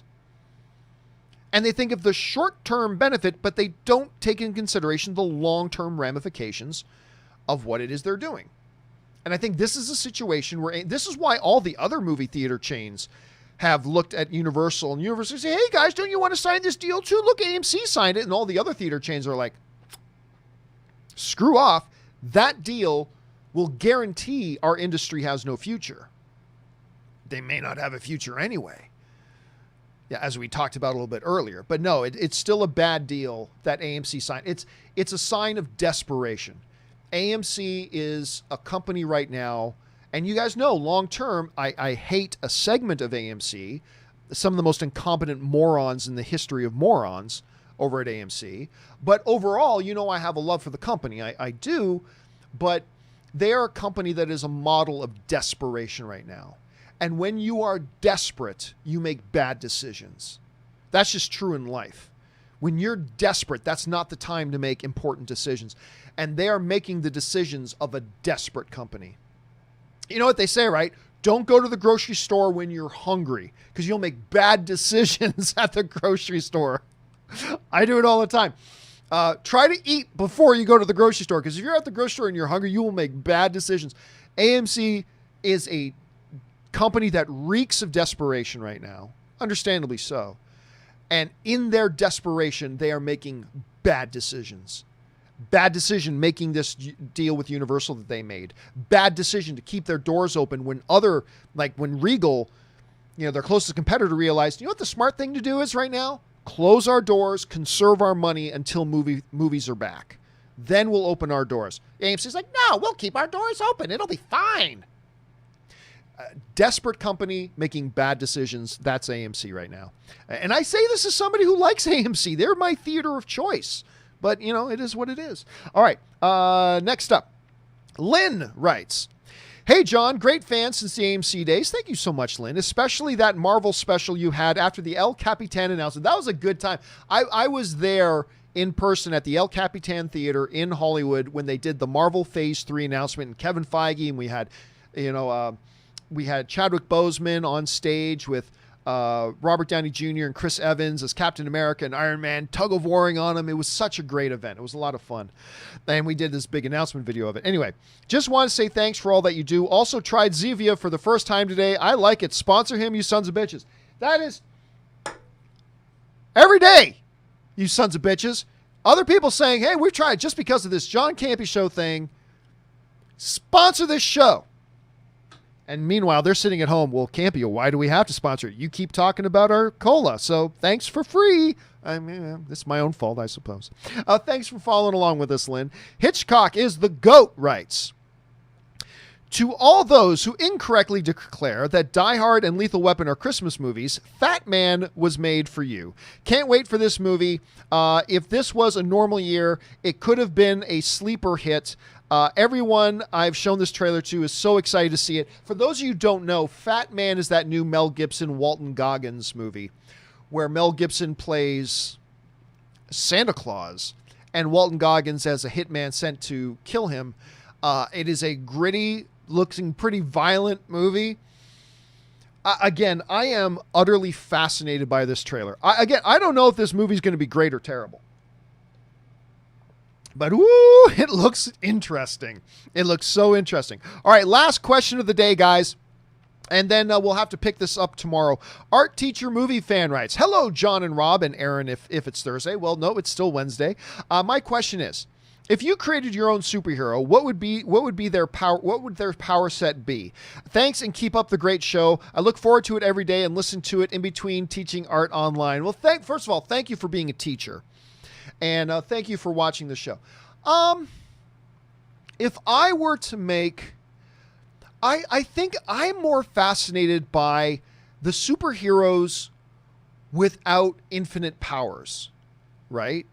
And they think of the short-term benefit, but they don't take in consideration the long-term ramifications of what it is they're doing. And I think this is a situation where, this is why all the other movie theater chains have looked at Universal, and Universal say, hey guys, don't you want to sign this deal too? Look, AMC signed it. And all the other theater chains are like, screw off. That deal will guarantee our industry has no future. They may not have a future anyway. Yeah, as we talked about a little bit earlier. But no, it's still a bad deal that AMC signed. It's a sign of desperation. AMC is a company right now, and you guys know, long term, I hate a segment of AMC, some of the most incompetent morons in the history of morons over at AMC. But overall, you know, I have a love for the company. I do, but they are a company that is a model of desperation right now. And when you are desperate, you make bad decisions. That's just true in life. When you're desperate, that's not the time to make important decisions. And they are making the decisions of a desperate company. You know what they say, right? Don't go to the grocery store when you're hungry, because you'll make bad decisions at the grocery store. I do it all the time. Try to eat before you go to the grocery store, because if you're at the grocery store and you're hungry, you will make bad decisions. AMC is a company that reeks of desperation right now, understandably so. And in their desperation, they are making bad decisions. Bad decision making this deal with Universal that they made. Bad decision to keep their doors open when when Regal, you know, their closest competitor, realized, you know what the smart thing to do is right now? Close our doors, conserve our money until movies are back. Then we'll open our doors. AMC's like, no, we'll keep our doors open. It'll be fine. Desperate company making bad decisions. That's AMC right now. And I say this as somebody who likes AMC. They're my theater of choice. But, you know, it is what it is. All right. Next up, Lynn writes, hey, John, great fan since the AMC days. Thank you so much, Lynn, especially that Marvel special you had after the El Capitan announcement. That was a good time. I was there in person at the El Capitan Theater in Hollywood when they did the Marvel Phase 3 announcement, and Kevin Feige, and we had, you know, we had Chadwick Boseman on stage with Robert Downey Jr. and Chris Evans as Captain America and Iron Man, tug-of-warring on him. It was such a great event. It was a lot of fun. And we did this big announcement video of it. Anyway, just want to say thanks for all that you do. Also tried Zevia for the first time today. I like it. Sponsor him, you sons of bitches. That is every day, you sons of bitches. Other people saying, hey, we've tried just because of this John Campea Show thing. Sponsor this show. And meanwhile, they're sitting at home. Well, Campea, why do we have to sponsor it? You keep talking about our cola, so thanks for free. I mean, it's my own fault, I suppose. Thanks for following along with us, Lynn. Hitchcock is the GOAT writes, to all those who incorrectly declare that Die Hard and Lethal Weapon are Christmas movies, Fat Man was made for you. Can't wait for this movie. If this was a normal year, it could have been a sleeper hit. Everyone I've shown this trailer to is so excited to see it. For those of you who don't know, Fat Man is that new Mel Gibson, Walton Goggins movie where Mel Gibson plays Santa Claus and Walton Goggins as a hitman sent to kill him. It is a gritty, looking pretty violent movie. Again, I am utterly fascinated by this trailer. I don't know if this movie is going to be great or terrible. But, woo, it looks interesting. It looks so interesting. All right, last question of the day, guys. And then we'll have to pick this up tomorrow. Art Teacher Movie Fan writes, hello, John and Rob and Aaron, if it's Thursday. Well, no, it's still Wednesday. My question is, if you created your own superhero, what would their power set be? Thanks, and keep up the great show. I look forward to it every day and listen to it in between teaching art online. Well, first of all, thank you for being a teacher. And thank you for watching the show. If I were to make, I think I'm more fascinated by the superheroes without infinite powers, right?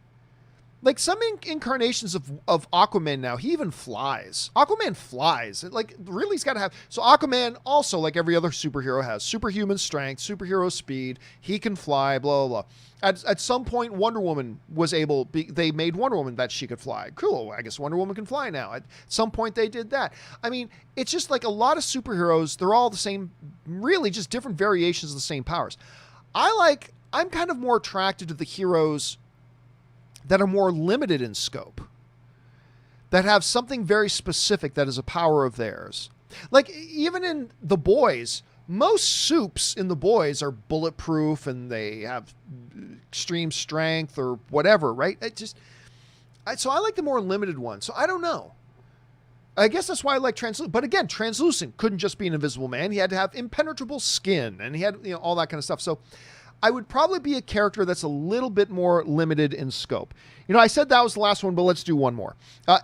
Like some incarnations of Aquaman now, he even flies. Aquaman flies. Like, really, he's got to have... So Aquaman also, like every other superhero, has superhuman strength, superhero speed. He can fly, blah, blah, blah. At some point, Wonder Woman was able... They made Wonder Woman that she could fly. Cool, I guess Wonder Woman can fly now. At some point, they did that. I mean, it's just like a lot of superheroes, they're all the same... Really, just different variations of the same powers. I'm kind of more attracted to the heroes that are more limited in scope, that have something very specific that is a power of theirs. Like, even in The Boys, most soups in the boys are bulletproof and they have extreme strength or whatever, right? So I like the more limited one. So I don't know. I guess that's why I like translucent. But again, translucent couldn't just be an invisible man. He had to have impenetrable skin and he had, all that kind of stuff. So I would probably be a character that's a little bit more limited in scope. I said that was the last one, but let's do one more.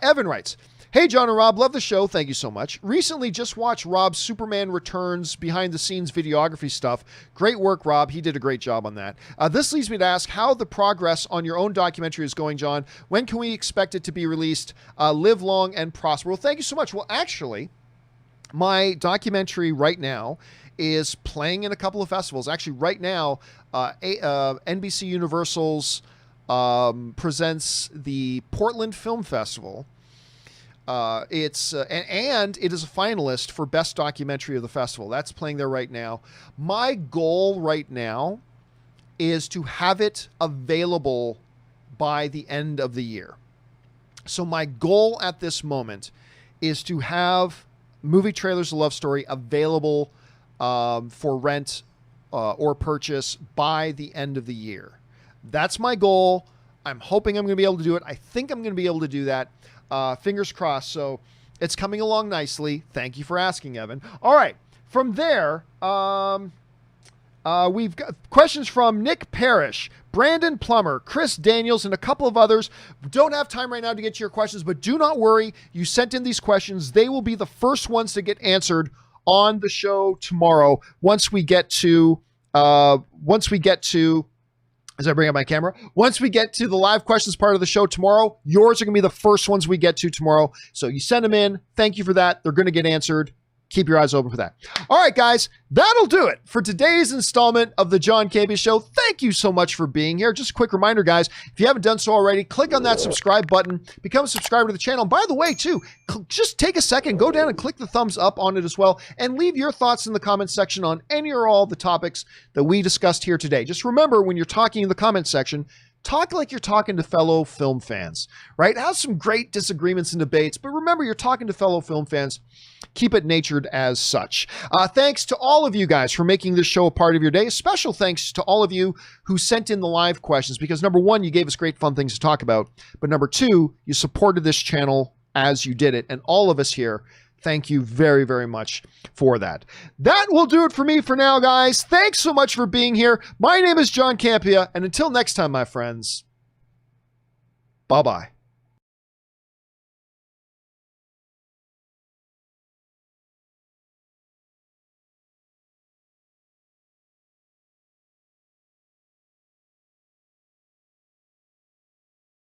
Evan writes, "Hey, John and Rob, love the show. Thank you so much. Recently just watched Rob's Superman Returns behind the scenes videography stuff. Great work, Rob. He did a great job on that. This leads me to ask how the progress on your own documentary is going, John. When can we expect it to be released? Live long and prosper." Well, thank you so much. Well, actually, my documentary right now is playing in a couple of festivals. Actually, right now, NBC Universal's presents the Portland Film Festival. And it is a finalist for Best Documentary of the festival. That's playing there right now. My goal right now is to have it available by the end of the year. So my goal at this moment is to have Movie Trailers, A Love Story available for rent or purchase by the end of the year. That's my goal. I'm hoping I'm going to be able to do it. I think I'm going to be able to do that. Fingers crossed. So it's coming along nicely. Thank you for asking, Evan. All right. From there, we've got questions from Nick Parrish, Brandon Plummer, Chris Daniels, and a couple of others. Don't have time right now to get to your questions, but do not worry. You sent in these questions. They will be the first ones to get answered on the show tomorrow. Once we get to, as I bring up my camera, once we get to the live questions part of the show tomorrow, yours are going to be the first ones we get to tomorrow. So you send them in. Thank you for that. They're going to get answered. Keep your eyes open for that. All right, guys, that'll do it for today's installment of the John Campea Show. Thank you so much for being here. Just a quick reminder, guys, if you haven't done so already, click on that subscribe button, become a subscriber to the channel. And by the way, too, just take a second, go down and click the thumbs up on it as well, and leave your thoughts in the comments section on any or all the topics that we discussed here today. Just remember, when you're talking in the comments section, talk like you're talking to fellow film fans, right? Have some great disagreements and debates, but remember, you're talking to fellow film fans. Keep it natured as such. Thanks to all of you guys for making this show a part of your day. A special thanks to all of you who sent in the live questions, because number one, you gave us great fun things to talk about, but number two, you supported this channel as you did it. And all of us here, thank you very, very much for that. That will do it for me for now, guys. Thanks so much for being here. My name is John Campea, and until next time, my friends, bye-bye.